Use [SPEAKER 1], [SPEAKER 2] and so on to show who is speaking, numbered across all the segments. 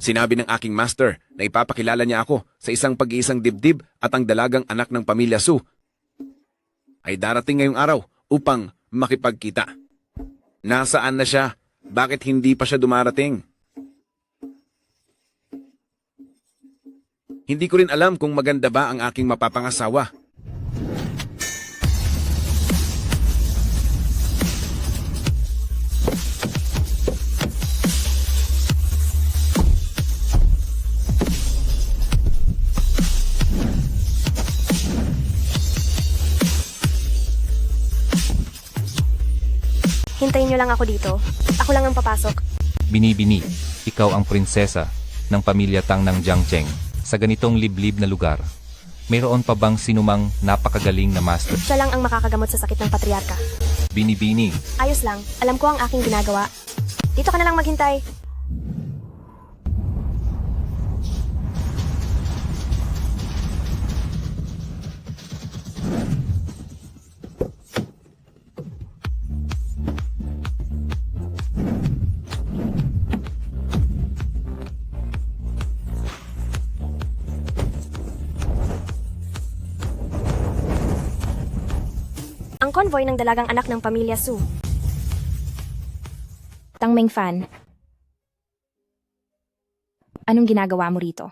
[SPEAKER 1] Sinabi ng aking master na ipapakilala niya ako sa isang pag-iisang dibdib at ang dalagang anak ng pamilya Su ay darating ngayong araw upang makipagkita. Nasaan na siya? Bakit hindi pa siya dumarating? Hindi ko rin alam kung maganda ba ang aking mapapangasawa.
[SPEAKER 2] Hintayin niyo lang ako dito. Ako lang ang papasok.
[SPEAKER 3] Binibini, ikaw ang prinsesa ng pamilya Tang ng Jiangcheng sa ganitong liblib na lugar. Mayroon pa bang sinumang napakagaling na master?
[SPEAKER 2] Siya lang ang makakagamot sa sakit ng patriarka.
[SPEAKER 3] Binibini,
[SPEAKER 2] Ayos lang. Alam ko ang aking ginagawa. Dito ka na lang maghintay. Ang convoy ng dalagang anak ng pamilya Su.
[SPEAKER 4] Tang Mengfan, anong ginagawa mo rito?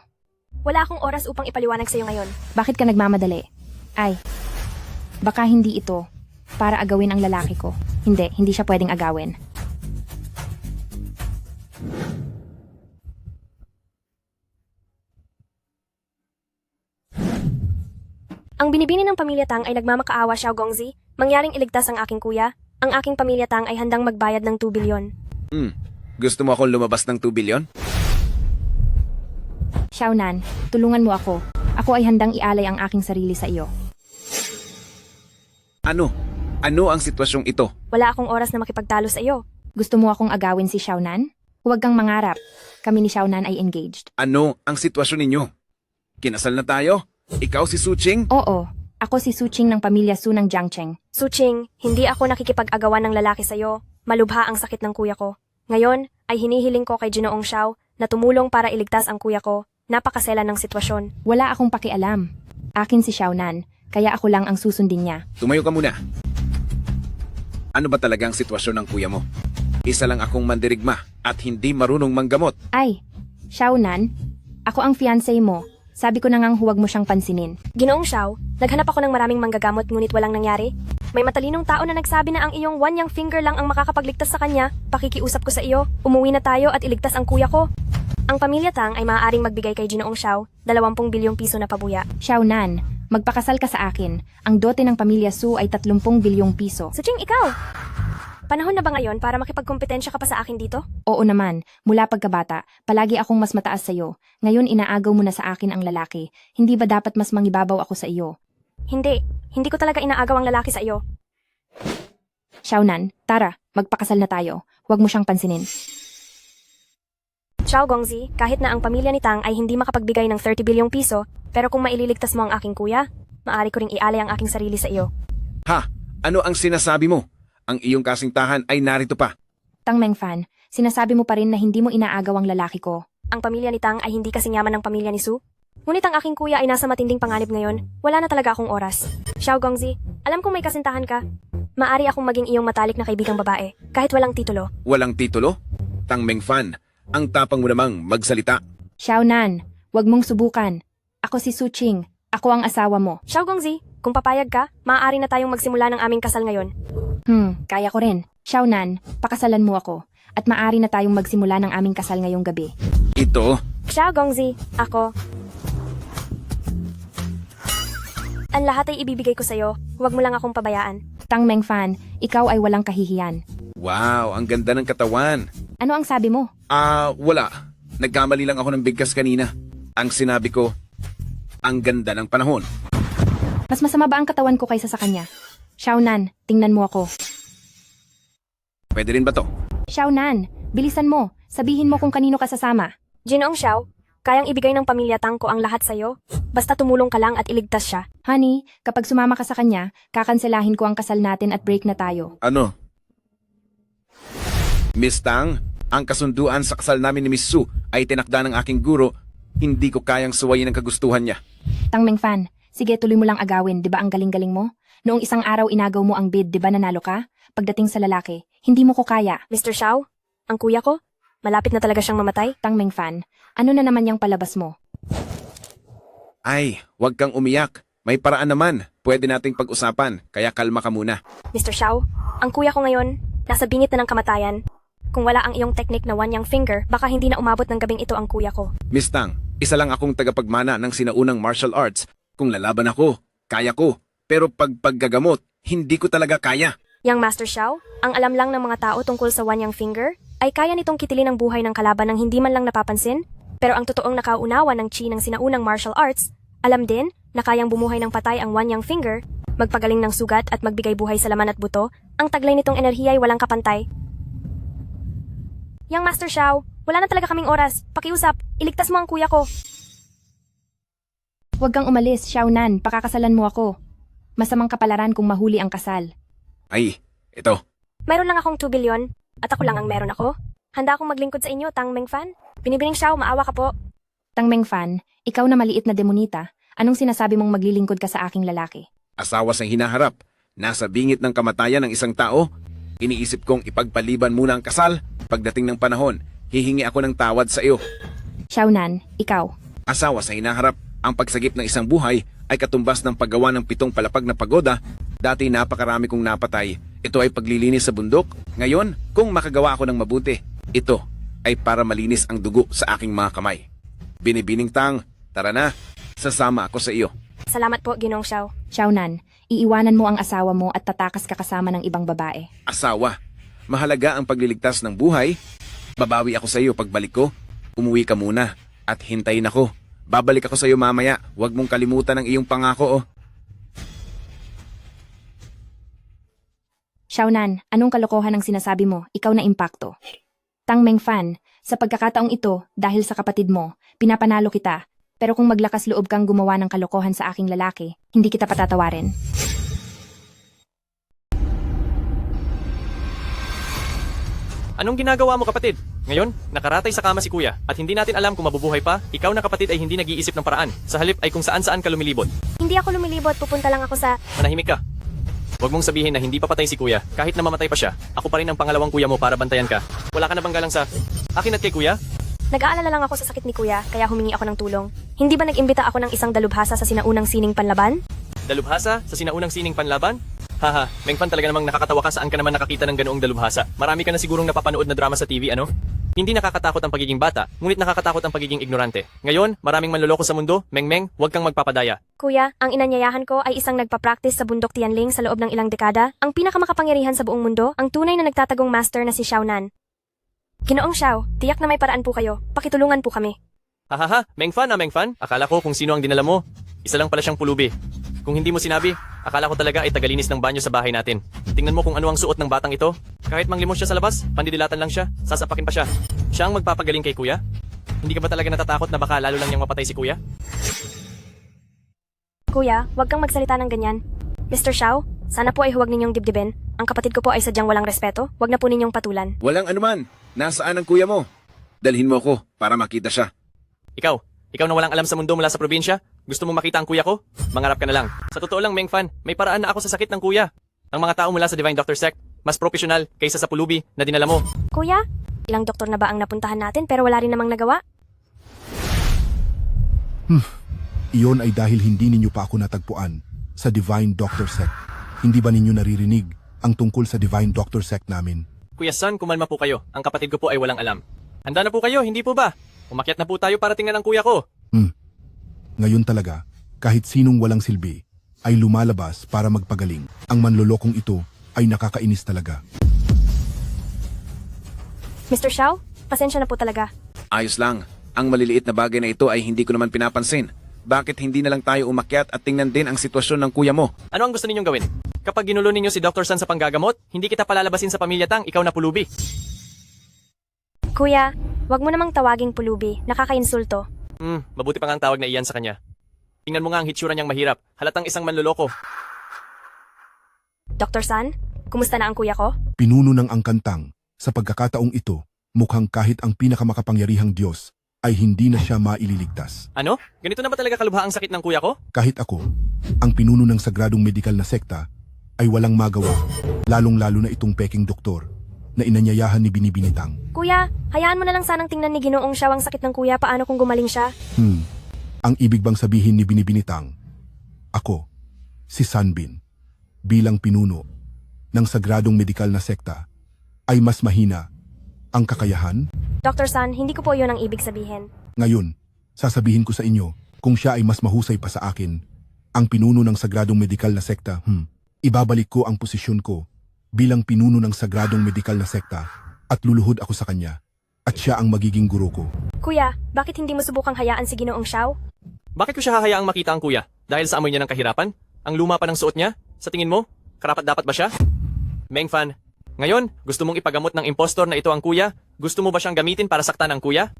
[SPEAKER 2] Wala akong oras upang ipaliwanag sa iyo ngayon.
[SPEAKER 4] Bakit ka nagmamadali? Ay, baka hindi ito para agawin ang lalaki ko. Hindi siya pwedeng agawin.
[SPEAKER 2] Ang binibini ng pamilya Tang ay nagmamakaawa Xiao Gongzi. Mangyaring iligtas ang aking kuya. Ang aking pamilya Tang ay handang magbayad ng 2 bilyon.
[SPEAKER 1] Gusto mo akong lumabas ng 2 bilyon?
[SPEAKER 4] Xiaonan, tulungan mo ako. Ako ay handang ialay ang aking sarili sa iyo.
[SPEAKER 1] Ano? Ano ang sitwasyong ito?
[SPEAKER 2] Wala akong oras na makipagtalo sa iyo.
[SPEAKER 4] Gusto mo akong agawin si Xiaonan? Huwag kang mangarap. Kami ni Xiaonan ay engaged.
[SPEAKER 1] Ano ang sitwasyon ninyo? Kinasal na tayo? Ikaw si Suching?
[SPEAKER 4] Oo, ako si Suching ng pamilya Su ng Jiangcheng.
[SPEAKER 2] Suching, hindi ako nakikipag-agawan ng lalaki sa iyo. Malubha ang sakit ng kuya ko. Ngayon, ay hinihiling ko kay Ginoong Xiao na tumulong para iligtas ang kuya ko. Napakasela ng sitwasyon.
[SPEAKER 4] Wala akong pakialam. Akin si Xiaonan, kaya ako lang ang susundin niya.
[SPEAKER 1] Tumayo ka muna. Ano ba talaga ang sitwasyon ng kuya mo? Isa lang akong mandirigma at hindi marunong manggamot.
[SPEAKER 4] Ay, Xiaonan, ako ang fiancé mo. Sabi ko na ngang huwag mo siyang pansinin.
[SPEAKER 2] Ginoong Xiao, naghanap ako ng maraming manggagamot ngunit walang nangyari. May matalinong tao na nagsabi na ang iyong one young finger lang ang makakapagligtas sa kanya. Pakikiusap ko sa iyo, umuwi na tayo at iligtas ang kuya ko. Ang pamilya Tang ay maaaring magbigay kay Ginoong Xiao 20 bilyong piso na pabuya.
[SPEAKER 4] Xiaonan, magpakasal ka sa akin. Ang dote ng pamilya Su ay 30 bilyong piso.
[SPEAKER 2] Suching, ikaw! Panahon na ba ngayon para makipagkompetensya ka pa sa akin dito?
[SPEAKER 4] Oo naman, mula pagkabata, palagi akong mas mataas sa iyo. Ngayon inaagaw mo na sa akin ang lalaki. Hindi ba dapat mas mangibabaw ako sa iyo?
[SPEAKER 2] Hindi ko talaga inaagaw ang lalaki sa iyo.
[SPEAKER 4] Xiaonan, tara, magpakasal na tayo. Huwag mo siyang pansinin.
[SPEAKER 2] Xiao Gongzi, kahit na ang pamilya ni Tang ay hindi makapagbigay ng 30 bilyong piso, pero kung maililigtas mo ang aking kuya, maaari ko ring ialay ang aking sarili sa iyo.
[SPEAKER 1] Ha? Ano ang sinasabi mo? Ang iyong kasintahan ay narito pa.
[SPEAKER 4] Tang Mengfan, sinasabi mo pa rin na hindi mo inaagaw ang lalaki ko.
[SPEAKER 2] Ang pamilya ni Tang ay hindi kasing yaman ng pamilya ni Su. Ngunit ang aking kuya ay nasa matinding panganib ngayon. Wala na talaga akong oras. Xiao Gongzi, alam kong may kasintahan ka. Maari akong maging iyong matalik na kaibigang babae, kahit walang titulo.
[SPEAKER 1] Walang titulo? Tang Mengfan, ang tapang mo namang magsalita.
[SPEAKER 4] Xiaonan, huwag mong subukan. Ako si Suching. Ako ang asawa mo.
[SPEAKER 2] Xiao Gongzi, kung papayag ka, maaari na tayong magsimula ng aming kasal ngayon.
[SPEAKER 4] Kaya ko rin. Xiaonan, pakasalan mo ako. At maaari na tayong magsimula ng aming kasal ngayong gabi.
[SPEAKER 1] Ito?
[SPEAKER 2] Xiao Gongzi, ako. Ang lahat ay ibibigay ko sa'yo. Huwag mo lang akong pabayaan.
[SPEAKER 4] Tang Mengfan, ikaw ay walang kahihiyan.
[SPEAKER 1] Wow, ang ganda ng katawan.
[SPEAKER 4] Ano ang sabi mo?
[SPEAKER 1] Wala. Nagkamali lang ako ng bigkas kanina. Ang sinabi ko, ang ganda ng panahon.
[SPEAKER 4] Mas masama ba ang katawan ko kaysa sa kanya? Xiaonan, tingnan mo ako.
[SPEAKER 1] Pwede rin ba to?
[SPEAKER 4] Xiaonan, bilisan mo. Sabihin mo kung kanino ka sasama.
[SPEAKER 2] Ginoong Xiao, kayang ibigay ng pamilya Tang ko ang lahat sa'yo. Basta tumulong ka lang at iligtas siya.
[SPEAKER 4] Honey, kapag sumama ka sa kanya, kakanselahin ko ang kasal natin at break na tayo.
[SPEAKER 1] Ano? Miss Tang, Ang kasunduan sa kasal namin ni Miss Su ay tinakda ng aking guro. Hindi ko kayang suwayin ang kagustuhan niya.
[SPEAKER 4] Tang Mengfan, sige tuloy mo lang agawin, di ba ang galing-galing mo? Noong isang araw inagaw mo ang bid, di ba nanalo ka? Pagdating sa lalaki, hindi mo ko kaya.
[SPEAKER 2] Mr. Xiao, ang kuya ko, malapit na talaga siyang mamatay.
[SPEAKER 4] Tang Mengfan, ano na naman yung palabas mo?
[SPEAKER 1] Ay, huwag kang umiyak. May paraan naman. Pwede nating pag-usapan, kaya kalma ka muna.
[SPEAKER 2] Mr. Xiao, ang kuya ko ngayon, nasa bingit na ng kamatayan. Kung wala ang iyong technique na one yang finger, baka hindi na umabot ng gabing ito ang kuya ko.
[SPEAKER 1] Miss Tang, isa lang akong tagapagmana ng sinaunang martial arts. Kung lalaban ako, kaya ko. Pero pag paggagamot, hindi ko talaga kaya.
[SPEAKER 2] Yang Master Xiao, ang alam lang ng mga tao tungkol sa one yang finger, ay kaya nitong kitilin ang buhay ng kalaban ng hindi man lang napapansin. Pero ang totoong nakaunawa ng chi ng sinaunang martial arts, alam din na kayang bumuhay ng patay ang one yang finger, magpagaling ng sugat at magbigay buhay sa laman at buto. Ang taglay nitong enerhiya ay walang kapantay. Yang Master Xiao, wala na talaga kaming oras. Pakiusap, iligtas mo ang kuya ko.
[SPEAKER 4] Huwag kang umalis, Xiaonan, pakakasalan mo ako. Masamang kapalaran kung mahuli ang kasal.
[SPEAKER 1] Ay, ito.
[SPEAKER 2] Meron lang akong 2 billion, at ako lang ang meron ako. Handa akong maglingkod sa inyo, Tang Mengfan. Binibining Xiao, maawa ka po.
[SPEAKER 4] Tang Mengfan, ikaw na maliit na demonita, anong sinasabi mong maglilingkod ka sa aking lalaki?
[SPEAKER 1] Asawa sa hinaharap. Nasa bingit ng kamatayan ng isang tao. Iniisip kong ipagpaliban muna ang kasal. Pagdating ng panahon, hihingi ako ng tawad sa iyo.
[SPEAKER 4] Xiaonan, ikaw.
[SPEAKER 1] Asawa sa hinaharap. Ang pagsagip ng isang buhay ay katumbas ng paggawa ng 7 palapag na pagoda. Dati napakarami kong napatay. Ito ay paglilinis sa bundok. Ngayon, kung makagawa ako ng mabuti, ito ay para malinis ang dugo sa aking mga kamay. Binibining Tang, tara na. Sasama ako sa iyo.
[SPEAKER 2] Salamat po, Ginong Xiao.
[SPEAKER 4] Xiaonan, iiwanan mo ang asawa mo at tatakas ka kasama ng ibang babae.
[SPEAKER 1] Asawa, mahalaga ang pagliligtas ng buhay. Babawi ako sa iyo pagbalik ko. Umuwi ka muna at hintayin ako. Babalik ako sa iyo mamaya. Huwag mong kalimutan ang iyong pangako, oh.
[SPEAKER 4] Xiaonan, anong kalokohan ang sinasabi mo? Ikaw na impakto. Tang Mengfan, sa pagkakataong ito, dahil sa kapatid mo, pinapanalo kita. Pero kung maglakas loob kang gumawa ng kalokohan sa aking lalaki, hindi kita patatawarin.
[SPEAKER 5] Anong ginagawa mo, kapatid? Ngayon, nakaratay sa kama si kuya at hindi natin alam kung mabubuhay pa. Ikaw na kapatid ay hindi nag-iisip ng paraan. Sa halip ay kung saan-saan ka lumilibot.
[SPEAKER 2] Hindi ako lumilibot, pupunta lang ako sa...
[SPEAKER 5] Manahimik ka. Huwag mong sabihin na hindi pa patay si kuya. Kahit na mamatay pa siya, ako pa rin ang pangalawang kuya mo para bantayan ka. Wala ka na bang galang sa akin at kay kuya?
[SPEAKER 2] Nag-aalala lang ako sa sakit ni kuya, kaya humingi ako ng tulong. Hindi ba nag-imbita ako ng isang dalubhasa sa sinaunang sining panlaban?
[SPEAKER 5] Dalubhasa sa sinaunang sining panlaban? Haha, Mengfan, talaga namang nakakatawa ka. Saan ka naman nakakita ng ganoong dalubhasa? Marami ka na sigurong napapanood na drama sa TV, ano? Hindi nakakatakot ang pagiging bata, ngunit nakakatakot ang pagiging ignorante. Ngayon, maraming manloloko sa mundo. Mengmeng, huwag kang magpapadaya.
[SPEAKER 2] Kuya, ang inanyayahan ko ay isang nagpa-practice sa bundok Tianling sa loob ng ilang dekada, ang pinakamakapangyarihan sa buong mundo, ang tunay na nagtatagong master na si Xiaonan. Ginoong Xiao, tiyak na may paraan po kayo. Pakitulungan po kami.
[SPEAKER 5] Hahaha, Mengfan na Mengfan. Akala ko kung sino ang dinala mo. Isa lang pala siyang pulubi. Kung hindi mo sinabi, akala ko talaga ay tagalinis ng banyo sa bahay natin. Tingnan mo kung ano ang suot ng batang ito. Kahit manglimos siya sa labas, pandidilatan lang siya, sasapakin pa siya. Siya ang magpapagaling kay kuya? Hindi ka ba talaga natatakot na baka lalo lang niyang mapatay si kuya?
[SPEAKER 2] Kuya, huwag kang magsalita ng ganyan. Mr. Xiao, sana po ay huwag ninyong dibdibin. Ang kapatid ko po ay sadyang walang respeto. Huwag na po ninyong patulan.
[SPEAKER 1] Walang anuman. Nasaan ang kuya mo? Dalhin mo ko para makita siya.
[SPEAKER 5] Ikaw na walang alam sa mundo mula sa probinsya? Gusto mo makita ang kuya ko? Mangarap ka na lang. Sa totoo lang, Mengfan, may paraan na ako sa sakit ng kuya. Ang mga tao mula sa Divine Doctor Sect, mas profesional kaysa sa pulubi na dinala mo.
[SPEAKER 2] Kuya, ilang doktor na ba ang napuntahan natin pero wala rin namang nagawa?
[SPEAKER 6] Iyon ay dahil hindi ninyo pa ako natagpuan sa Divine Doctor Sect. Hindi ba ninyo naririnig ang tungkol sa Divine Doctor Sect namin?
[SPEAKER 5] Kuya San, kumalma po kayo. Ang kapatid ko po ay walang alam. Handa na po kayo, hindi po ba? Umakyat na po tayo para tingnan ang kuya ko.
[SPEAKER 6] Ngayon talaga, kahit sinong walang silbi, ay lumalabas para magpagaling. Ang manlolokong ito ay nakakainis talaga.
[SPEAKER 2] Mr. Xiao, pasensya na po talaga.
[SPEAKER 1] Ayos lang. Ang maliliit na bagay na ito ay hindi ko naman pinapansin. Bakit hindi na lang tayo umakyat at tingnan din ang sitwasyon ng kuya mo?
[SPEAKER 5] Ano ang gusto ninyong gawin? Kapag ginulo ninyo si Dr. San sa panggagamot, hindi kita palalabasin sa pamilya Tang, ikaw na pulubi.
[SPEAKER 2] Kuya, wag mo namang tawaging pulubi. Nakakainsulto.
[SPEAKER 5] Mabuti pa nga ang tawag na iyan sa kanya. Tingnan mo nga ang hitsura niyang mahirap. Halatang isang manloloko.
[SPEAKER 2] Dr. San, kumusta na ang kuya ko?
[SPEAKER 6] Pinuno ng angkantang sa pagkakataong ito mukhang kahit ang pinakamakapangyarihang Diyos ay hindi na siya maililigtas.
[SPEAKER 5] Ano? Ganito na ba talaga kalubha ang sakit ng kuya ko?
[SPEAKER 6] Kahit ako, ang pinuno ng sagradong medikal na sekta, ay walang magawa, lalong-lalo na itong peking doktor na inanyayahan ni Binibinitang.
[SPEAKER 2] Kuya, hayaan mo na lang sanang tingnan ni Ginoong Xiao ang sakit ng kuya. Paano kung gumaling siya?
[SPEAKER 6] Ang ibig bang sabihin ni Binibinitang, ako, si Sanbin, bilang pinuno ng sagradong medikal na sekta, ay mas mahina ang kakayahan?
[SPEAKER 2] Dr. San, hindi ko po yun ang ibig sabihin.
[SPEAKER 6] Ngayon, sasabihin ko sa inyo kung siya ay mas mahusay pa sa akin, ang pinuno ng sagradong medikal na sekta, ibabalik ko ang posisyon ko bilang pinuno ng sagradong medikal na sekta at luluhod ako sa kanya at siya ang magiging guro ko.
[SPEAKER 2] Kuya, bakit hindi mo subukang hayaan si Ginoong Xiao?
[SPEAKER 5] Bakit ko siya hahayaang makita ang kuya? Dahil sa amoy niya ng kahirapan? Ang luma pa ng suot niya? Sa tingin mo, karapat-dapat ba siya? Meng Fan, ngayon, gusto mong ipagamot ng impostor na ito ang kuya? Gusto mo ba siyang gamitin para saktan ang kuya?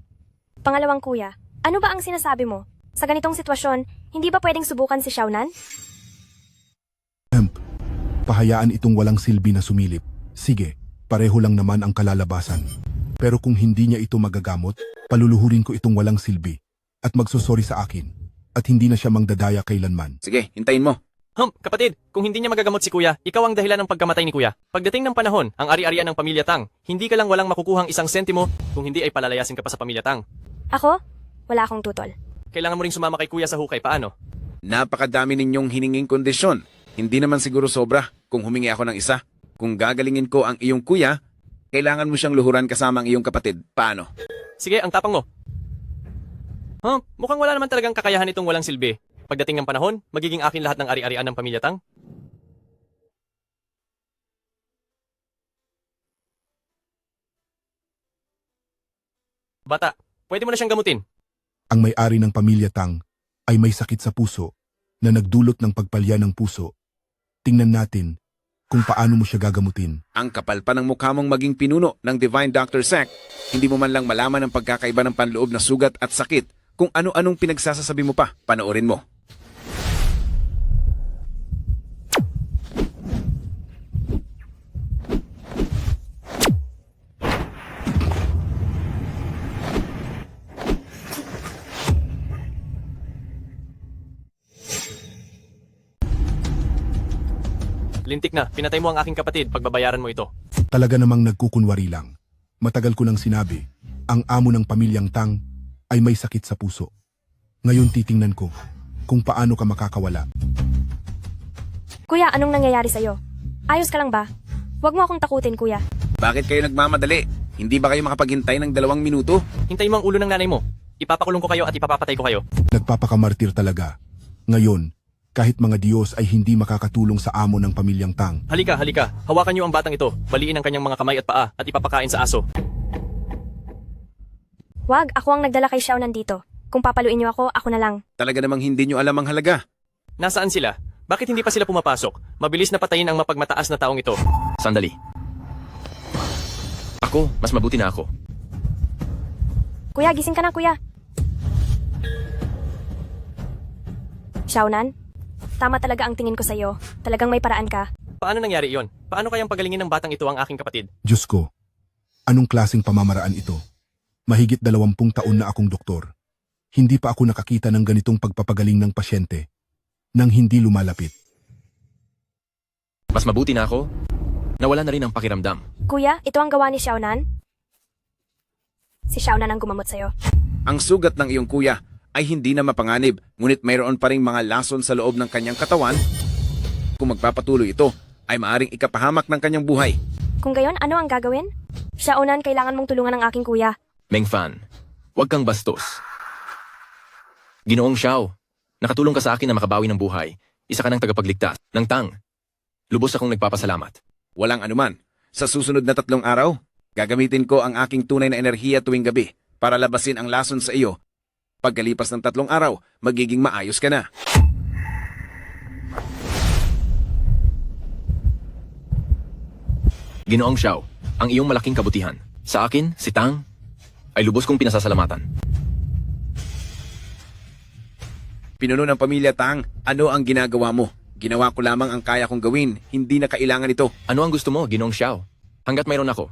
[SPEAKER 2] Pangalawang kuya, ano ba ang sinasabi mo? Sa ganitong sitwasyon, hindi ba pwedeng subukan si Xiaonan?
[SPEAKER 6] Pahayaan itong walang silbi na sumilip. Sige, pareho lang naman ang kalalabasan. Pero kung hindi niya ito magagamot, paluluhurin ko itong walang silbi at magsusori sa akin at hindi na siya mangdadaya kailanman.
[SPEAKER 1] Sige, hintayin mo.
[SPEAKER 5] Kapatid, kung hindi niya magagamot si kuya, ikaw ang dahilan ng pagkamatay ni kuya. Pagdating ng panahon, ang ari-arian ng pamilya Tang, hindi ka lang walang makukuhang isang sentimo, kung hindi ay palalayasin ka pa sa pamilya Tang.
[SPEAKER 2] Ako? Wala akong tutol.
[SPEAKER 5] Kailangan mo ring sumama kay kuya sa hukay, paano?
[SPEAKER 1] Napakadami ninyong hininging kondisyon. Hindi naman siguro sobra kung humingi ako ng isa. Kung gagalingin ko ang iyong kuya, kailangan mo siyang luhuran kasama ang iyong kapatid. Paano?
[SPEAKER 5] Sige, ang tapang mo. Mukhang wala naman talagang kakayahan itong walang silbi. Pagdating ng panahon, magiging akin lahat ng ari-arian ng pamilya Tang. Bata, pwede mo na siyang gamutin.
[SPEAKER 6] Ang may-ari ng pamilya Tang ay may sakit sa puso na nagdulot ng pagpalya ng puso. Tingnan natin kung paano mo siya gagamutin.
[SPEAKER 1] Ang kapal pa ng mukha mong maging pinuno ng Divine Dr. Zack, hindi mo man lang malaman ang pagkakaiba ng panloob na sugat at sakit kung ano-anong pinagsasasabi mo pa. Panoorin mo.
[SPEAKER 5] Lintik na, pinatay mo ang aking kapatid, pagbabayaran mo ito.
[SPEAKER 6] Talaga namang nagkukunwari lang. Matagal ko nang sinabi, ang amo ng pamilyang Tang ay may sakit sa puso. Ngayon titingnan ko kung paano ka makakawala.
[SPEAKER 2] Kuya, anong nangyayari sa'yo? Ayos ka lang ba? Huwag mo akong takutin, kuya.
[SPEAKER 1] Bakit kayo nagmamadali? Hindi ba kayo makapaghintay ng 2 minuto?
[SPEAKER 5] Hintayin mo ang ulo ng nanay mo. Ipapakulong ko kayo at ipapapatay ko kayo.
[SPEAKER 6] Nagpapakamartir talaga. Ngayon, kahit mga Diyos ay hindi makakatulong sa amo ng pamilyang Tang.
[SPEAKER 5] Halika, halika. Hawakan niyo ang batang ito. Baliin ang kanyang mga kamay at paa at ipapakain sa aso.
[SPEAKER 2] Wag, ako ang nagdala kay Xiaonan dito. Kung papaluin niyo ako, ako na lang.
[SPEAKER 1] Talaga namang hindi nyo alam ang halaga.
[SPEAKER 5] Nasaan sila? Bakit hindi pa sila pumapasok? Mabilis na patayin ang mapagmataas na taong ito. Sandali. Ako, mas mabuti na ako.
[SPEAKER 2] Kuya, gising ka na, kuya. Xiaonan, tama talaga ang tingin ko sa'yo. Talagang may paraan ka.
[SPEAKER 5] Paano nangyari iyon? Paano kayang pagalingin ng batang ito ang aking kapatid?
[SPEAKER 6] Diyos ko, anong klaseng pamamaraan ito? Mahigit 20 taon na akong doktor. Hindi pa ako nakakita ng ganitong pagpapagaling ng pasyente nang hindi lumalapit.
[SPEAKER 5] Mas mabuti na ako. Nawala na rin ang pakiramdam.
[SPEAKER 2] Kuya, ito ang gawa ni Xiaonan? Si Xiaonan ang gumamot sa'yo.
[SPEAKER 1] Ang sugat ng iyong kuya ay hindi na mapanganib, ngunit mayroon pa ring mga lason sa loob ng kanyang katawan. Kung magpapatuloy ito, ay maaring ikapahamak ng kanyang buhay.
[SPEAKER 2] Kung gayon, ano ang gagawin? Xiaonan, kailangan mong tulungan ang aking kuya.
[SPEAKER 5] Meng Fan, huwag kang bastos. Ginoong Xiao, nakatulong ka sa akin na makabawi ng buhay. Isa ka ng tagapagligtas ng Tang. Lubos akong nagpapasalamat.
[SPEAKER 1] Walang anuman. Sa susunod na 3 araw, gagamitin ko ang aking tunay na enerhiya tuwing gabi para labasin ang lason sa iyo. Pagkalipas ng 3 araw, magiging maayos ka na.
[SPEAKER 5] Ginoong Xiao, ang iyong malaking kabutihan. Sa akin, si Tang, ay lubos kong pinasasalamatan.
[SPEAKER 1] Pinuno ng pamilya Tang, ano ang ginagawa mo? Ginawa ko lamang ang kaya kong gawin, hindi na kailangan ito.
[SPEAKER 5] Ano ang gusto mo, Ginoong Xiao? Hanggat mayroon ako,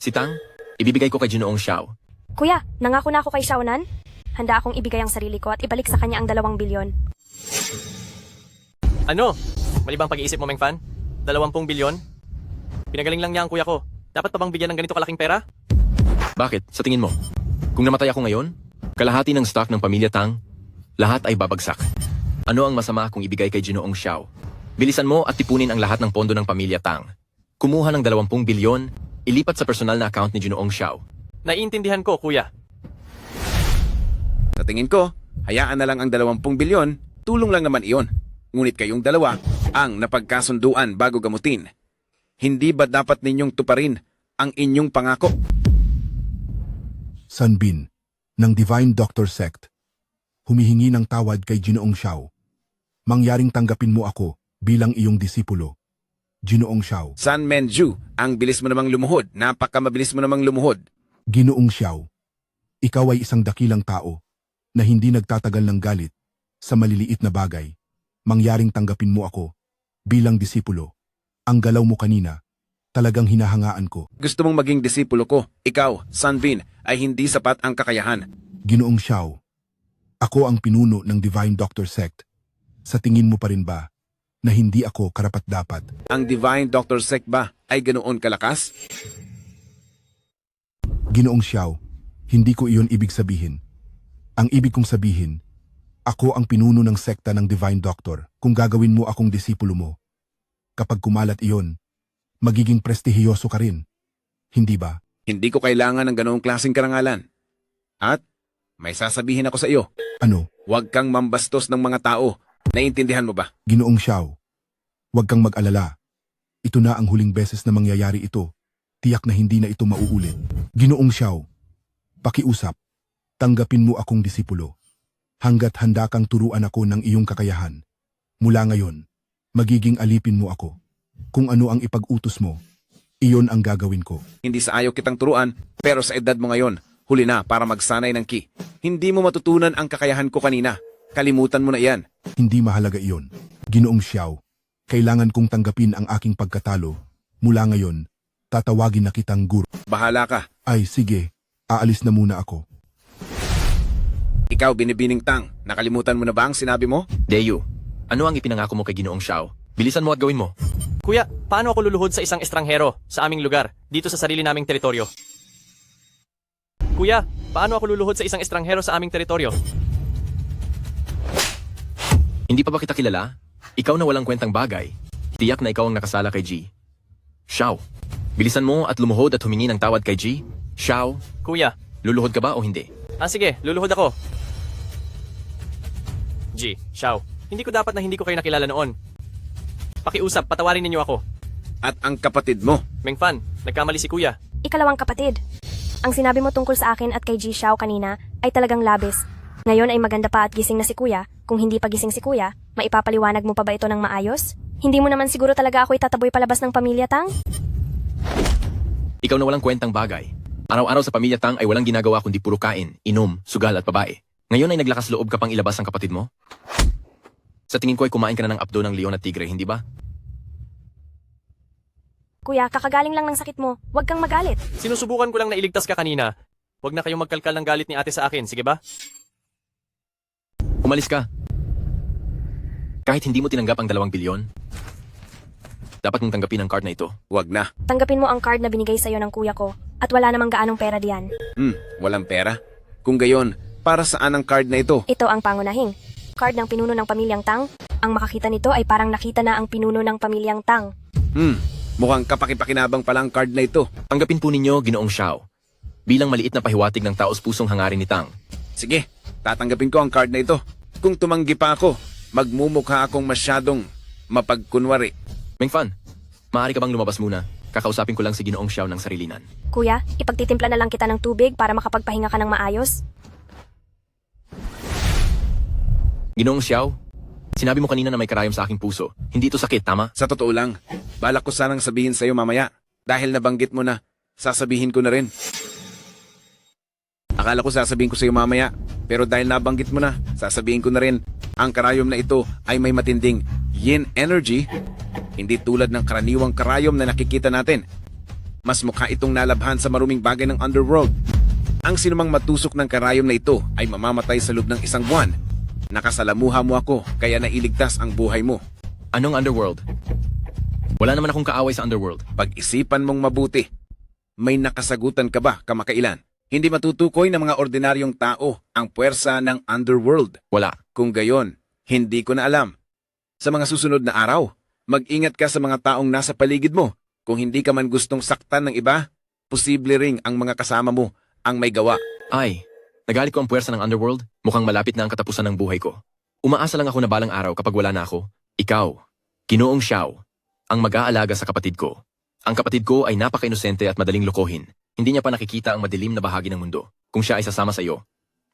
[SPEAKER 5] si Tang Ibibigay ko kay Ginoong Xiao.
[SPEAKER 2] Kuya, nangako na ako kay Xiaonan. Handa akong ibigay ang sarili ko at ibalik sa kanya ang 2 bilyon.
[SPEAKER 5] Ano? Mali bang pag-iisip mo, Meng Fan? 20 bilyon? Pinagaling lang niya ang kuya ko. Dapat pa bang bigyan ng ganito kalaking pera? Bakit? Sa tingin mo? Kung namatay ako ngayon, kalahati ng stock ng pamilya Tang, lahat ay babagsak. Ano ang masama kung ibigay kay Ginoong Xiao? Bilisan mo at tipunin ang lahat ng pondo ng pamilya Tang. Kumuha ng 20 bilyon, ilipat sa personal na account ni Ginoong Xiao. Naiintindihan ko, kuya.
[SPEAKER 1] Sa tingin ko, hayaan na lang ang 20 bilyon, tulong lang naman iyon. Ngunit kayong dalawa ang napagkasunduan bago gamutin. Hindi ba dapat ninyong tuparin ang inyong pangako?
[SPEAKER 6] Sunbin, ng Divine Doctor Sect, humihingi ng tawad kay Ginoong Xiao. Mangyaring tanggapin mo ako bilang iyong disipulo. Ginoong Xiao.
[SPEAKER 1] San Menju, ang bilis mo namang lumuhod. Napakamabilis mo namang lumuhod.
[SPEAKER 6] Ginoong Xiao, ikaw ay isang dakilang tao na hindi nagtatagal ng galit sa maliliit na bagay. Mangyaring tanggapin mo ako bilang disipulo. Ang galaw mo kanina, talagang hinahangaan ko.
[SPEAKER 1] Gusto mong maging disipulo ko. Ikaw, Sunbin, ay hindi sapat ang kakayahan.
[SPEAKER 6] Ginoong Xiao, ako ang pinuno ng Divine Doctor Sect. Sa tingin mo pa rin ba na hindi ako karapat-dapat?
[SPEAKER 1] Ang Divine Doctor Sect ba ay ganoon kalakas?
[SPEAKER 6] Ginoong Xiao, hindi ko iyon ibig sabihin. Ang ibig kong sabihin, ako ang pinuno ng sekta ng Divine Doctor kung gagawin mo akong disipulo mo. Kapag kumalat iyon, magiging prestihiyoso ka rin. Hindi ba?
[SPEAKER 1] Hindi ko kailangan ng ganoong klaseng karangalan. At may sasabihin ako sa iyo.
[SPEAKER 6] Ano?
[SPEAKER 1] Huwag kang mambastos ng mga tao. Naiintindihan mo ba?
[SPEAKER 6] Ginoong Xiao, huwag kang mag-alala. Ito na ang huling beses na mangyayari ito. Tiyak na hindi na ito mauulit. Ginoong Xiao, pakiusap, tanggapin mo akong disipulo. Hanggat handa kang turuan ako ng iyong kakayahan. Mula ngayon, magiging alipin mo ako. Kung ano ang ipag-utos mo, iyon ang gagawin ko.
[SPEAKER 1] Hindi sa ayaw kitang turuan, pero sa edad mo ngayon, huli na para magsanay ng ki. Hindi mo matutunan ang kakayahan ko kanina. Kalimutan mo na iyan.
[SPEAKER 6] Hindi mahalaga iyon. Ginoong Xiao, kailangan kong tanggapin ang aking pagkatalo. Mula ngayon, tatawagin na kitang guro.
[SPEAKER 1] Bahala ka.
[SPEAKER 6] Ay sige, aalis na muna ako.
[SPEAKER 1] Ikaw, binibining Tang, nakalimutan mo na ba ang sinabi mo?
[SPEAKER 5] Deyu, ano ang ipinangako mo kay Ginoong Xiao? Bilisan mo at gawin mo. Kuya, paano ako luluhod sa isang estranghero sa aming lugar, dito sa sarili naming teritoryo? Kuya, paano ako luluhod sa isang estranghero sa aming teritoryo? Hindi pa ba kita kilala? Ikaw na walang kwentang bagay. Tiyak na ikaw ang nakasala kay G. Xiao, bilisan mo at lumuhod at humingi ng tawad kay G. Xiao. Kuya, luluhod ka ba o hindi? Sige, luluhod ako. G, Xiao, hindi ko dapat na hindi ko kayo nakilala noon. Pakiusap, patawarin ninyo ako.
[SPEAKER 1] At ang kapatid mo.
[SPEAKER 5] Meng Fan, nagkamali si Kuya.
[SPEAKER 2] Ikalawang kapatid. Ang sinabi mo tungkol sa akin at kay Ji Xiao kanina ay talagang labis. Ngayon ay maganda pa at gising na si Kuya. Kung hindi pa gising si Kuya, maipapaliwanag mo pa ba ito ng maayos? Hindi mo naman siguro talaga ako itataboy palabas ng pamilya, Tang?
[SPEAKER 5] Ikaw na walang kwentang bagay. Araw-araw sa pamilya Tang ay walang ginagawa kundi puro kain, inom, sugal at babae. Ngayon ay naglakas loob ka pang ilabas ang kapatid mo? Sa tingin ko ay kumain ka na ng abdo ng leon at tigre, hindi ba?
[SPEAKER 2] Kuya, kakagaling lang ng sakit mo. Huwag kang magalit.
[SPEAKER 5] Sinusubukan ko lang na iligtas ka kanina. Huwag na kayong magkalkal ng galit ni ate sa akin, sige ba? Umalis ka. Kahit hindi mo tinanggap ang 2 bilyon, dapat mong tanggapin ang card na ito.
[SPEAKER 1] Huwag na.
[SPEAKER 2] Tanggapin mo ang card na binigay sa'yo ng kuya ko at wala namang gaanong pera diyan.
[SPEAKER 1] Walang pera. Kung gayon, para saan ang card na ito?
[SPEAKER 2] Ito ang pangunahing. Card ng pinuno ng pamilyang Tang. Ang makakita nito ay parang nakita na ang pinuno ng pamilyang Tang.
[SPEAKER 1] Mukhang kapakipakinabang pala ang card na ito.
[SPEAKER 5] Tanggapin po ninyo, Ginoong Xiao, bilang maliit na pahiwatig ng taos pusong hangarin ni Tang.
[SPEAKER 1] Sige, tatanggapin ko ang card na ito. Kung tumanggi pa ako, magmumukha akong masyadong mapagkunwari.
[SPEAKER 5] Meng Fan, maaari ka bang lumabas muna? Kakausapin ko lang si Ginoong Xiao ng sarilinan.
[SPEAKER 2] Kuya, ipagtitimpla na lang kita ng tubig para makapagpahinga ka ng maayos.
[SPEAKER 5] Ginoong Xiao, sinabi mo kanina na may karayom sa aking puso. Hindi ito sakit, tama?
[SPEAKER 1] Sa totoo lang, balak ko sanang sabihin sa'yo mamaya. Dahil nabanggit mo na, sasabihin ko na rin. Akala ko sasabihin ko sa'yo mamaya, pero dahil nabanggit mo na, sasabihin ko na rin. Ang karayom na ito ay may matinding yin energy, hindi tulad ng karaniwang karayom na nakikita natin. Mas mukha itong nalabhan sa maruming bagay ng underworld. Ang sinumang matusok ng karayom na ito ay mamamatay sa loob ng isang buwan. Nakasalamuha mo ako, kaya nailigtas ang buhay mo.
[SPEAKER 5] Anong underworld? Wala naman akong kaaway sa underworld.
[SPEAKER 1] Pag-isipan mong mabuti. May nakasagutan ka ba kamakailan? Hindi matutukoy ng mga ordinaryong tao ang puwersa ng underworld.
[SPEAKER 5] Wala.
[SPEAKER 1] Kung gayon, hindi ko na alam. Sa mga susunod na araw, mag-ingat ka sa mga taong nasa paligid mo. Kung hindi ka man gustong saktan ng iba, posible ring ang mga kasama mo ang may gawa.
[SPEAKER 5] Ay, nagalit ko ang puwersa ng underworld. Mukhang malapit na ang katapusan ng buhay ko. Umaasa lang ako na balang araw kapag wala na ako. Ikaw, Ginoong Xiao, ang mag-aalaga sa kapatid ko. Ang kapatid ko ay napaka-inosente at madaling lokohin. Hindi niya pa nakikita ang madilim na bahagi ng mundo. Kung siya ay sasama sa iyo,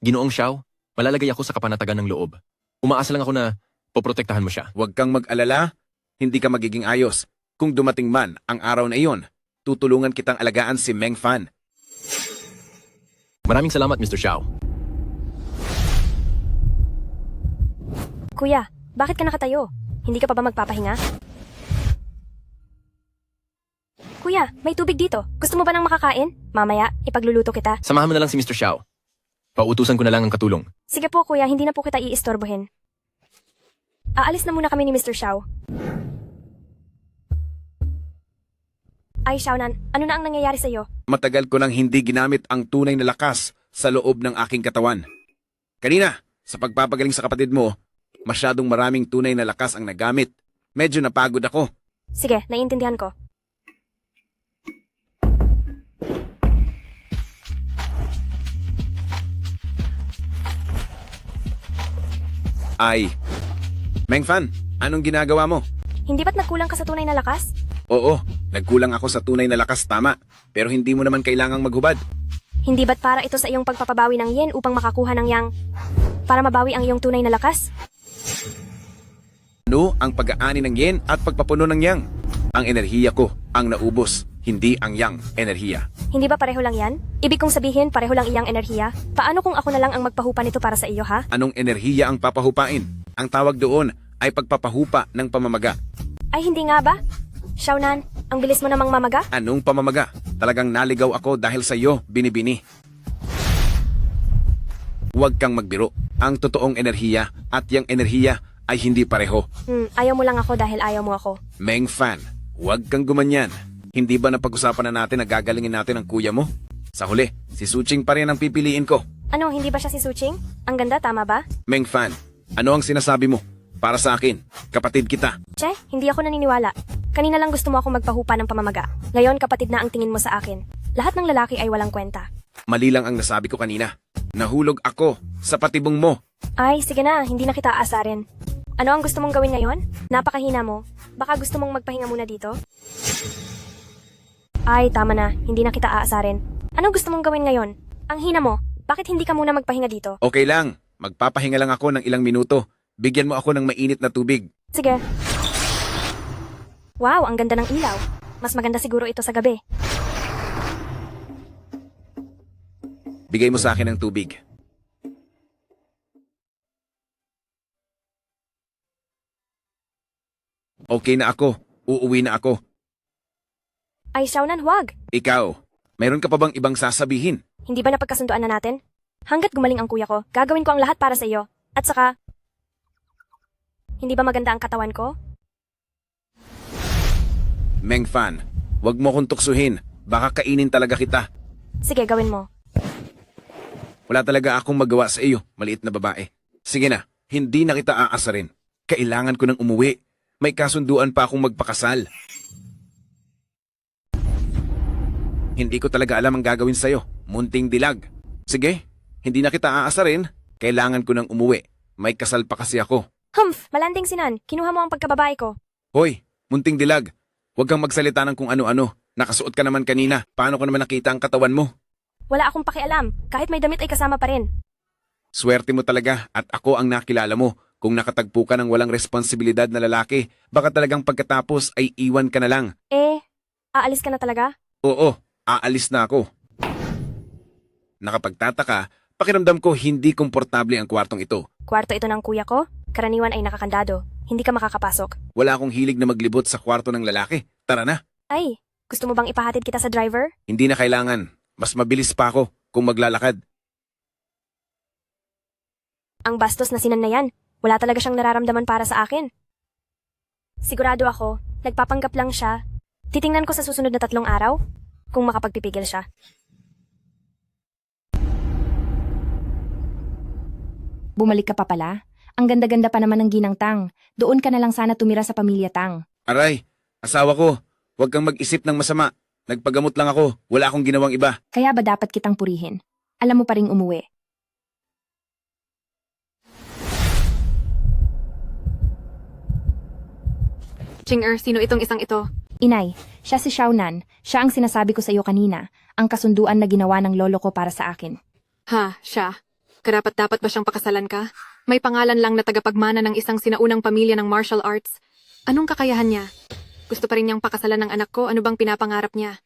[SPEAKER 5] Ginoong Xiao, malalagay ako sa kapanatagan ng loob. Umaasa lang ako na poprotektahan mo siya.
[SPEAKER 1] Huwag kang mag-alala, hindi ka magiging ayos. Kung dumating man ang araw na iyon, tutulungan kitang alagaan si Meng Fan.
[SPEAKER 5] Maraming salamat, Mr. Xiao.
[SPEAKER 2] Kuya, bakit ka nakatayo? Hindi ka pa ba magpapahinga? Kuya, may tubig dito. Gusto mo ba ng makakain? Mamaya, ipagluluto kita.
[SPEAKER 5] Samahan mo na lang si Mr. Xiao. Pautusan ko na lang ang katulong.
[SPEAKER 2] Sige po kuya, hindi na po kita iistorbohin. Aalis na muna kami ni Mr. Xiao. Ay, Xiaonan, ano na ang nangyayari sa'yo?
[SPEAKER 1] Matagal ko nang hindi ginamit ang tunay na lakas sa loob ng aking katawan. Kanina, sa pagpapagaling sa kapatid mo, masyadong maraming tunay na lakas ang nagamit. Medyo napagod ako.
[SPEAKER 2] Sige, naiintindihan ko.
[SPEAKER 1] Ay, Meng Fan, anong ginagawa mo?
[SPEAKER 2] Hindi ba't nagkulang ka sa tunay na lakas?
[SPEAKER 1] Oo, nagkulang ako sa tunay na lakas, tama. Pero hindi mo naman kailangang maghubad.
[SPEAKER 2] Hindi ba't para ito sa iyong pagpapabawi ng yen upang makakuha ng yang? Para mabawi ang iyong tunay na lakas?
[SPEAKER 1] Ano ang pag-aani ng yen at pagpapuno ng yang? Ang enerhiya ko ang naubos, hindi ang yang enerhiya.
[SPEAKER 2] Hindi ba pareho lang yan? Ibig kong sabihin pareho lang iyang enerhiya? Paano kung ako na lang ang magpahupa nito para sa iyo, ha?
[SPEAKER 1] Anong enerhiya ang papahupain? Ang tawag doon ay pagpapahupa ng pamamaga.
[SPEAKER 2] Ay, hindi nga ba? Xiaonan, ang bilis mo namang mamaga?
[SPEAKER 1] Anong pamamaga? Talagang naligaw ako dahil sa iyo, binibini. Huwag kang magbiro. Ang totoong enerhiya at yang enerhiya ay hindi pareho.
[SPEAKER 2] Ayaw mo lang ako dahil ayaw mo ako.
[SPEAKER 1] Meng Fan, huwag kang gumanyan. Hindi ba napag-usapan na natin na gagalingin natin ang kuya mo? Sa huli, si Suching pa rin ang pipiliin ko.
[SPEAKER 2] Ano, hindi ba siya si Suching? Ang ganda, tama ba?
[SPEAKER 1] Meng Fan, ano ang sinasabi mo? Para sa akin, kapatid kita.
[SPEAKER 2] Che, hindi ako naniniwala. Kanina lang gusto mo akong magpahupa ng pamamaga. Ngayon, kapatid na ang tingin mo sa akin. Lahat ng lalaki ay walang kwenta.
[SPEAKER 1] Mali lang ang nasabi ko kanina. Nahulog ako sa patibong mo.
[SPEAKER 2] Ay, sige na, hindi na kita aasarin. Ano ang gusto mong gawin ngayon? Napakahina mo. Baka gusto mong magpahinga muna dito? Ay, tama na, hindi na kita aasarin. Anong gusto mong gawin ngayon? Ang hina mo. Bakit hindi ka muna magpahinga dito?
[SPEAKER 1] Okay lang, magpapahinga lang ako ng ilang minuto. Bigyan mo ako ng mainit na tubig.
[SPEAKER 2] Sige. Wow, ang ganda ng ilaw. Mas maganda siguro ito sa gabi.
[SPEAKER 1] Bigay mo sa akin ng tubig. Okay na ako. Uuwi na ako.
[SPEAKER 2] Ay, Xiaonan, huwag.
[SPEAKER 1] Ikaw, mayroon ka pa bang ibang sasabihin?
[SPEAKER 2] Hindi ba napagkasunduan na natin? Hanggat gumaling ang kuya ko, gagawin ko ang lahat para sa iyo. At saka, hindi ba maganda ang katawan ko?
[SPEAKER 1] Meng Fan, wag mo akong tuksuhin. Baka kainin talaga kita.
[SPEAKER 2] Sige, gawin mo.
[SPEAKER 1] Wala talaga akong magawa sa iyo, maliit na babae. Sige na, hindi na kita aasarin. Kailangan ko nang umuwi. May kasunduan pa akong magpakasal. Hindi ko talaga alam ang gagawin sa'yo. Munting dilag. Sige, hindi na kita aasarin. Kailangan ko nang umuwi. May kasal pa kasi ako.
[SPEAKER 2] Humph, malanding sinan. Kinuha mo ang pagkababae ko.
[SPEAKER 1] Hoy, munting dilag. Huwag kang magsalita ng kung ano-ano. Nakasuot ka naman kanina. Paano ko naman nakita ang katawan mo?
[SPEAKER 2] Wala akong pakialam. Kahit may damit ay kasama pa rin.
[SPEAKER 1] Swerte mo talaga at ako ang nakilala mo. Kung nakatagpo ka ng walang responsibilidad na lalaki, baka talagang pagkatapos ay iwan ka na lang.
[SPEAKER 2] Aalis ka na talaga?
[SPEAKER 1] Oo, aalis na ako. Nakapagtataka, pakiramdam ko hindi komportable ang kwartong ito.
[SPEAKER 2] Kwarto ito ng kuya ko. Karaniwan ay nakakandado. Hindi ka makakapasok.
[SPEAKER 1] Wala akong hilig na maglibot sa kwarto ng lalaki. Tara na.
[SPEAKER 2] Ay, Gusto mo bang ipahatid kita sa driver?
[SPEAKER 1] Hindi na kailangan. Mas mabilis pa ako kung maglalakad.
[SPEAKER 2] Ang bastos na sinan na yan. Wala talaga siyang nararamdaman para sa akin. Sigurado ako, nagpapanggap lang siya. Titingnan ko sa susunod na 3 araw kung makapagpipigil siya.
[SPEAKER 4] Bumalik ka pa pala? Ang ganda-ganda pa naman ng Ginang Tang. Doon ka na lang sana tumira sa pamilya Tang.
[SPEAKER 1] Aray, asawa ko. Huwag kang mag-isip ng masama. Nagpagamot lang ako. Wala akong ginawang iba.
[SPEAKER 4] Kaya ba dapat kitang purihin? Alam mo pa ring umuwi.
[SPEAKER 2] Ching-er, sino itong isang ito?
[SPEAKER 4] Inay, siya si Xiaonan. Siya ang sinasabi ko sa iyo kanina. Ang kasunduan na ginawa ng lolo ko para sa akin.
[SPEAKER 7] Ha, siya. Karapat-dapat ba siyang pakasalan ka? May pangalan lang na tagapagmana ng isang sinaunang pamilya ng martial arts. Anong kakayahan niya? Gusto pa rin niyang pakasalan ng anak ko? Ano bang pinapangarap niya?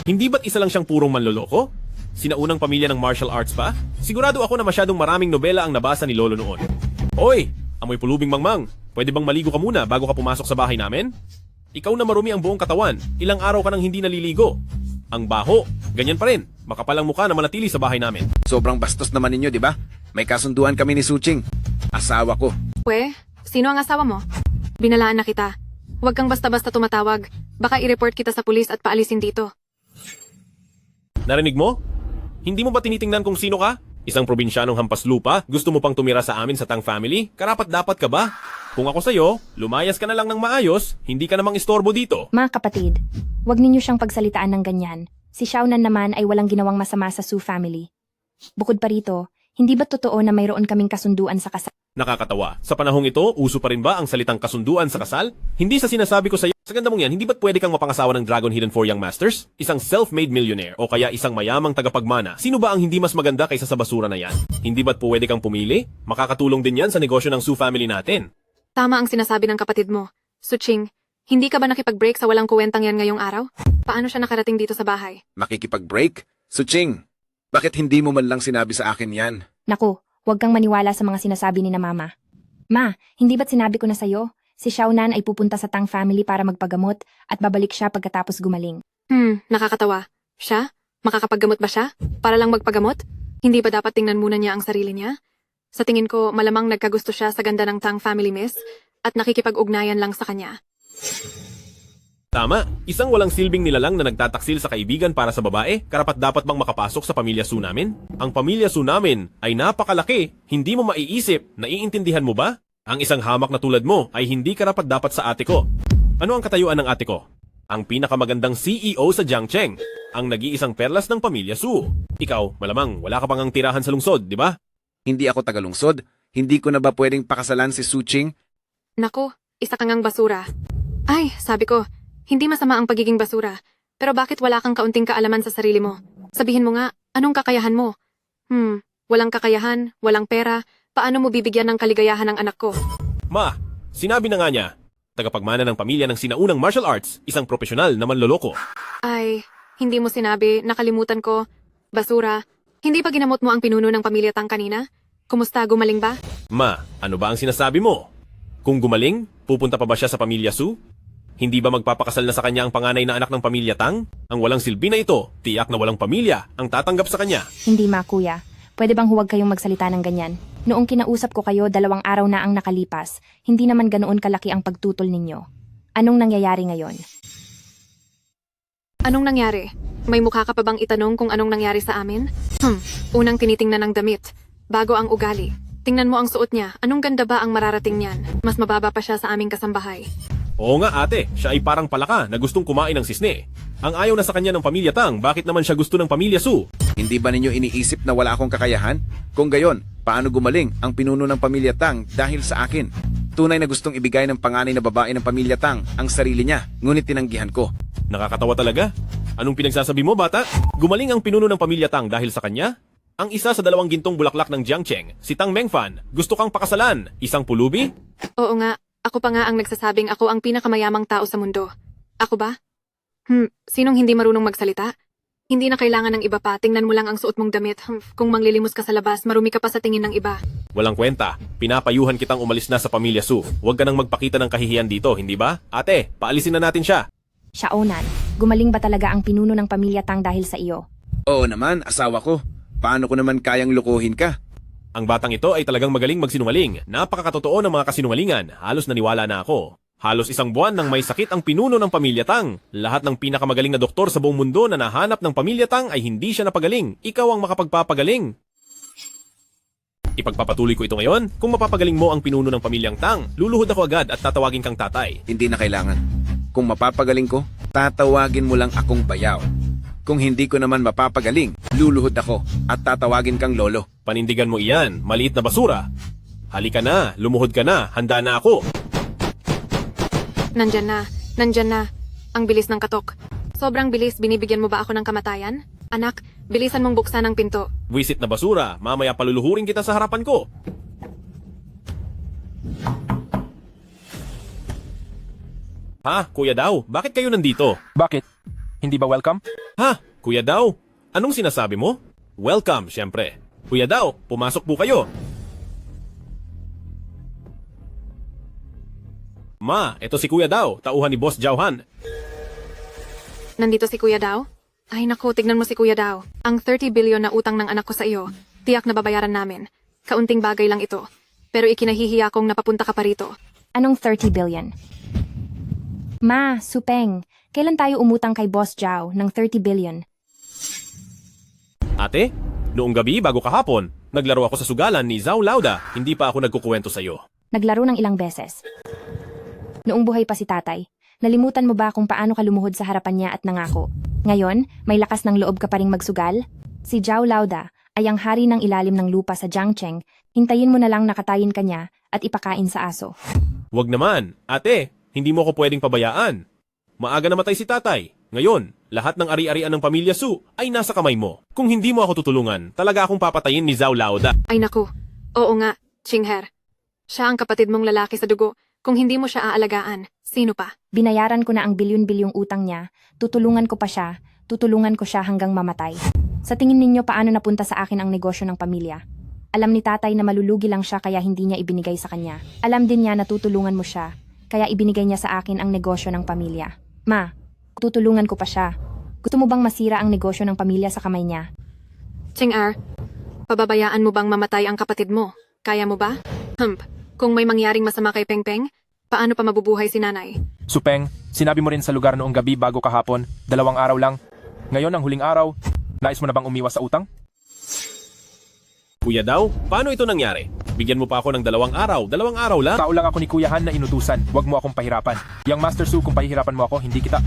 [SPEAKER 8] Hindi ba't isa lang siyang purong manloloko? Sinaunang pamilya ng martial arts pa? Sigurado ako na masyadong maraming nobela ang nabasa ni Lolo noon. Oy! Amoy pulubing mangmang. Pwede bang maligo ka muna bago ka pumasok sa bahay namin? Ikaw na marumi ang buong katawan. Ilang araw ka nang hindi naliligo. Ang baho. Ganyan pa rin. Makapalang mukha na manatili sa bahay namin.
[SPEAKER 1] Sobrang bastos naman ninyo, di ba? May kasunduan kami ni Suching. Asawa ko.
[SPEAKER 7] Sino ang asawa mo? Binalaan na kita. Huwag kang basta-basta tumatawag. Baka i-report kita sa pulis at paalisin dito.
[SPEAKER 8] Narinig mo? Hindi mo ba tinitingnan kung sino ka? Isang probinsyanong hampas lupa? Gusto mo pang tumira sa amin sa Tang family? Karapat dapat ka ba? Kung ako sa'yo, lumayas ka na lang ng maayos, hindi ka namang istorbo dito.
[SPEAKER 4] Mga kapatid, huwag ninyo siyang pagsalitaan ng ganyan. Si Xiaonan naman ay walang ginawang masama sa Su family. Bukod pa rito, hindi ba totoo na mayroon kaming kasunduan sa kasal?
[SPEAKER 8] Nakakatawa. Sa panahong ito, uso pa rin ba ang salitang kasunduan sa kasal? Hindi sa sinasabi ko sa'yo. Sa ganda mong yan, hindi ba't pwede kang mapangasawa ng Dragon Hidden Four Young Masters? Isang self-made millionaire o kaya isang mayamang tagapagmana? Sino ba ang hindi mas maganda kaysa sa basura na yan? Hindi ba't pwede kang pumili? Makakatulong din yan sa negosyo ng Su family natin.
[SPEAKER 7] Tama ang sinasabi ng kapatid mo. Suching, hindi ka ba nakipag-break sa walang kuwentang yan ngayong araw? Paano siya nakarating dito sa bahay?
[SPEAKER 1] Makikipag-break? Suching, bakit hindi mo man lang sinabi sa akin yan?
[SPEAKER 4] Naku, huwag kang maniwala sa mga sinasabi ni na mama. Ma, hindi ba't sinabi ko na sa'yo? Si Xiaonan ay pupunta sa Tang family para magpagamot at babalik siya pagkatapos gumaling.
[SPEAKER 7] Nakakatawa. Siya? Makakapaggamot ba siya? Para lang magpagamot? Hindi ba dapat tingnan muna niya ang sarili niya? Sa tingin ko, malamang nagkagusto siya sa ganda ng Tang family miss at nakikipag-ugnayan lang sa kanya.
[SPEAKER 8] Tama, isang walang silbing nilalang na nagtataksil sa kaibigan para sa babae, karapat dapat bang makapasok sa pamilya Su namin? Ang pamilya Su namin ay napakalaki, hindi mo maiisip, naiintindihan mo ba? Ang isang hamak na tulad mo ay hindi karapat dapat sa ate ko. Ano ang katayuan ng ate ko? Ang pinakamagandang CEO sa Jiangcheng, ang nag-iisang perlas ng pamilya Su. Ikaw, malamang wala ka pang ang tirahan sa lungsod, di ba?
[SPEAKER 1] Hindi ako tagalungsod. Hindi ko na ba pwedeng pakasalan si Suching?
[SPEAKER 7] Naku, isa kang ang basura. Ay, sabi ko, hindi masama ang pagiging basura. Pero bakit wala kang kaunting kaalaman sa sarili mo? Sabihin mo nga, anong kakayahan mo? Walang kakayahan, walang pera, paano mo bibigyan ng kaligayahan ng anak ko?
[SPEAKER 8] Ma, sinabi na nga niya, tagapagmana ng pamilya ng sinaunang martial arts, isang profesional na manloloko.
[SPEAKER 7] Ay, hindi mo sinabi, nakalimutan ko. Basura, hindi ba ginamot mo ang pinuno ng pamilya Tang kanina? Kumusta, gumaling ba?
[SPEAKER 8] Ma, ano ba ang sinasabi mo? Kung gumaling, pupunta pa ba siya sa pamilya Su? Hindi ba magpapakasal na sa kanya ang panganay na anak ng pamilya Tang? Ang walang silbi na ito, tiyak na walang pamilya, ang tatanggap sa kanya.
[SPEAKER 4] Hindi ma, kuya. Pwede bang huwag kayong magsalita ng ganyan? Noong kinausap ko kayo 2 araw na ang nakalipas, hindi naman ganoon kalaki ang pagtutol ninyo. Anong nangyayari ngayon?
[SPEAKER 7] Anong nangyari? May mukha ka pa bang itanong kung anong nangyari sa amin? Unang tinitingnan ng damit. Bago ang ugali. Tingnan mo ang suot niya. Anong ganda ba ang mararating niyan? Mas mababa pa siya sa aming kasambahay.
[SPEAKER 8] Oo nga ate, siya ay parang palaka na gustong kumain ng sisne. Ang ayaw na sa kanya ng pamilya Tang, bakit naman siya gusto ng pamilya Su?
[SPEAKER 1] Hindi ba ninyo iniisip na wala akong kakayahan? Kung gayon, paano gumaling ang pinuno ng pamilya Tang dahil sa akin? Tunay na gustong ibigay ng panganay na babae ng pamilya Tang ang sarili niya, ngunit tinanggihan ko.
[SPEAKER 8] Nakakatawa talaga. Anong pinagsasabi mo, bata? Gumaling ang pinuno ng pamilya Tang dahil sa kanya? Ang isa sa 2 gintong bulaklak ng Jiangcheng, si Tang Mengfan, gusto kang pakasalan. Isang pulubi?
[SPEAKER 7] Oo nga, ako pa nga ang nagsasabing ako ang pinakamayamang tao sa mundo. Ako ba? Sinong hindi marunong magsalita? Hindi na kailangan ng iba pa, tingnan mo lang ang suot mong damit. Kung manglilimos ka sa labas, marumi ka pa sa tingin ng iba.
[SPEAKER 8] Walang kwenta. Pinapayuhan kitang umalis na sa pamilya Su. Huwag ka nang magpakita ng kahihiyan dito, hindi ba? Ate, paalisin na natin siya.
[SPEAKER 4] Shaonan, gumaling ba talaga ang pinuno ng pamilya Tang dahil sa iyo?
[SPEAKER 1] Oo naman, asawa ko. Paano ko naman kayang lukuhin ka?
[SPEAKER 8] Ang batang ito ay talagang magaling magsinungaling. Napakakatotoo ng mga kasinungalingan. Halos naniwala na ako. Halos isang buwan nang may sakit ang pinuno ng pamilya Tang. Lahat ng pinakamagaling na doktor sa buong mundo na nahanap ng pamilya Tang ay hindi siya napagaling. Ikaw ang makapagpapagaling. Ipagpapatuloy ko ito ngayon. Kung mapapagaling mo ang pinuno ng pamilyang Tang, luluhod ako agad at tatawagin kang tatay.
[SPEAKER 1] Hindi na kailangan. Kung mapapagaling ko, tatawagin mo lang akong bayaw. Kung hindi ko naman mapapagaling, luluhod ako at tatawagin kang lolo.
[SPEAKER 8] Panindigan mo iyan, maliit na basura. Halika na, lumuhod ka na, handa na ako.
[SPEAKER 7] Nandyan na. Ang bilis ng katok. Sobrang bilis, binibigyan mo ba ako ng kamatayan? Anak, bilisan mong buksan ang pinto.
[SPEAKER 8] Wisit na basura, mamaya paluluhurin kita sa harapan ko. Ha, Kuya Daw, bakit kayo nandito?
[SPEAKER 9] Bakit? Hindi ba welcome?
[SPEAKER 8] Ha, Kuya Daw, anong sinasabi mo? Welcome, syempre. Kuya Daw, pumasok po kayo. Ma, ito si Kuya Daw, tauhan ni Boss Jauhan.
[SPEAKER 7] Nandito si Kuya Dao? Ay naku, tignan mo si Kuya Dao. Ang 30 billion na utang ng anak ko sa iyo, tiyak na babayaran namin. Kaunting bagay lang ito. Pero ikinahihiya kong napapunta ka pa rito.
[SPEAKER 4] Anong 30 billion? Ma, Supeng, kailan tayo umutang kay Boss Zhao ng 30 billion?
[SPEAKER 8] Ate, noong gabi bago kahapon, naglaro ako sa sugalan ni Zhao Lauda. Hindi pa ako nagkukuwento sa'yo.
[SPEAKER 4] Naglaro ng ilang beses. Noong buhay pa si tatay, nalimutan mo ba kung paano ka lumuhod sa harapan niya at nangako? Ngayon, may lakas ng loob ka pa ring magsugal? Si Zhao Lauda ay ang hari ng ilalim ng lupa sa Jiangcheng. Hintayin mo na lang nakatayin ka niya at ipakain sa aso.
[SPEAKER 8] Wag naman, ate, hindi mo ko pwedeng pabayaan. Maaga namatay si tatay. Ngayon, lahat ng ari-arian ng pamilya Su ay nasa kamay mo. Kung hindi mo ako tutulungan, talaga akong papatayin ni Zhao Lauda.
[SPEAKER 7] Ay naku, oo nga, Chingher. Siya ang kapatid mong lalaki sa dugo. Kung hindi mo siya aalagaan, sino pa?
[SPEAKER 4] Binayaran ko na ang bilyon-bilyong utang niya, tutulungan ko siya hanggang mamatay. Sa tingin ninyo paano napunta sa akin ang negosyo ng pamilya? Alam ni tatay na malulugi lang siya kaya hindi niya ibinigay sa kanya. Alam din niya na tutulungan mo siya, kaya ibinigay niya sa akin ang negosyo ng pamilya. Ma, tutulungan ko pa siya. Gusto mo bang masira ang negosyo ng pamilya sa kamay niya?
[SPEAKER 7] Ching'er, pababayaan mo bang mamatay ang kapatid mo? Kaya mo ba? Kung may mangyaring masama kay Pengpeng, paano pa mabubuhay si nanay?
[SPEAKER 9] Supeng, sinabi mo rin sa lugar noong gabi bago kahapon, 2 araw lang. Ngayon ang huling araw, nais mo na bang umiwas sa utang?
[SPEAKER 8] Kuya Daw, paano ito nangyari? Bigyan mo pa ako ng 2 araw. 2 araw lang?
[SPEAKER 9] Tao lang ako ni Kuya Han na inutusan, huwag mo akong pahirapan. Yang Master Su, kung pahihirapan mo ako, hindi kita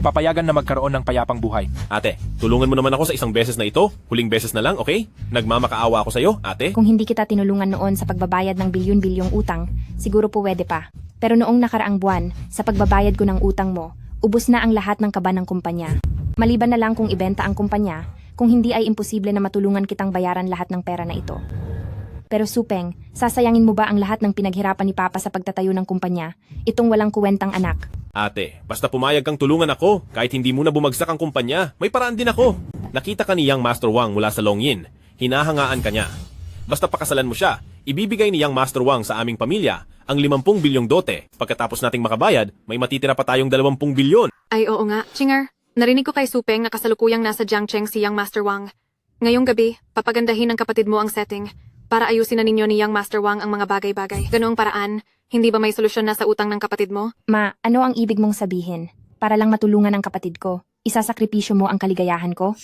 [SPEAKER 9] papayagan na magkaroon ng payapang buhay.
[SPEAKER 8] Ate, tulungan mo naman ako sa isang beses na ito. Huling beses na lang, okay? Nagmamakaawa ako sa'yo, ate.
[SPEAKER 4] Kung hindi kita tinulungan noon sa pagbabayad ng bilyon-bilyong utang, siguro pwede pa. Pero noong nakaraang buwan, sa pagbabayad ko ng utang mo, ubos na ang lahat ng kaba ng kumpanya. Maliban na lang kung ibenta ang kumpanya, kung hindi ay imposible na matulungan kitang bayaran lahat ng pera na ito. Pero Supeng, sasayangin mo ba ang lahat ng pinaghirapan ni Papa sa pagtatayo ng kumpanya? Itong walang kuwentang anak.
[SPEAKER 8] Ate, basta pumayag kang tulungan ako, kahit hindi mo na bumagsak ang kumpanya, may paraan din ako. Nakita ka ni Yang Master Wang mula sa Longyin. Hinahangaan ka niya. Basta pakasalan mo siya, ibibigay ni Yang Master Wang sa aming pamilya ang 50 bilyong dote. Pagkatapos nating makabayad, may matitira pa tayong 20 bilyon.
[SPEAKER 7] Ay oo nga, Ching'er. Narinig ko kay Supeng na kasalukuyang nasa Jiangcheng si Yang Master Wang. Ngayong gabi, papagandahin ng kapatid mo ang setting para ayusin na ninyo ni Yang Master Wang ang mga bagay-bagay. Ganoong paraan, hindi ba may solusyon na sa utang ng kapatid mo?
[SPEAKER 4] Ma, ano ang ibig mong sabihin? Para lang matulungan ang kapatid ko, isasakripisyo mo ang kaligayahan ko?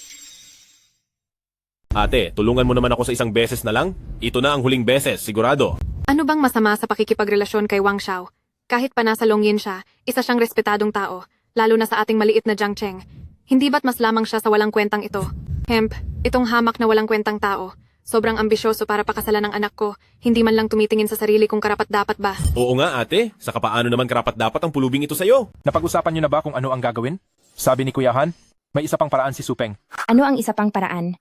[SPEAKER 8] Ate, tulungan mo naman ako sa isang beses na lang. Ito na ang huling beses, sigurado.
[SPEAKER 7] Ano bang masama sa pakikipagrelasyon kay Wang Xiao? Kahit pa nasa Longyin siya, isa siyang respetadong tao, lalo na sa ating maliit na Jiangcheng. Hindi ba't mas lamang siya sa walang kwentang ito? Itong hamak na walang kwentang tao. Sobrang ambisyoso para pakasalan ng anak ko, hindi man lang tumitingin sa sarili kung karapat-dapat ba.
[SPEAKER 8] Oo nga ate, saka paano naman karapat-dapat ang pulubing ito sa'yo?
[SPEAKER 9] Napag-usapan niyo na ba kung ano ang gagawin? Sabi ni Kuya Han, may isa pang paraan si Supeng.
[SPEAKER 4] Ano ang isa pang paraan?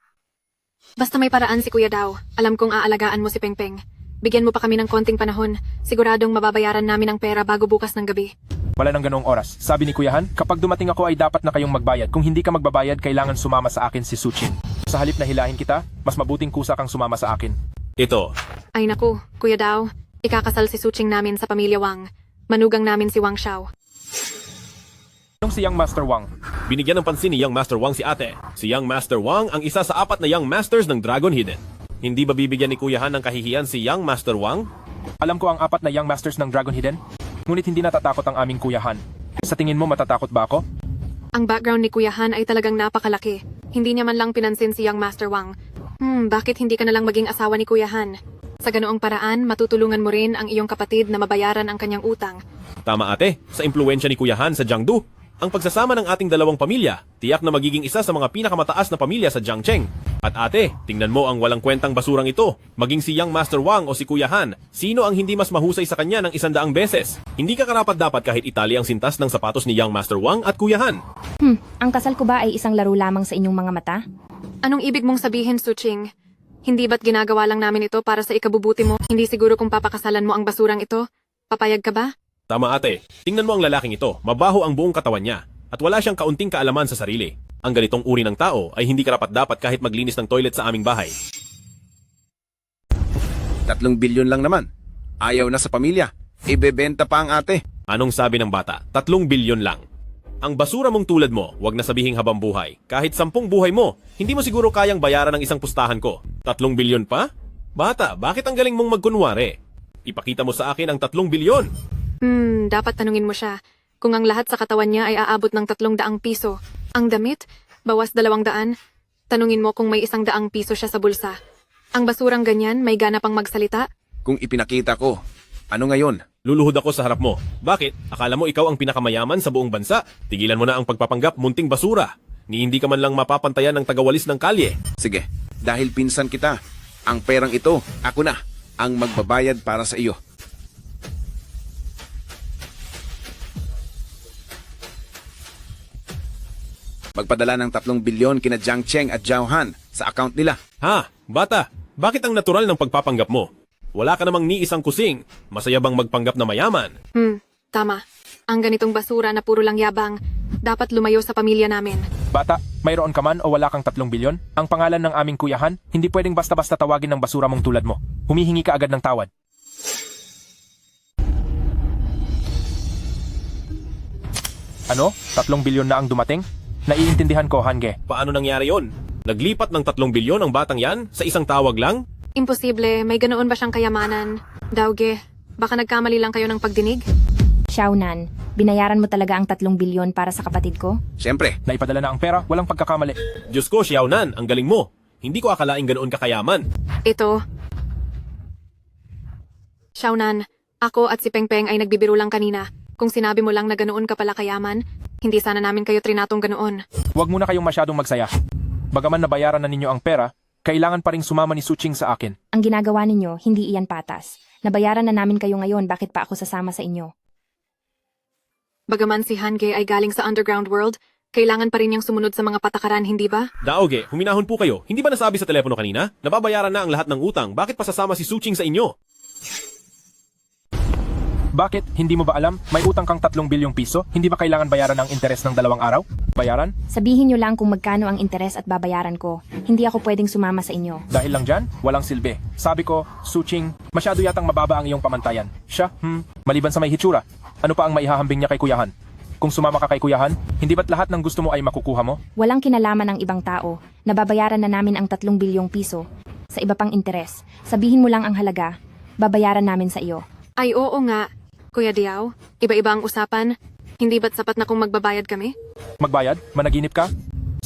[SPEAKER 7] Basta may paraan si Kuya Dao, alam kong aalagaan mo si Pengpeng. Bigyan mo pa kami ng konting panahon, siguradong mababayaran namin ang pera bago bukas ng gabi.
[SPEAKER 9] Wala nang ganoong oras. Sabi ni Kuya Han, kapag dumating ako ay dapat na kayong magbayad. Kung hindi ka magbabayad, kailangan sumama sa akin si Suchin. Sa halip na hilahin kita, mas mabuting kusa kang sumama sa akin.
[SPEAKER 8] Ito,
[SPEAKER 7] Ay naku, Kuya Dao, ikakasal si Suching namin sa pamilya Wang. Manugang namin si Wang Xiao.
[SPEAKER 9] Yung si Young Master Wang.
[SPEAKER 8] Binigyan ng pansin ni Young Master Wang si ate. Si Young Master Wang ang isa sa 4 na Young Masters ng Dragon Hidden. Hindi ba bibigyan ni Kuya Han ng kahihiyan si Young Master Wang?
[SPEAKER 9] Alam ko ang 4 na Young Masters ng Dragon Hidden. Ngunit hindi natatakot ang aming Kuya Han. Sa tingin mo matatakot ba ako?
[SPEAKER 7] Ang background ni Kuya Han ay talagang napakalaki. Hindi niya man lang pinansin si Young Master Wang. Bakit hindi ka na lang maging asawa ni Kuya Han? Sa ganoong paraan, matutulungan mo rin ang iyong kapatid na mabayaran ang kanyang utang.
[SPEAKER 8] Tama ate, sa impluensya ni Kuya Han sa Jiangdu, ang pagsasama ng ating dalawang pamilya, tiyak na magiging isa sa mga pinakamataas na pamilya sa Jiangcheng. At ate, tingnan mo ang walang kwentang basurang ito. Maging si Young Master Wang o si Kuya Han, sino ang hindi mas mahusay sa kanya ng 100 beses? Hindi ka karapat-dapat kahit itali ang sintas ng sapatos ni Young Master Wang at Kuya Han.
[SPEAKER 4] Ang kasal ko ba ay isang laro lamang sa inyong mga mata?
[SPEAKER 7] Anong ibig mong sabihin, Suching? Hindi ba't ginagawa lang namin ito para sa ikabubuti mo? Hindi siguro kung papakasalan mo ang basurang ito? Papayag ka ba?
[SPEAKER 8] Tama ate, tingnan mo ang lalaking ito, mabaho ang buong katawan niya, at wala siyang kaunting kaalaman sa sarili. Ang ganitong uri ng tao ay hindi karapat-dapat kahit maglinis ng toilet sa aming bahay.
[SPEAKER 1] 3 bilyon lang naman. Ayaw na sa pamilya. Ibebenta pa ang ate.
[SPEAKER 8] Anong sabi ng bata? 3 bilyon lang. Ang basura mong tulad mo, wag na sabihing habang buhay. Kahit 10 buhay mo, hindi mo siguro kayang bayaran ng isang pustahan ko. 3 bilyon pa? Bata, bakit ang galing mong magkunwari? Ipakita mo sa akin ang 3 bilyon.
[SPEAKER 7] Dapat tanungin mo siya. Kung ang lahat sa katawan niya ay aabot ng 300 piso. Ang damit, bawas 200. Tanungin mo kung may 100 piso siya sa bulsa. Ang basurang ganyan, may gana pang magsalita?
[SPEAKER 1] Kung ipinakita ko, ano ngayon?
[SPEAKER 8] Luluhod ako sa harap mo. Bakit? Akala mo ikaw ang pinakamayaman sa buong bansa? Tigilan mo na ang pagpapanggap munting basura. Ni hindi ka man lang mapapantayan ng tagawalis ng kalye.
[SPEAKER 1] Sige, dahil pinsan kita, ang perang ito, ako na, ang magbabayad para sa iyo. Magpadala ng 3 bilyon kina Jiang Cheng at Zhao Han sa account nila.
[SPEAKER 8] Ha? Bata, bakit ang natural ng pagpapanggap mo? Wala ka namang ni isang kusing. Masaya bang magpanggap na mayaman?
[SPEAKER 7] Tama. Ang ganitong basura na puro lang yabang, dapat lumayo sa pamilya namin.
[SPEAKER 9] Bata, mayroon ka man o wala kang 3 bilyon? Ang pangalan ng aming Kuya Han, hindi pwedeng basta-basta tawagin ng basura mong tulad mo. Humihingi ka agad ng tawad. Ano? 3 bilyon na ang dumating? Naiintindihan ko, Hange.
[SPEAKER 8] Paano nangyari yon? Naglipat ng 3 bilyon ang batang yan sa isang tawag lang?
[SPEAKER 7] Imposible, may ganoon ba siyang kayamanan? Dauge, baka nagkamali lang kayo ng pagdinig?
[SPEAKER 4] Xiaonan, binayaran mo talaga ang 3 bilyon para sa kapatid ko?
[SPEAKER 1] Siyempre,
[SPEAKER 9] Naipadala na ang pera, walang pagkakamali.
[SPEAKER 8] Diyos ko, Xiaonan, ang galing mo. Hindi ko akalaing ganoon kakayaman.
[SPEAKER 7] Ito. Xiaonan, ako at si Pengpeng ay nagbibiro lang kanina. Kung sinabi mo lang na ganoon ka pala kayaman, hindi sana namin kayo trinatong ganoon.
[SPEAKER 9] Huwag muna kayong masyadong magsaya. Bagaman nabayaran na ninyo ang pera, kailangan pa ring sumama ni Suching sa akin.
[SPEAKER 4] Ang ginagawa ninyo, hindi iyan patas. Nabayaran na namin kayo ngayon, bakit pa ako sasama sa inyo?
[SPEAKER 7] Bagaman si Hange ay galing sa underground world, kailangan pa rin niyang sumunod sa mga patakaran, hindi ba?
[SPEAKER 8] Daoge, huminahon po kayo. Hindi ba nasabi sa telepono kanina? Nababayaran na ang lahat ng utang. Bakit pa sasama si Suching sa inyo?
[SPEAKER 9] Bakit? Hindi mo ba alam? May utang kang 3 bilyong piso? Hindi ba kailangan bayaran ang interes ng 2 araw? Bayaran?
[SPEAKER 4] Sabihin nyo lang kung magkano ang interes at babayaran ko. Hindi ako pwedeng sumama sa inyo.
[SPEAKER 9] Dahil lang dyan, walang silbi. Sabi ko, Suching, masyado yatang mababa ang iyong pamantayan. Siya, maliban sa may hitsura. Ano pa ang maihahambing niya kay Kuya Han? Kung sumama ka kay Kuya Han, hindi ba't lahat ng gusto mo ay makukuha mo?
[SPEAKER 4] Walang kinalaman ng ibang tao. Nababayaran na namin ang 3 bilyong piso. Sa iba pang interes. Sabihin mo lang ang halaga. Babayaran namin sa iyo.
[SPEAKER 7] Ay oo nga. Kuya Diao, iba-iba ang usapan. Hindi ba't sapat na kung magbabayad kami?
[SPEAKER 9] Magbayad? Managinip ka?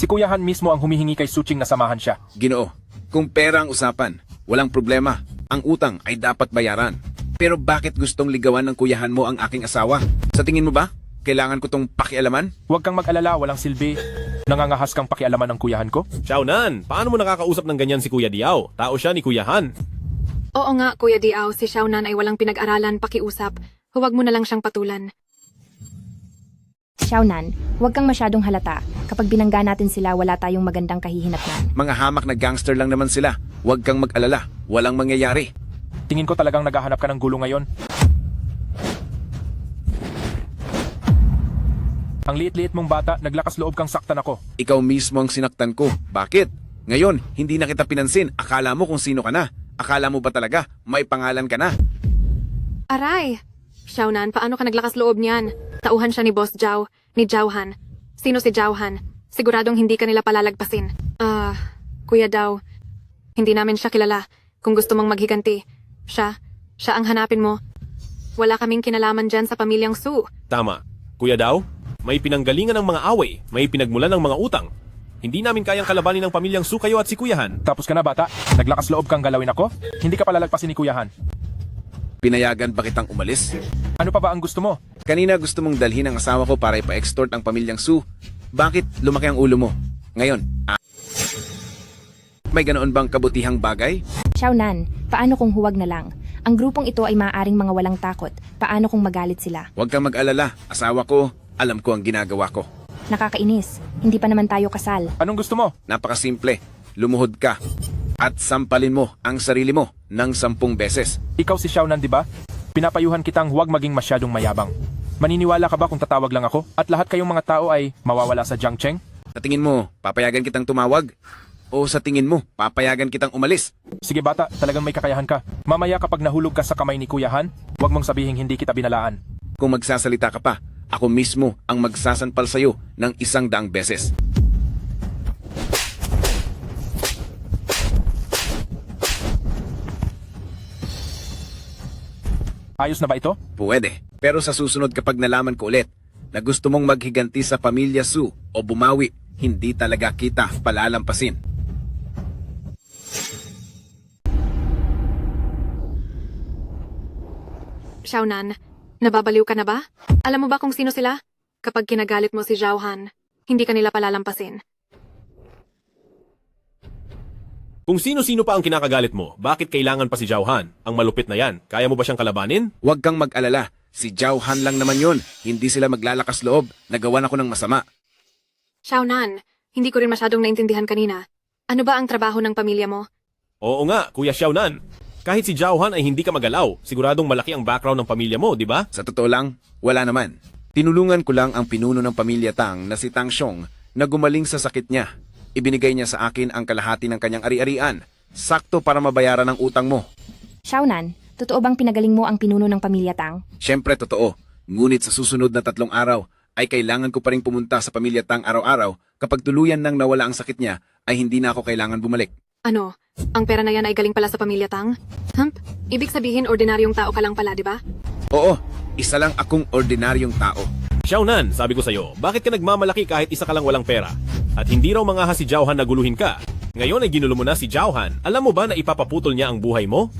[SPEAKER 9] Si Kuya Han mismo ang humihingi kay Suching na samahan siya.
[SPEAKER 1] Ginoo, kung pera ang usapan, walang problema. Ang utang ay dapat bayaran. Pero bakit gustong ligawan ng kuyahan mo ang aking asawa? Sa tingin mo ba, kailangan ko tong pakialaman?
[SPEAKER 9] Huwag kang mag-alala, walang silbi. Nangangahas kang pakialaman ng kuyahan ko?
[SPEAKER 8] Xiaonan, paano mo nakakausap ng ganyan si Kuya Diao? Tao siya ni Kuya Han.
[SPEAKER 7] Oo nga, Kuya Diao, si Xiaonan ay walang pinag-aralan, pakiusap. Huwag mo na lang siyang patulan.
[SPEAKER 4] Xiaonan, huwag kang masyadong halata. Kapag binangga natin sila, wala tayong magandang kahihinatnan.
[SPEAKER 1] Mga hamak na gangster lang naman sila. Huwag kang mag-alala. Walang mangyayari.
[SPEAKER 9] Tingin ko talagang naghahanap ka ng gulo ngayon. Ang liit-liit mong bata, naglakas loob kang saktan ako.
[SPEAKER 1] Ikaw mismo ang sinaktan ko. Bakit? Ngayon, hindi na kita pinansin. Akala mo kung sino ka na. Akala mo ba talaga may pangalan ka na?
[SPEAKER 7] Aray! Xiaonan, paano ka naglakas loob niyan? Tauhan siya ni Boss Zhao. ni Jauhan. Sino si Jauhan? Siguradong hindi ka nila palalagpasin. Kuya daw. Hindi namin siya kilala. Kung gusto mong maghiganti, siya ang hanapin mo. Wala kaming kinalaman dyan sa pamilyang Su.
[SPEAKER 8] Tama. Kuya daw, may pinanggalingan ng mga away, may pinagmulan ng mga utang. Hindi namin kayang kalabanin ng pamilyang Su kayo at si Kuyahan.
[SPEAKER 9] Tapos ka na bata? Naglakas loob kang galawin ako? Hindi ka palalagpasin ni Kuyahan.
[SPEAKER 1] Pinayagan ba kitang umalis?
[SPEAKER 9] Ano pa ba ang gusto mo?
[SPEAKER 1] Kanina gusto mong dalhin ang asawa ko para ipa-extort ang pamilyang Su. Bakit lumaki ang ulo mo? Ngayon, may ganoon bang kabutihang bagay?
[SPEAKER 4] Xiaonan, paano kung huwag na lang? Ang grupong ito ay maaaring mga walang takot. Paano kung magalit sila?
[SPEAKER 1] Huwag kang mag-alala. Asawa ko, alam ko ang ginagawa ko.
[SPEAKER 4] Nakakainis. Hindi pa naman tayo kasal.
[SPEAKER 9] Anong gusto mo?
[SPEAKER 1] Napakasimple. Lumuhod ka. At sampalin mo ang sarili mo ng 10 beses.
[SPEAKER 9] Ikaw si Xiaonan, di ba? Pinapayuhan kitang huwag maging masyadong mayabang. Maniniwala ka ba kung tatawag lang ako at lahat kayong mga tao ay mawawala sa Jiangcheng?
[SPEAKER 1] Sa tingin mo, papayagan kitang tumawag? O sa tingin mo, papayagan kitang umalis?
[SPEAKER 9] Sige bata, talagang may kakayahan ka. Mamaya kapag nahulog ka sa kamay ni Kuyahan, huwag mong sabihing hindi kita binalaan.
[SPEAKER 1] Kung magsasalita ka pa, ako mismo ang magsasanpal sa'yo ng 100 beses.
[SPEAKER 9] Ayos na ba ito?
[SPEAKER 1] Pwede. Pero sa susunod kapag nalaman ko ulit na gusto mong maghiganti sa pamilya Su o bumawi, hindi talaga kita palalampasin.
[SPEAKER 7] Xiaonan, nababaliw ka na ba? Alam mo ba kung sino sila? Kapag kinagalit mo si Jauhan, hindi ka nila palalampasin.
[SPEAKER 8] Kung sino-sino pa ang kinakagalit mo, bakit kailangan pa si Jauhan? Ang malupit na yan, kaya mo ba siyang kalabanin?
[SPEAKER 1] Huwag kang mag-alala. Si Jauhan lang naman yun. Hindi sila maglalakas loob. Nagawan ako ng masama.
[SPEAKER 7] Xiaonan, hindi ko rin masyadong naintindihan kanina. Ano ba ang trabaho ng pamilya mo?
[SPEAKER 8] Oo nga, Kuya Xiaonan. Kahit si Jauhan ay hindi ka magalaw, siguradong malaki ang background ng pamilya mo, di ba?
[SPEAKER 1] Sa totoo lang, wala naman. Tinulungan ko lang ang pinuno ng pamilya Tang na si Tang Xiong na gumaling sa sakit niya. Ibinigay niya sa akin ang kalahati ng kanyang ari-arian. Sakto para mabayaran ang utang mo.
[SPEAKER 4] Xiaonan, totoo bang pinagaling mo ang pinuno ng pamilya Tang?
[SPEAKER 1] Siyempre totoo. Ngunit sa susunod na 3 araw ay kailangan ko pa rin pumunta sa pamilya Tang araw-araw. Kapag tuluyan nang nawala ang sakit niya ay hindi na ako kailangan bumalik.
[SPEAKER 7] Ano? Ang pera na yan ay galing pala sa pamilya Tang? Ibig sabihin ordinaryong tao ka lang pala, di ba?
[SPEAKER 1] Oo, isa lang akong ordinaryong tao.
[SPEAKER 8] Xiaonan, sabi ko sa'yo, bakit ka nagmamalaki kahit isa ka lang walang pera? At hindi raw mangaha si Jauhan na guluhin ka. Ngayon ay ginulo mo na si Jauhan. Alam mo ba na ipapaputol niya ang buhay mo?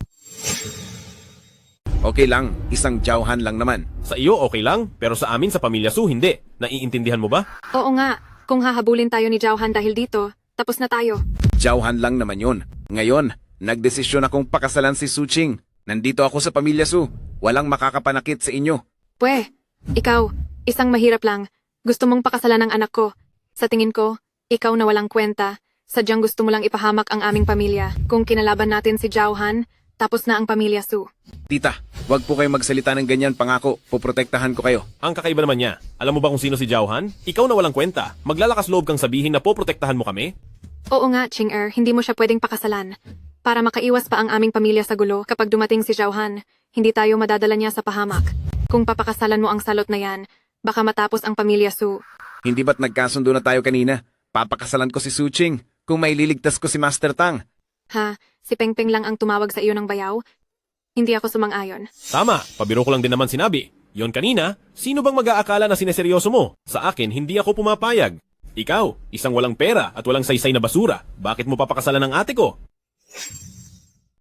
[SPEAKER 1] Okay lang, isang Jauhan lang naman.
[SPEAKER 8] Sa iyo okay lang, pero sa amin sa pamilya Su hindi. Naiintindihan mo ba?
[SPEAKER 7] Oo nga, kung hahabulin tayo ni Jauhan dahil dito, tapos na tayo.
[SPEAKER 1] Jauhan lang naman yun. Ngayon, nagdesisyon akong pakasalan si Su Ching. Nandito ako sa pamilya Su. Walang makakapanakit sa inyo.
[SPEAKER 7] Pwe, ikaw, isang mahirap lang. Gusto mong pakasalan ng anak ko. Sa tingin ko, ikaw na walang kwenta. Sadyang gusto mo lang ipahamak ang aming pamilya. Kung kinalaban natin si Jauhan, tapos na ang pamilya Su.
[SPEAKER 1] Tita, wag po kayo magsalita ng ganyan, pangako. Poprotektahan ko kayo.
[SPEAKER 8] Ang kakaiba naman niya. Alam mo ba kung sino si Jauhan? Ikaw na walang kwenta. Maglalakas loob kang sabihin na poprotektahan mo kami?
[SPEAKER 7] Oo nga, Ching-er, hindi mo siya pwedeng pakasalan. Para makaiwas pa ang aming pamilya sa gulo kapag dumating si Jauhan, hindi tayo madadala niya sa pahamak. Kung papakasalan mo ang salot na yan, baka matapos ang pamilya Su.
[SPEAKER 1] Hindi ba't nagkasundo na tayo kanina? Papakasalan ko si Su Ching kung may liligtas ko si Master Tang.
[SPEAKER 7] Ha, si Pengpeng lang ang tumawag sa iyo ng bayaw? Hindi ako sumang-ayon.
[SPEAKER 8] Tama, pabiro ko lang din naman sinabi. Yon kanina, sino bang mag-aakala na sineseryoso mo? Sa akin, hindi ako pumapayag. Ikaw, isang walang pera at walang saysay na basura. Bakit mo papakasalan ng ate ko?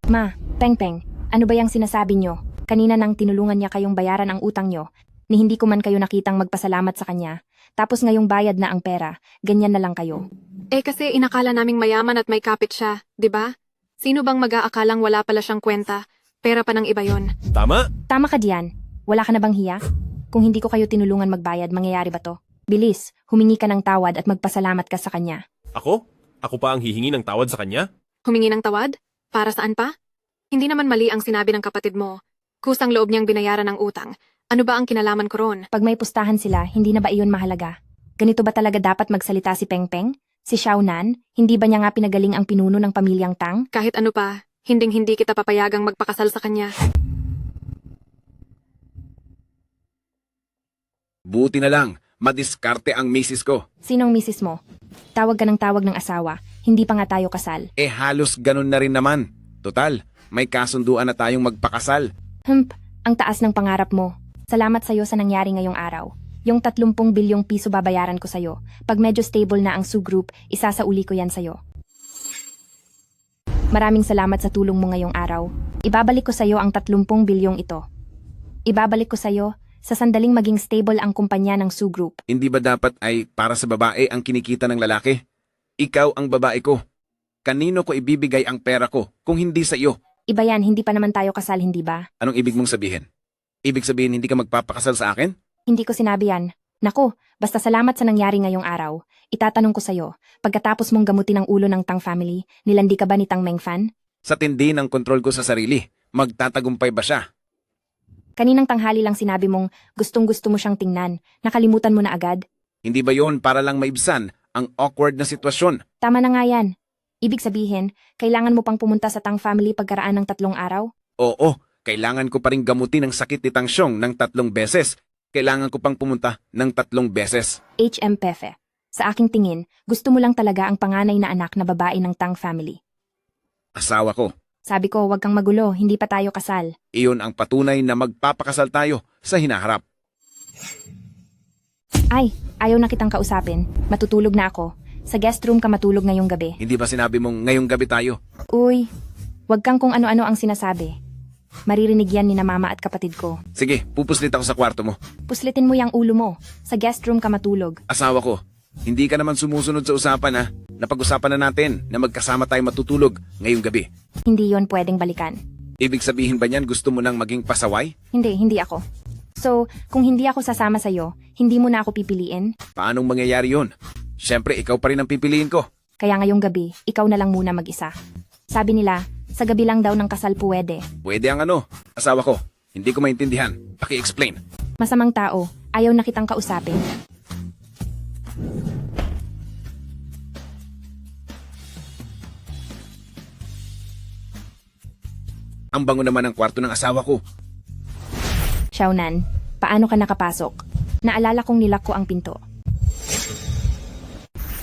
[SPEAKER 4] Ma, Pengpeng, ano ba yung sinasabi nyo? Kanina nang tinulungan niya kayong bayaran ang utang nyo, ni hindi ko man kayo nakitang magpasalamat sa kanya. Tapos ngayong bayad na ang pera, ganyan na lang kayo.
[SPEAKER 7] Eh kasi inakala naming mayaman at may kapit siya, di ba? Sino bang mag-aakalang wala pala siyang kwenta? Pera pa ng iba yon.
[SPEAKER 8] Tama?
[SPEAKER 4] Tama ka diyan. Wala ka na bang hiya? Kung hindi ko kayo tinulungan magbayad, mangyayari ba to? Bilis, humingi ka ng tawad at magpasalamat ka sa kanya.
[SPEAKER 8] Ako? Ako pa ang hihingi ng tawad sa kanya?
[SPEAKER 7] Humingi ng tawad? Para saan pa? Hindi naman mali ang sinabi ng kapatid mo. Kusang loob niyang binayaran ng utang. Ano ba ang kinalaman ko ron?
[SPEAKER 4] Pag may pustahan sila, hindi na ba iyon mahalaga? Ganito ba talaga dapat magsalita si Pengpeng? Si Xiaonan? Hindi ba niya nga pinagaling ang pinuno ng pamilyang Tang?
[SPEAKER 7] Kahit ano pa, hinding-hindi kita papayagang magpakasal sa kanya.
[SPEAKER 1] Buti na lang, madiskarte ang misis ko.
[SPEAKER 4] Sinong misis mo? Tawag ka ng tawag ng asawa. Hindi pa nga tayo kasal.
[SPEAKER 1] Eh halos ganun na rin naman. Total, may kasunduan na tayong magpakasal.
[SPEAKER 4] Ang taas ng pangarap mo. Salamat sa'yo sa nangyari ngayong araw. Yung 30 bilyong piso babayaran ko sa'yo. Pag medyo stable na ang Su Group, isasauli ko yan sa'yo. Maraming salamat sa tulong mo ngayong araw. Ibabalik ko sa'yo ang 30 bilyong ito. Ibabalik ko sa'yo sa sandaling maging stable ang kumpanya ng Su Group.
[SPEAKER 1] Hindi ba dapat ay para sa babae ang kinikita ng lalaki? Ikaw ang babae ko. Kanino ko ibibigay ang pera ko kung hindi sa iyo?
[SPEAKER 4] Iba yan, hindi pa naman tayo kasal, hindi ba?
[SPEAKER 1] Anong ibig mong sabihin? Ibig sabihin hindi ka magpapakasal sa akin?
[SPEAKER 4] Hindi ko sinabi yan. Naku, basta salamat sa nangyari ngayong araw. Itatanong ko sa'yo, pagkatapos mong gamutin ang ulo ng Tang family, nilandi ka ba ni Tang Mengfan?
[SPEAKER 1] Sa tindi ng kontrol ko sa sarili, magtatagumpay ba siya?
[SPEAKER 4] Kaninang tanghali lang sinabi mong gustong-gusto mo siyang tingnan. Nakalimutan mo na agad?
[SPEAKER 1] Hindi ba yon para lang maibsan ang awkward na sitwasyon?
[SPEAKER 4] Tama na nga yan. Ibig sabihin, kailangan mo pang pumunta sa Tang family pagkaraan ng 3 araw?
[SPEAKER 1] Oo, kailangan ko pa rin gamutin ang sakit ni Tang Xiong ng 3 beses. Kailangan ko pang pumunta ng 3 beses.
[SPEAKER 4] HM Pefe. Sa aking tingin, gusto mo lang talaga ang panganay na anak na babae ng Tang family.
[SPEAKER 1] Asawa ko.
[SPEAKER 4] Sabi ko, huwag kang magulo, hindi pa tayo kasal.
[SPEAKER 1] Iyon ang patunay na magpapakasal tayo sa hinaharap.
[SPEAKER 4] Ay, ayaw na kitang kausapin. Matutulog na ako. Sa guest room ka matulog ngayong gabi.
[SPEAKER 1] Hindi ba sinabi mong ngayong gabi tayo?
[SPEAKER 4] Uy, huwag kang kung ano-ano ang sinasabi. Maririnig yan ni na mama at kapatid ko.
[SPEAKER 1] Sige, pupuslit ako sa kwarto mo.
[SPEAKER 4] Puslitin mo yung ulo mo. Sa guest room ka matulog.
[SPEAKER 1] Asawa ko, hindi ka naman sumusunod sa usapan ha. Napag-usapan na natin na magkasama tayo matutulog ngayong gabi.
[SPEAKER 4] Hindi yon pwedeng balikan.
[SPEAKER 1] Ibig sabihin ba niyan gusto mo nang maging pasaway?
[SPEAKER 4] Hindi ako. So, kung hindi ako sasama sa'yo, hindi mo na ako pipiliin?
[SPEAKER 1] Paanong mangyayari yon? Siyempre, ikaw pa rin ang pipiliin ko.
[SPEAKER 4] Kaya ngayong gabi, ikaw na lang muna mag-isa. Sabi nila, sa gabi lang daw ng kasal pwede.
[SPEAKER 1] Pwede ang ano? Asawa ko, hindi ko maintindihan. Paki-explain.
[SPEAKER 4] Masamang tao, ayaw na kitang kausapin.
[SPEAKER 1] Ang bango naman ng kwarto ng asawa ko.
[SPEAKER 4] Xiaonan, paano ka nakapasok? Naalala kong nilak ko ang pinto.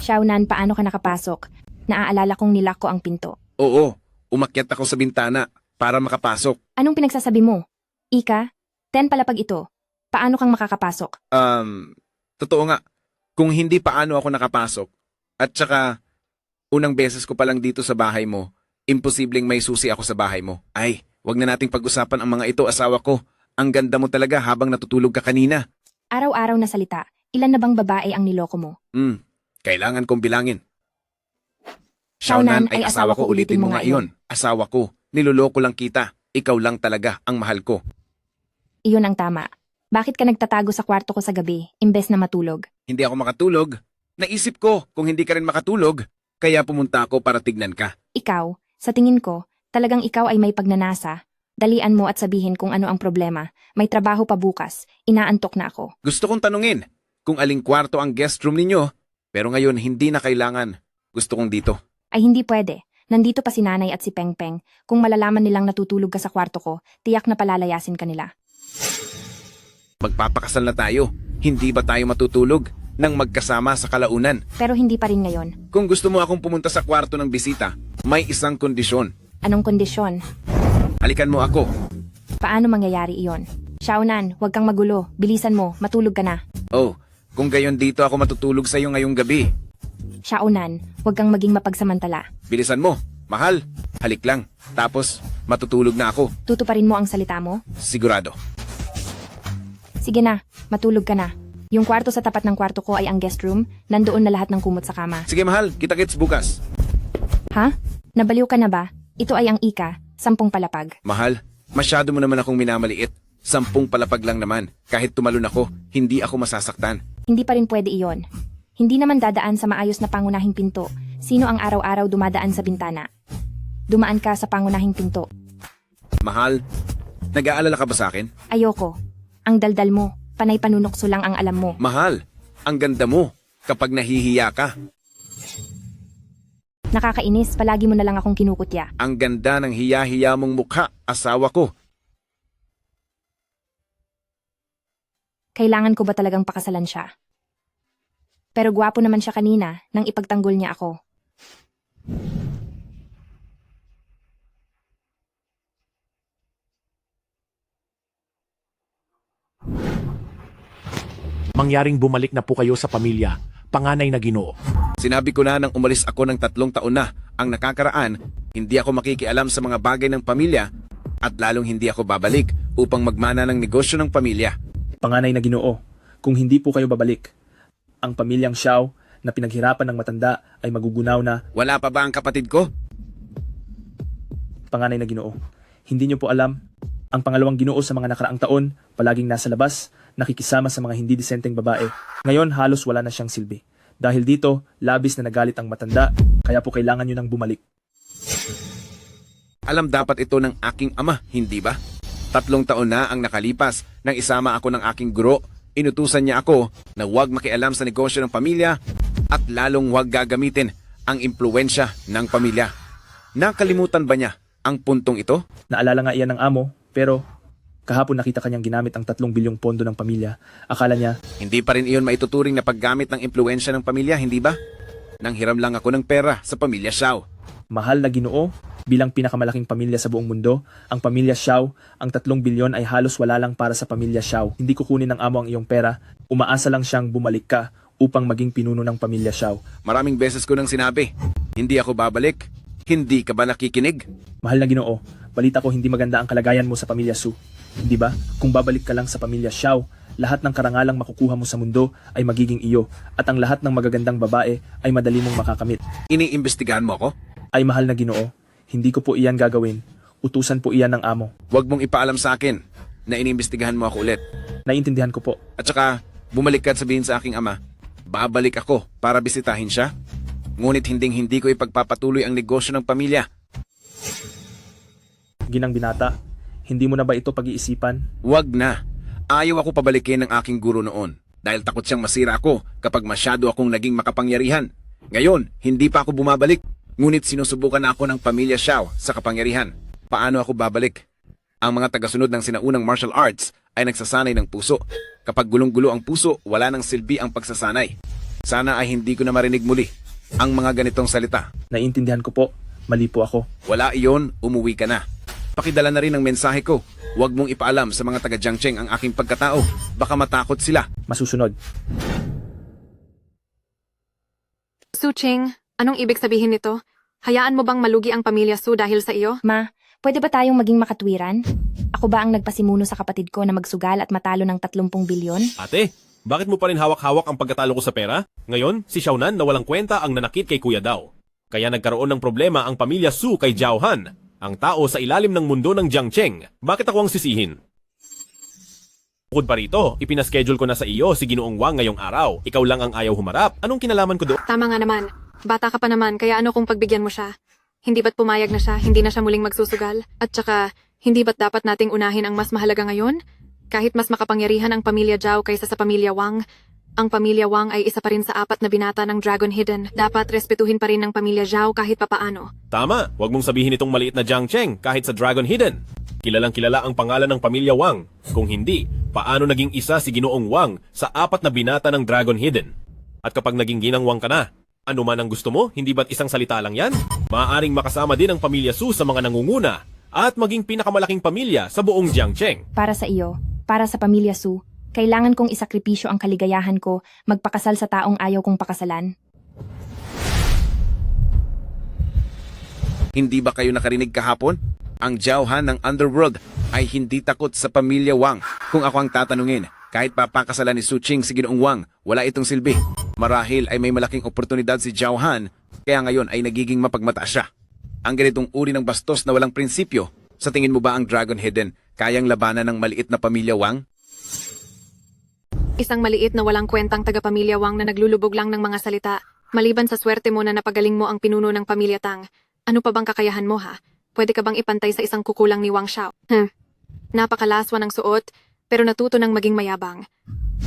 [SPEAKER 4] Xiaonan, paano ka nakapasok? Naaalala kong nilak ko ang pinto.
[SPEAKER 1] Oo, umakyat ako sa bintana para makapasok.
[SPEAKER 4] Anong pinagsasabi mo? Ika, 10 palapag ito. Paano kang makakapasok?
[SPEAKER 1] Totoo nga. Kung hindi paano ako nakapasok, at saka unang beses ko pa lang dito sa bahay mo, imposibleng may susi ako sa bahay mo. Ay, wag na nating pag-usapan ang mga ito, asawa ko. Ang ganda mo talaga habang natutulog ka kanina.
[SPEAKER 4] Araw-araw na salita, ilan na bang babae ang niloko mo?
[SPEAKER 1] Kailangan kong bilangin.
[SPEAKER 4] Xiaonan,
[SPEAKER 1] Xiaonan ay asawa ko, ulitin mo nga iyon. Asawa ko, niloloko lang kita. Ikaw lang talaga ang mahal ko.
[SPEAKER 4] Iyon ang tama. Bakit ka nagtatago sa kwarto ko sa gabi, imbes na matulog?
[SPEAKER 1] Hindi ako makatulog. Naisip ko kung hindi ka rin makatulog, kaya pumunta ako para tignan ka.
[SPEAKER 4] Ikaw, sa tingin ko, talagang ikaw ay may pagnanasa. Dalian mo at sabihin kung ano ang problema. May trabaho pa bukas. Inaantok na ako.
[SPEAKER 1] Gusto kong tanungin kung aling kwarto ang guest room ninyo, pero ngayon hindi na kailangan. Gusto kong dito.
[SPEAKER 4] Ay hindi pwede. Nandito pa si nanay at si Peng Peng. Kung malalaman nilang natutulog ka sa kwarto ko, tiyak na palalayasin ka nila.
[SPEAKER 1] Magpapakasal na tayo. Hindi ba tayo matutulog nang magkasama sa kalaunan?
[SPEAKER 4] Pero hindi pa rin ngayon.
[SPEAKER 1] Kung gusto mo akong pumunta sa kwarto ng bisita, may isang kondisyon.
[SPEAKER 4] Anong kondisyon?
[SPEAKER 1] Halikan mo ako.
[SPEAKER 4] Paano mangyayari iyon? Xiaonan, huwag kang magulo. Bilisan mo, matulog ka na.
[SPEAKER 1] Oh, kung gayon dito ako matutulog sa'yo ngayong gabi.
[SPEAKER 4] Xiaonan, huwag kang maging mapagsamantala.
[SPEAKER 1] Bilisan mo. Mahal, halik lang. Tapos, matutulog na ako.
[SPEAKER 4] Tutuparin mo ang salita mo?
[SPEAKER 1] Sigurado.
[SPEAKER 4] Sige na, matulog ka na. Yung kwarto sa tapat ng kwarto ko ay ang guest room. Nandoon na lahat ng kumot sa kama.
[SPEAKER 1] Sige mahal, kita-kits bukas.
[SPEAKER 4] Ha? Nabaliw ka na ba? Ito ay ang Ika, 10 palapag.
[SPEAKER 1] Mahal, masyado mo naman akong minamaliit. 10 palapag lang naman. Kahit tumalon ako, hindi ako masasaktan.
[SPEAKER 4] Hindi pa rin pwede iyon. Hindi naman dadaan sa maayos na pangunahing pinto. Sino ang araw-araw dumadaan sa bintana? Dumaan ka sa pangunahing pinto.
[SPEAKER 1] Mahal, nag-aalala ka ba sa akin?
[SPEAKER 4] Ayoko. Ang daldal mo, panay panunokso lang ang alam mo.
[SPEAKER 1] Mahal, ang ganda mo kapag nahihiya ka.
[SPEAKER 4] Nakakainis, palagi mo na lang akong kinukutya.
[SPEAKER 1] Ang ganda ng hiya-hiya mong mukha, asawa ko.
[SPEAKER 4] Kailangan ko ba talagang pakasalan siya? Pero gwapo naman siya kanina nang ipagtanggol niya ako.
[SPEAKER 10] Mangyaring bumalik na po kayo sa pamilya, panganay na Ginoo.
[SPEAKER 1] Sinabi ko na nang umalis ako ng 3 taon na ang nakakaraan, hindi ako makikialam sa mga bagay ng pamilya at lalong hindi ako babalik upang magmana ng negosyo ng pamilya.
[SPEAKER 11] Panganay na Ginoo, kung hindi po kayo babalik, ang pamilyang Xiao na pinaghirapan ng matanda ay magugunaw na.
[SPEAKER 1] Wala pa ba ang kapatid ko?
[SPEAKER 11] Panganay na Ginoo, hindi niyo po alam, ang pangalawang Ginoo sa mga nakaraang taon, palaging nasa labas, nakikisama sa mga hindi disenteng babae. Ngayon halos wala na siyang silbi. Dahil dito, labis na nagalit ang matanda, kaya po kailangan niyo nang bumalik.
[SPEAKER 1] Alam dapat ito ng aking ama, hindi ba? 3 taon na ang nakalipas nang isama ako ng aking guro. Inutusan niya ako na huwag makialam sa negosyo ng pamilya at lalong huwag gagamitin ang impluensya ng pamilya. Nakalimutan ba niya ang puntong ito?
[SPEAKER 11] Naalala nga iyan ng amo, pero kahapon nakita kanyang ginamit ang 3 bilyong pondo ng pamilya. Akala niya,
[SPEAKER 1] Hindi pa rin iyon maituturing na paggamit ng impluensya ng pamilya, hindi ba? Nanghiram lang ako ng pera sa pamilya Xiao.
[SPEAKER 11] mahal na Ginoo, bilang pinakamalaking pamilya sa buong mundo, ang pamilya Xiao, ang 3 bilyon ay halos wala lang para sa pamilya Xiao. Hindi kukunin ng amo ang iyong pera, umaasa lang siyang bumalik ka upang maging pinuno ng pamilya Xiao.
[SPEAKER 1] Maraming beses ko nang sinabi, hindi ako babalik. Hindi ka ba nakikinig?
[SPEAKER 11] Mahal na Ginoo, balita ko hindi maganda ang kalagayan mo sa pamilya Su. Hindi ba? Kung babalik ka lang sa pamilya Xiao, lahat ng karangalang makukuha mo sa mundo ay magiging iyo at ang lahat ng magagandang babae ay madali mong makakamit.
[SPEAKER 1] Iniimbestigahan mo ako?
[SPEAKER 11] Ay mahal na Ginoo, hindi ko po iyan gagawin. Utusan po iyan ng amo.
[SPEAKER 1] Huwag mong ipaalam sa akin na iniimbestigahan mo ako ulit.
[SPEAKER 11] Naiintindihan ko po.
[SPEAKER 1] At saka, bumalik ka at sabihin sa aking ama, babalik ako para bisitahin siya. Ngunit hindi ko ipagpapatuloy ang negosyo ng pamilya.
[SPEAKER 11] Ginang binata, hindi mo na ba ito pag-iisipan?
[SPEAKER 1] Huwag na. Ayaw ako pabalikin ng aking guro noon dahil takot siyang masira ako kapag masyado akong naging makapangyarihan. Ngayon, hindi pa ako bumabalik. Ngunit sinusubukan na ako ng pamilya Xiao sa kapangyarihan. Paano ako babalik? Ang mga tagasunod ng sinaunang martial arts ay nagsasanay ng puso. Kapag gulong-gulo ang puso, wala nang silbi ang pagsasanay. Sana ay hindi ko na marinig muli ang mga ganitong salita.
[SPEAKER 11] Naiintindihan ko po. Mali po ako.
[SPEAKER 1] Wala iyon, umuwi ka na. Pakidala na rin ang mensahe ko. Huwag mong ipaalam sa mga taga Jiangcheng ang aking pagkatao. Baka matakot sila.
[SPEAKER 11] Masusunod.
[SPEAKER 7] Suching, anong ibig sabihin nito? Hayaan mo bang malugi ang pamilya Su dahil sa iyo?
[SPEAKER 4] Ma, pwede ba tayong maging makatwiran? Ako ba ang nagpasimuno sa kapatid ko na magsugal at matalo ng 30 bilyon?
[SPEAKER 8] Ate, bakit mo pa rin hawak-hawak ang pagkatalo ko sa pera? Ngayon, si Xiaonan na walang kwenta ang nanakit kay Kuya Dao. Kaya nagkaroon ng problema ang pamilya Su kay Jiaohan, ang tao sa ilalim ng mundo ng Jiangcheng. Bakit ako ang sisihin? Bukod pa rito, ipinaschedule ko na sa iyo si Ginoong Wang ngayong araw. Ikaw lang ang ayaw humarap. Anong kinalaman ko doon?
[SPEAKER 7] Tama nga naman. Bata ka pa naman, kaya ano kung pagbigyan mo siya? Hindi ba't pumayag na siya? Hindi na siya muling magsusugal? At saka, hindi ba't dapat nating unahin ang mas mahalaga ngayon? Kahit mas makapangyarihan ang pamilya Zhao kaysa sa pamilya Wang, ang pamilya Wang ay isa pa rin sa 4 na binata ng Dragon Hidden. Dapat respetuhin pa rin ng pamilya Zhao kahit papaano.
[SPEAKER 8] Tama, wag mong sabihin itong maliit na Jiangcheng kahit sa Dragon Hidden. Kilalang kilala ang pangalan ng pamilya Wang. Kung hindi, paano naging isa si Ginoong Wang sa 4 na binata ng Dragon Hidden? At kapag naging ginang Wang ka na, ano man ang gusto mo, hindi ba't isang salita lang yan? Maaaring makasama din ang pamilya Su sa mga nangunguna at maging pinakamalaking pamilya sa buong Jiangcheng.
[SPEAKER 4] Para sa iyo, para sa pamilya Su, kailangan kong isakripisyo ang kaligayahan ko, magpakasal sa taong ayaw kong pakasalan.
[SPEAKER 1] Hindi ba kayo nakarinig kahapon? Ang Jiaohan ng Underworld ay hindi takot sa pamilya Wang. Kung ako ang tatanungin, kahit papakasalan ni Suching si Ginoong Wang, wala itong silbi. Marahil ay may malaking oportunidad si Jiaohan, kaya ngayon ay nagiging mapagmata siya. Ang ganitong uri ng bastos na walang prinsipyo, sa tingin mo ba ang Dragon Hidden kayang labanan ng maliit na pamilya Wang?
[SPEAKER 7] Isang maliit na walang kwentang taga-pamilya Wang na naglulubog lang ng mga salita. Maliban sa swerte mo na napagaling mo ang pinuno ng pamilya Tang, ano pa bang kakayahan mo ha? Pwede ka bang ipantay sa isang kukulang ni Wang Xiao? Napakalaswa ng suot, pero natuto ng maging mayabang.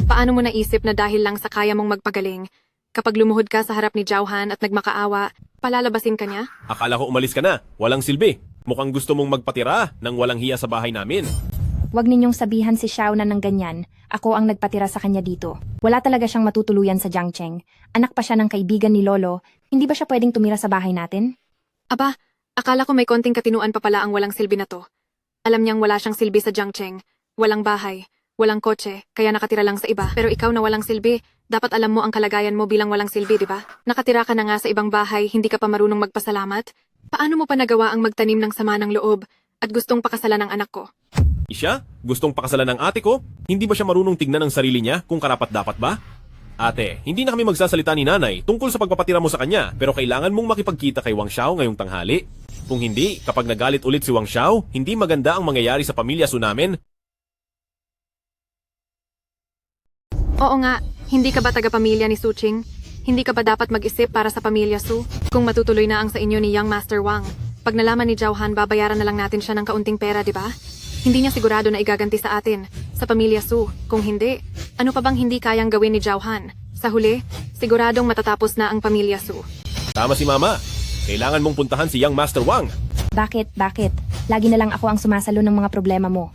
[SPEAKER 7] Paano mo naisip na dahil lang sa kaya mong magpagaling, kapag lumuhod ka sa harap ni Jiaohan at nagmakaawa, palalabasin ka niya?
[SPEAKER 8] Akala ko umalis ka na, walang silbi. Mukhang gusto mong magpatira ng walang hiya sa bahay namin.
[SPEAKER 4] Huwag ninyong sabihan si Xiao na ng ganyan. Ako ang nagpatira sa kanya dito. Wala talaga siyang matutuluyan sa Jiangcheng. Anak pa siya ng kaibigan ni Lolo. Hindi ba siya pwedeng tumira sa bahay natin?
[SPEAKER 7] Aba, akala ko may konting katinuan pa pala ang walang silbi na to. Alam niyang wala siyang silbi sa Jiangcheng. Walang bahay, walang kotse, kaya nakatira lang sa iba. Pero ikaw na walang silbi, dapat alam mo ang kalagayan mo bilang walang silbi, di ba? Nakatira ka na nga sa ibang bahay, hindi ka pa marunong magpasalamat. Paano mo pa nagawa ang magtanim ng sama ng loob at gustong pakasalan ng anak ko?
[SPEAKER 8] Siya? Gustong pakasalan ng ate ko? Hindi ba siya marunong tignan ng sarili niya kung karapat-dapat ba? Ate, hindi na kami magsasalita ni nanay tungkol sa pagpapatira mo sa kanya, pero kailangan mong makipagkita kay Wang Xiao ngayong tanghali. Kung hindi, kapag nagalit ulit si Wang Xiao, hindi maganda ang mangyayari sa pamilya Su namin.
[SPEAKER 7] Oo nga, hindi ka ba taga-pamilya ni Suching? Hindi ka ba dapat mag-isip para sa pamilya Su? Kung matutuloy na ang sa inyo ni Young Master Wang, pag nalaman ni Zhao Han, babayaran na lang natin siya ng kaunting pera, di ba? Hindi niya sigurado na igaganti sa atin, sa pamilya Su. Kung hindi, ano pa bang hindi kayang gawin ni Zhao Han? Sa huli, siguradong matatapos na ang pamilya Su.
[SPEAKER 8] Tama si Mama. Kailangan mong puntahan si Young Master Wang.
[SPEAKER 4] Bakit? Lagi na lang ako ang sumasalo ng mga problema mo.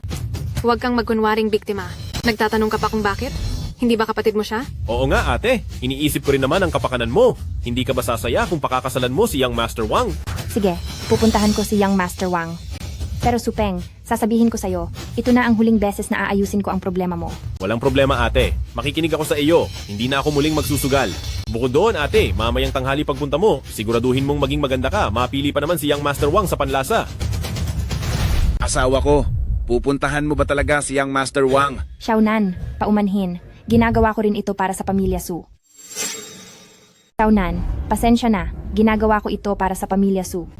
[SPEAKER 7] Huwag kang magkunwaring biktima. Nagtatanong ka pa kung bakit? Hindi ba kapatid mo siya?
[SPEAKER 8] Oo nga ate, iniisip ko rin naman ang kapakanan mo. Hindi ka ba sasaya kung pakakasalan mo si Young Master Wang?
[SPEAKER 4] Sige, pupuntahan ko si Young Master Wang. Pero Supeng, sasabihin ko sa'yo, ito na ang huling beses na aayusin ko ang problema mo.
[SPEAKER 8] Walang problema ate, makikinig ako sa iyo. Hindi na ako muling magsusugal. Bukod doon ate, mamayang tanghali pagpunta mo, siguraduhin mong maging maganda ka. Mapili pa naman si Young Master Wang sa panlasa.
[SPEAKER 1] Asawa ko, pupuntahan mo ba talaga si Young Master Wang?
[SPEAKER 4] Xiaonan, paumanhin. Ginagawa ko rin ito para sa pamilya Su. Xiaonan, pasensya na. Ginagawa ko ito para sa pamilya Su.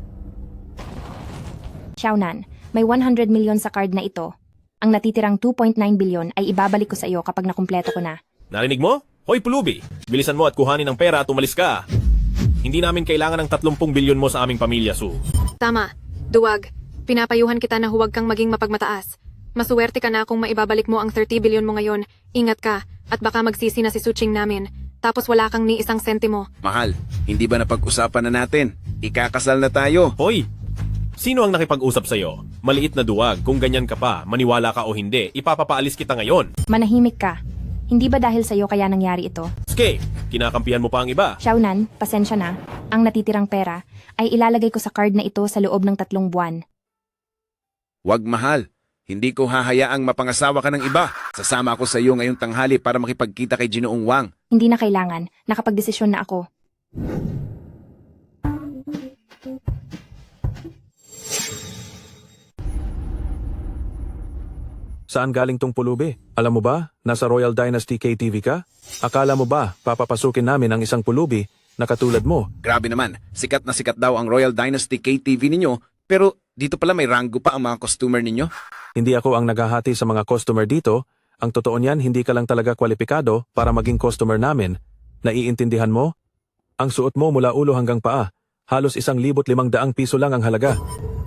[SPEAKER 4] Xiaonan, may 100 million sa card na ito. Ang natitirang 2.9 billion ay ibabalik ko sa iyo kapag nakumpleto ko na.
[SPEAKER 8] Narinig mo? Hoy pulubi, bilisan mo at kuhanin ang pera at umalis ka. Hindi namin kailangan ng 30 bilyon mo sa aming pamilya, Su.
[SPEAKER 7] Tama, duwag. Pinapayuhan kita na huwag kang maging mapagmataas. Masuwerte ka na kung maibabalik mo ang 30 bilyon mo ngayon. Ingat ka, at baka magsisi na si Suching namin. Tapos wala kang ni isang sentimo.
[SPEAKER 1] Mahal, hindi ba napag-usapan na natin? Ikakasal na tayo.
[SPEAKER 8] Hoy, sino ang nakipag-usap sa'yo? Maliit na duwag, kung ganyan ka pa, maniwala ka o hindi, ipapapaalis kita ngayon.
[SPEAKER 4] Manahimik ka. Hindi ba dahil sa'yo kaya nangyari ito?
[SPEAKER 8] Ske, kinakampihan mo pa ang iba.
[SPEAKER 4] Xiaonan, pasensya na. Ang natitirang pera ay ilalagay ko sa card na ito sa loob ng 3 buwan.
[SPEAKER 1] Wag mahal. Hindi ko hahayaang mapangasawa ka ng iba. Sasama ako sa iyo ngayong tanghali para makipagkita kay Ginoong Wang.
[SPEAKER 4] Hindi na kailangan. Nakapagdesisyon na ako.
[SPEAKER 12] Saan galing tong pulubi? Alam mo ba, nasa Royal Dynasty KTV ka? Akala mo ba, papapasukin namin ang isang pulubi na katulad mo?
[SPEAKER 1] Grabe naman, sikat na sikat daw ang Royal Dynasty KTV ninyo, pero dito pala may ranggo pa ang mga customer ninyo.
[SPEAKER 12] Hindi ako ang naghahati sa mga customer dito. Ang totoo niyan, hindi ka lang talaga kwalipikado para maging customer namin. Naiintindihan mo? Ang suot mo mula ulo hanggang paa. Halos 1,500 piso lang ang halaga.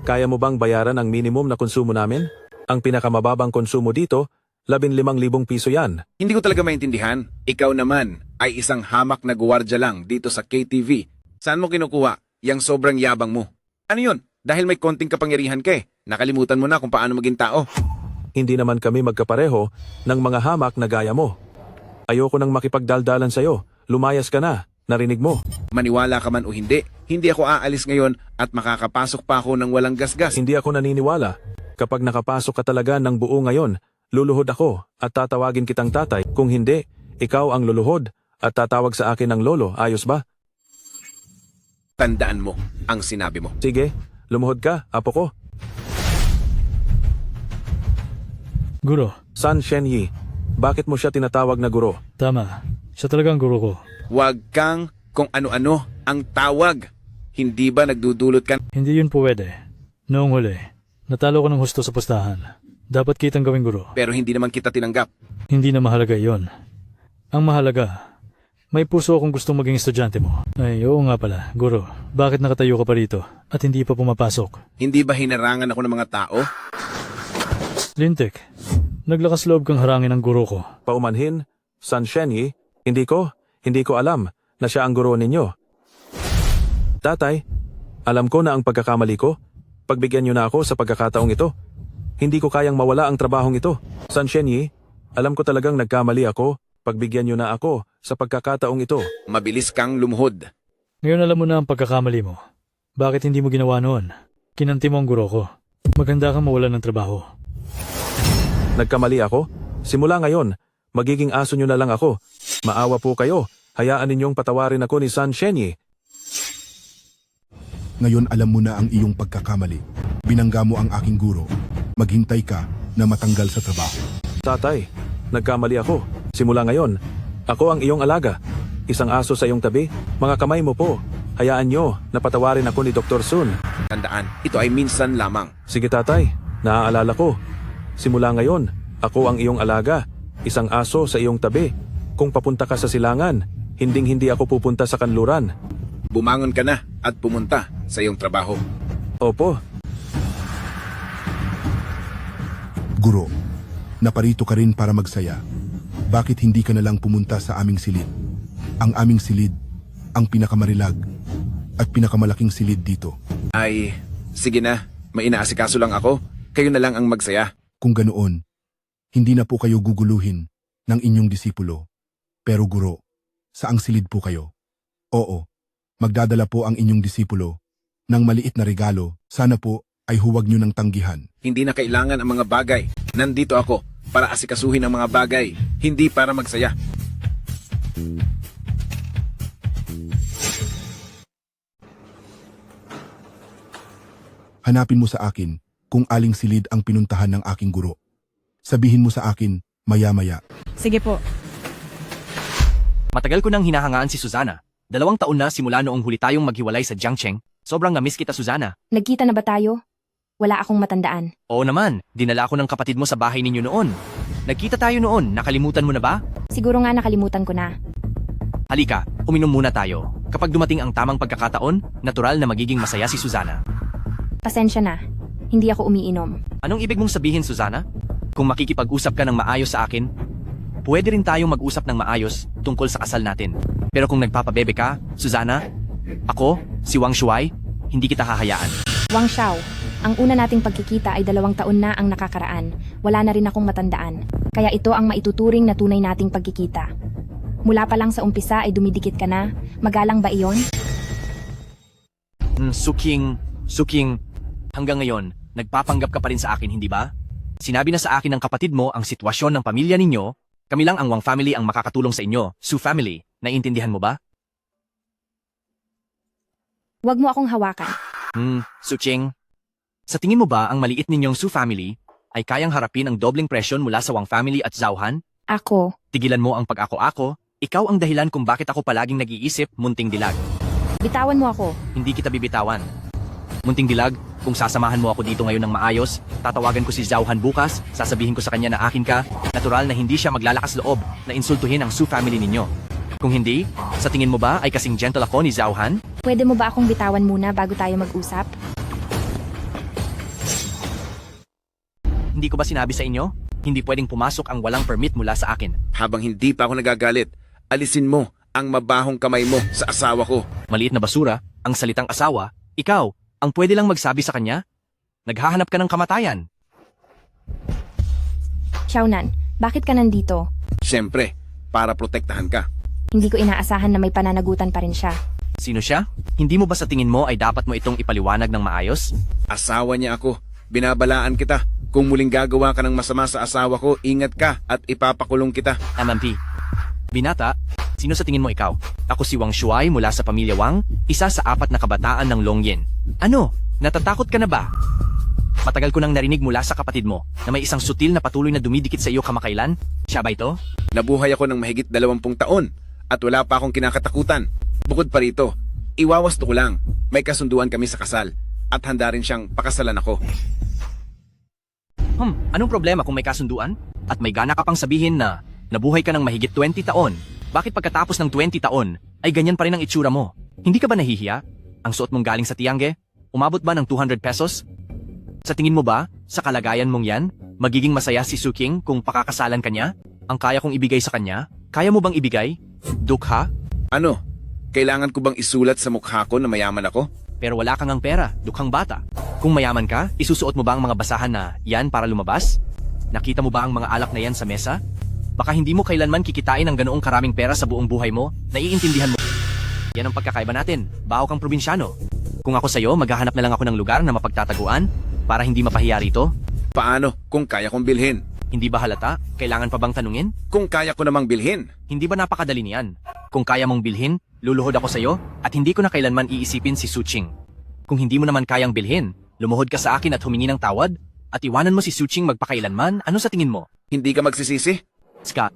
[SPEAKER 12] Kaya mo bang bayaran ang minimum na konsumo namin? Ang pinakamababang konsumo dito, 15,000 piso yan.
[SPEAKER 1] Hindi ko talaga maintindihan. Ikaw naman ay isang hamak na guwardya lang dito sa KTV. Saan mo kinukuha yang sobrang yabang mo? Ano yun? Dahil may konting kapangyarihan ka eh. Nakalimutan mo na kung paano maging tao.
[SPEAKER 12] Hindi naman kami magkapareho ng mga hamak na gaya mo. Ayoko nang makipagdaldalan sa'yo. Lumayas ka na. Narinig mo.
[SPEAKER 1] Maniwala ka man o hindi, hindi ako aalis ngayon at makakapasok pa ako ng walang gasgas.
[SPEAKER 12] Hindi ako naniniwala. Kapag nakapasok ka talaga ng buo ngayon, luluhod ako at tatawagin kitang tatay. Kung hindi, ikaw ang luluhod at tatawag sa akin ng lolo. Ayos ba?
[SPEAKER 1] Tandaan mo ang sinabi mo.
[SPEAKER 12] Sige, lumuhod ka, apo ko.
[SPEAKER 13] Guro.
[SPEAKER 12] San Shenyi, bakit mo siya tinatawag na guro?
[SPEAKER 13] Tama. Siya talagang guro ko.
[SPEAKER 1] Huwag kang kung ano-ano ang tawag. Hindi ba nagdudulot ka?
[SPEAKER 13] Hindi yun pwede. Noong huli, natalo ko ng husto sa pustahan. Dapat kitang gawing guro.
[SPEAKER 1] Pero hindi naman kita tinanggap.
[SPEAKER 13] Hindi na mahalaga yon. Ang mahalaga, may puso akong gustong maging estudyante mo. Ay, oo nga pala, guro. Bakit nakatayo ka pa rito at hindi pa pumapasok?
[SPEAKER 1] Hindi ba hinarangan ako ng mga tao?
[SPEAKER 13] Lintik, naglakas loob kang harangin ang guro ko.
[SPEAKER 12] Paumanhin, San Shenyi, hindi ko alam na siya ang guro ninyo. Tatay, alam ko na ang pagkakamali ko. Pagbigyan niyo na ako sa pagkakataong ito. Hindi ko kayang mawala ang trabahong ito. San Shenyi, alam ko talagang nagkamali ako. Pagbigyan niyo na ako sa pagkakataong ito.
[SPEAKER 1] Mabilis kang lumuhod.
[SPEAKER 13] Ngayon alam mo na ang pagkakamali mo. Bakit hindi mo ginawa noon? Kinanti mo ang guro ko. Maganda kang mawalan ng trabaho.
[SPEAKER 12] Nagkamali ako? Simula ngayon, magiging aso niyo na lang ako. Maawa po kayo. Hayaan ninyong patawarin ako ni San Shenyi.
[SPEAKER 6] Ngayon alam mo na ang iyong pagkakamali. Binangga mo ang aking guro. Maghintay ka na matanggal sa trabaho.
[SPEAKER 12] Tatay, nagkamali ako. Simula ngayon, ako ang iyong alaga. Isang aso sa iyong tabi, mga kamay mo po. Hayaan niyo na patawarin ako ni Dr. Sun.
[SPEAKER 1] Tandaan, ito ay minsan lamang.
[SPEAKER 12] Sige tatay, naaalala ko. Simula ngayon, ako ang iyong alaga. Isang aso sa iyong tabi. Kung papunta ka sa silangan, hinding-hindi ako pupunta sa kanluran.
[SPEAKER 1] Bumangon ka na at pumunta sa iyong trabaho.
[SPEAKER 12] Opo,
[SPEAKER 6] Guro, naparito ka rin para magsaya. Bakit hindi ka na lang pumunta sa aming silid? Ang aming silid, ang pinakamarilag at pinakamalaking silid dito.
[SPEAKER 1] Ay, sige na. May inaasikaso lang ako. Kayo na lang ang magsaya.
[SPEAKER 6] Kung ganoon, hindi na po kayo guguluhin ng inyong disipulo. Pero guro, saang silid po kayo? Oo, magdadala po ang inyong disipulo ng maliit na regalo. Sana po ay huwag nyo ng tanggihan.
[SPEAKER 1] Hindi na kailangan ang mga bagay. Nandito ako para asikasuhin ang mga bagay, hindi para magsaya.
[SPEAKER 6] Hanapin mo sa akin kung aling silid ang pinuntahan ng aking guro. Sabihin mo sa akin maya-maya.
[SPEAKER 14] Sige po.
[SPEAKER 5] Matagal ko nang hinahangaan si Susana. 2 taon na simula noong huli tayong maghiwalay sa Jiangcheng. Sobrang na-miss kita, Susana.
[SPEAKER 4] Nagkita na ba tayo? Wala akong matandaan.
[SPEAKER 5] Oo naman, dinala ako ng kapatid mo sa bahay ninyo noon. Nagkita tayo noon, nakalimutan mo na ba?
[SPEAKER 4] Siguro nga nakalimutan ko na.
[SPEAKER 5] Halika, uminom muna tayo. Kapag dumating ang tamang pagkakataon, natural na magiging masaya si Susana.
[SPEAKER 4] Pasensya na. Hindi ako umiinom.
[SPEAKER 5] Anong ibig mong sabihin, Susana? Kung makikipag-usap ka ng maayos sa akin, pwede rin tayong mag-usap ng maayos tungkol sa kasal natin. Pero kung nagpapabebe ka, Susana, ako, si Wang Shuai, hindi kita hahayaan.
[SPEAKER 4] Wang Xiao, ang una nating pagkikita ay 2 taon na ang nakakaraan. Wala na rin akong matandaan. Kaya ito ang maituturing na tunay nating pagkikita. Mula pa lang sa umpisa ay dumidikit ka na. Magalang ba iyon?
[SPEAKER 5] Suking, hanggang ngayon, nagpapanggap ka pa rin sa akin, hindi ba? Sinabi na sa akin ng kapatid mo ang sitwasyon ng pamilya ninyo. Kami lang ang Wang family ang makakatulong sa inyo, Su family. Naiintindihan mo ba?
[SPEAKER 4] Huwag mo akong hawakan.
[SPEAKER 5] Suching, sa tingin mo ba ang maliit ninyong Su family ay kayang harapin ang dobleng presyon mula sa Wang family at Zhaohan?
[SPEAKER 4] Ako.
[SPEAKER 5] Tigilan mo ang pag-ako-ako, ikaw ang dahilan kung bakit ako palaging nag-iisip, munting dilag.
[SPEAKER 4] Bitawan mo ako.
[SPEAKER 5] Hindi kita bibitawan. Munting dilag, kung sasamahan mo ako dito ngayon ng maayos, tatawagan ko si Zhaohan bukas, sasabihin ko sa kanya na akin ka, natural na hindi siya maglalakas loob na insultuhin ang Su family ninyo. Kung hindi, sa tingin mo ba ay kasing gentle ako ni Zhaohan?
[SPEAKER 4] Pwede mo ba akong bitawan muna bago tayo mag-usap?
[SPEAKER 5] Hindi ko ba sinabi sa inyo? Hindi pwedeng pumasok ang walang permit mula sa akin.
[SPEAKER 1] Habang hindi pa ako nagagalit, alisin mo ang mabahong kamay mo sa asawa ko.
[SPEAKER 5] Maliit na basura, ang salitang asawa, ikaw, ang pwede lang magsabi sa kanya? Naghahanap ka ng kamatayan.
[SPEAKER 4] Xiaonan, bakit ka nandito?
[SPEAKER 1] Siyempre, para protektahan ka.
[SPEAKER 4] Hindi ko inaasahan na may pananagutan pa rin siya.
[SPEAKER 5] Sino siya? Hindi mo ba sa tingin mo ay dapat mo itong ipaliwanag ng maayos?
[SPEAKER 1] Asawa niya ako. Binabalaan kita. Kung muling gagawa ka ng masama sa asawa ko, ingat ka at ipapakulong kita.
[SPEAKER 5] MMP. Binata, sino sa tingin mo ikaw? Ako si Wang Shuai mula sa pamilya Wang, isa sa 4 na kabataan ng Longyin. Ano? Natatakot ka na ba? Matagal ko nang narinig mula sa kapatid mo na may isang sutil na patuloy na dumidikit sa iyo kamakailan. Siya ba ito?
[SPEAKER 1] Nabuhay ako ng mahigit 20 taon at wala pa akong kinakatakutan. Bukod pa rito, iwawasto ko lang. May kasunduan kami sa kasal at handa rin siyang pakasalan ako.
[SPEAKER 5] Anong problema kung may kasunduan? At may gana ka pang sabihin na nabuhay ka ng mahigit 20 taon. Bakit pagkatapos ng 20 taon ay ganyan pa rin ang itsura mo? Hindi ka ba nahihiya? Ang suot mong galing sa Tiangge? Umabot ba ng 200 pesos? Sa tingin mo ba, sa kalagayan mong yan, magiging masaya si Suking kung pakakasalan ka niya? Ang kaya kong ibigay sa kanya? Kaya mo bang ibigay? Dukha?
[SPEAKER 1] Ano? Kailangan ko bang isulat sa mukha ko na mayaman ako?
[SPEAKER 5] Pero wala kang ang pera, dukhang bata. Kung mayaman ka, isusuot mo ba ang mga basahan na yan para lumabas? Nakita mo ba ang mga alak na yan sa mesa? Baka hindi mo kailanman kikitain ang ganoong karaming pera sa buong buhay mo, naiintindihan mo. Yan ang pagkakaiba natin, baho kang probinsyano. Kung ako sa'yo, maghahanap na lang ako ng lugar na mapagtataguan para hindi mapahiya rito.
[SPEAKER 1] Paano kung kaya kong bilhin?
[SPEAKER 5] Hindi ba halata? Kailangan pa bang tanungin?
[SPEAKER 1] Kung kaya ko namang bilhin.
[SPEAKER 5] Hindi ba napakadali niyan? Kung kaya mong bilhin, luluhod ako sa'yo at hindi ko na kailanman iisipin si Suching. Kung hindi mo naman kayang bilhin, lumuhod ka sa akin at humingi ng tawad at iwanan mo si Suching magpakailanman, ano sa tingin mo?
[SPEAKER 1] Hindi ka magsisisi?
[SPEAKER 5] Scott,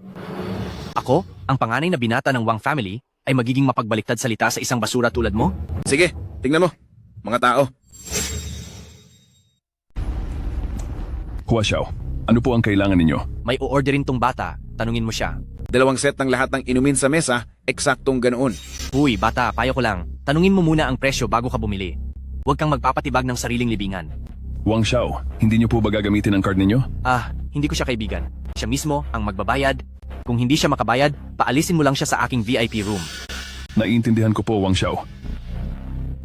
[SPEAKER 5] ako, ang panganay na binata ng Wang family, ay magiging mapagbaliktad salita sa isang basura tulad mo?
[SPEAKER 1] Sige, tingnan mo. Mga tao.
[SPEAKER 14] Hua Xiao, ano po ang kailangan ninyo?
[SPEAKER 5] May o-orderin tong bata, tanungin mo siya.
[SPEAKER 1] 2 set ng lahat ng inumin sa mesa, eksaktong ganoon.
[SPEAKER 5] Uy, bata, payo ko lang. Tanungin mo muna ang presyo bago ka bumili. Huwag kang magpapatibag ng sariling libingan.
[SPEAKER 14] Wang Xiao, hindi niyo po ba gagamitin ang card ninyo?
[SPEAKER 5] Hindi ko siya kaibigan. Siya mismo ang magbabayad. Kung hindi siya makabayad, paalisin mo lang siya sa aking VIP room.
[SPEAKER 14] Naiintindihan ko po, Wang Xiao.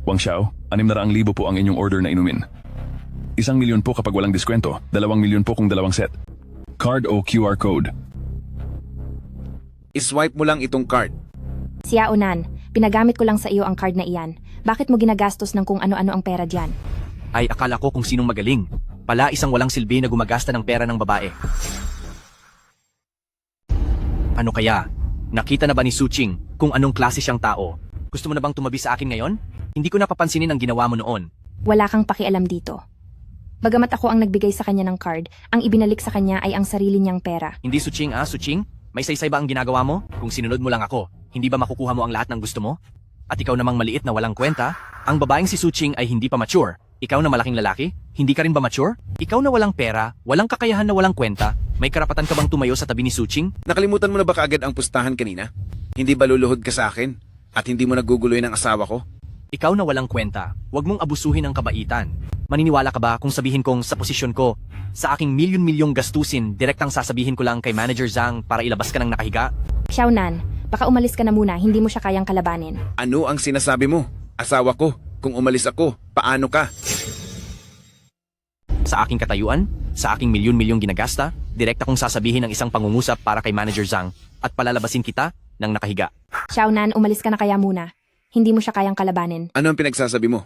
[SPEAKER 14] Wang Xiao, 600,000 po ang inyong order na inumin. 1,000,000 po kapag walang diskwento, 2,000,000 po kung 2 set. Card o QR code?
[SPEAKER 1] Iswipe mo lang itong card.
[SPEAKER 4] Xiaonan, pinagamit ko lang sa iyo ang card na iyan. Bakit mo ginagastos ng kung ano-ano ang pera diyan?
[SPEAKER 5] Ay, akala ko kung sinong magaling. Pala isang walang silbi na gumagasta ng pera ng babae. Ano kaya? Nakita na ba ni Suching kung anong klase siyang tao? Gusto mo na bang tumabi sa akin ngayon? Hindi ko napapansinin ang ginawa mo noon.
[SPEAKER 4] Wala kang pakialam dito. Bagamat ako ang nagbigay sa kanya ng card, ang ibinalik sa kanya ay ang sarili niyang pera.
[SPEAKER 5] Hindi Suching, Suching? May saysay ba ang ginagawa mo? Kung sinunod mo lang ako, hindi ba makukuha mo ang lahat ng gusto mo? At ikaw namang maliit na walang kwenta? Ang babaeng si Suching ay hindi pa mature. Ikaw na malaking lalaki? Hindi ka rin ba mature? Ikaw na walang pera, walang kakayahan na walang kwenta, may karapatan ka bang tumayo sa tabi ni Suching?
[SPEAKER 1] Nakalimutan mo na ba kaagad ang pustahan kanina? Hindi ba luluhod ka sa akin? At hindi mo naguguloy ng asawa ko?
[SPEAKER 5] Ikaw na walang kwenta, huwag mong abusuhin ang kabaitan. Maniniwala ka ba kung sabihin kong sa posisyon ko, sa aking milyon-milyong gastusin, direktang sasabihin ko lang kay Manager Zhang para ilabas ka ng nakahiga?
[SPEAKER 4] Xiaonan, baka umalis ka na muna, hindi mo siya kayang kalabanin.
[SPEAKER 1] Ano ang sinasabi mo? Asawa ko, kung umalis ako, paano ka?
[SPEAKER 5] Sa aking katayuan, sa aking milyon-milyong ginagasta, direkta kong sasabihin ng isang pangungusap para kay Manager Zhang at palalabasin kita ng nakahiga.
[SPEAKER 4] Xiaonan, umalis ka na kaya muna. Hindi mo siya kayang kalabanin.
[SPEAKER 1] Ano ang pinagsasabi mo?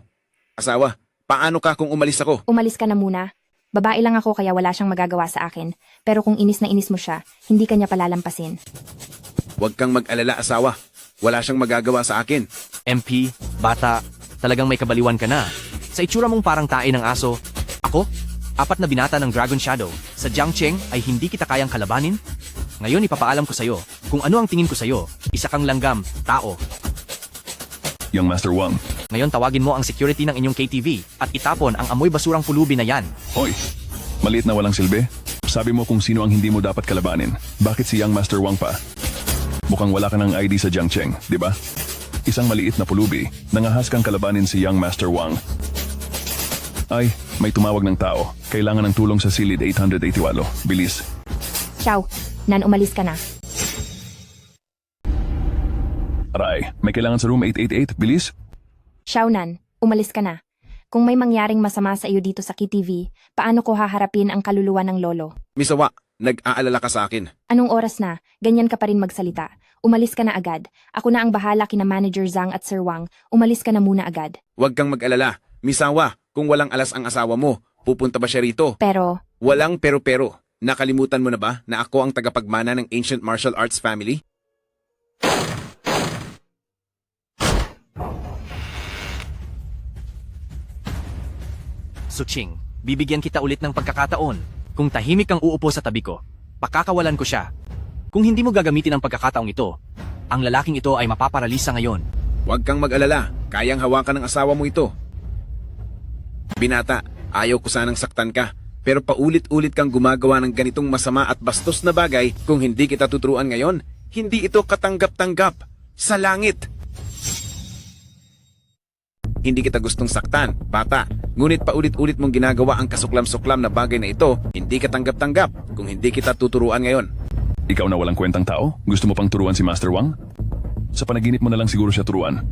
[SPEAKER 1] Asawa, paano ka kung umalis ako?
[SPEAKER 4] Umalis ka na muna. Babae lang ako kaya wala siyang magagawa sa akin. Pero kung inis na inis mo siya, hindi ka niya palalampasin.
[SPEAKER 1] Huwag kang mag-alala, asawa. Wala siyang magagawa sa akin.
[SPEAKER 5] MP, bata, talagang may kabaliwan ka na. Sa itsura mong parang tae ng aso, ako, 4 na binata ng Dragon Shadow, sa Jiangcheng ay hindi kita kayang kalabanin? Ngayon ipapaalam ko sa'yo, kung ano ang tingin ko sa'yo, isa kang langgam, tao.
[SPEAKER 14] Young Master Wang.
[SPEAKER 5] Ngayon tawagin mo ang security ng inyong KTV at itapon ang amoy basurang pulubi na yan.
[SPEAKER 14] Hoy, maliit na walang silbi? Sabi mo kung sino ang hindi mo dapat kalabanin. Bakit si Young Master Wang pa? Mukhang wala ka ng ID sa Jiangcheng, di ba? Isang maliit na pulubi, nangahas kang kalabanin si Young Master Wang. Ay, may tumawag ng tao. Kailangan ng tulong sa silid 888. Bilis.
[SPEAKER 4] Xiao, Nan, umalis ka na.
[SPEAKER 14] Aray, may kailangan sa room 888. Bilis.
[SPEAKER 4] Xiaonan, umalis ka na. Kung may mangyaring masama sa iyo dito sa KTV, paano ko haharapin ang kaluluwa ng lolo?
[SPEAKER 1] Misawa, nag-aalala ka sa akin.
[SPEAKER 4] Anong oras na? Ganyan ka pa rin magsalita. Umalis ka na agad. Ako na ang bahala kina Manager Zhang at Sir Wang. Umalis ka na muna agad.
[SPEAKER 1] Huwag kang mag-alala. Misawa, kung walang alas ang asawa mo, pupunta ba siya rito?
[SPEAKER 4] Pero,
[SPEAKER 1] Walang pero-pero. Nakalimutan mo na ba na ako ang tagapagmana ng Ancient Martial Arts Family?
[SPEAKER 5] Suching, bibigyan kita ulit ng pagkakataon. Kung tahimik kang uupo sa tabi ko, pakakawalan ko siya. Kung hindi mo gagamitin ang pagkakataong ito, ang lalaking ito ay mapaparalisa ngayon.
[SPEAKER 1] Huwag kang mag-alala. Kayang hawakan ng asawa mo ito. Binata, ayaw ko sanang saktan ka. Pero paulit-ulit kang gumagawa ng ganitong masama at bastos na bagay. Kung hindi kita tuturuan ngayon, hindi ito katanggap-tanggap. Sa langit! Hindi kita gustong saktan, bata. Ngunit paulit-ulit mong ginagawa ang kasuklam-suklam na bagay na ito, hindi ka tanggap-tanggap kung hindi kita tuturuan ngayon.
[SPEAKER 14] Ikaw na walang kwentang tao? Gusto mo pang turuan si Master Wang? Sa panaginip mo na lang siguro siya turuan.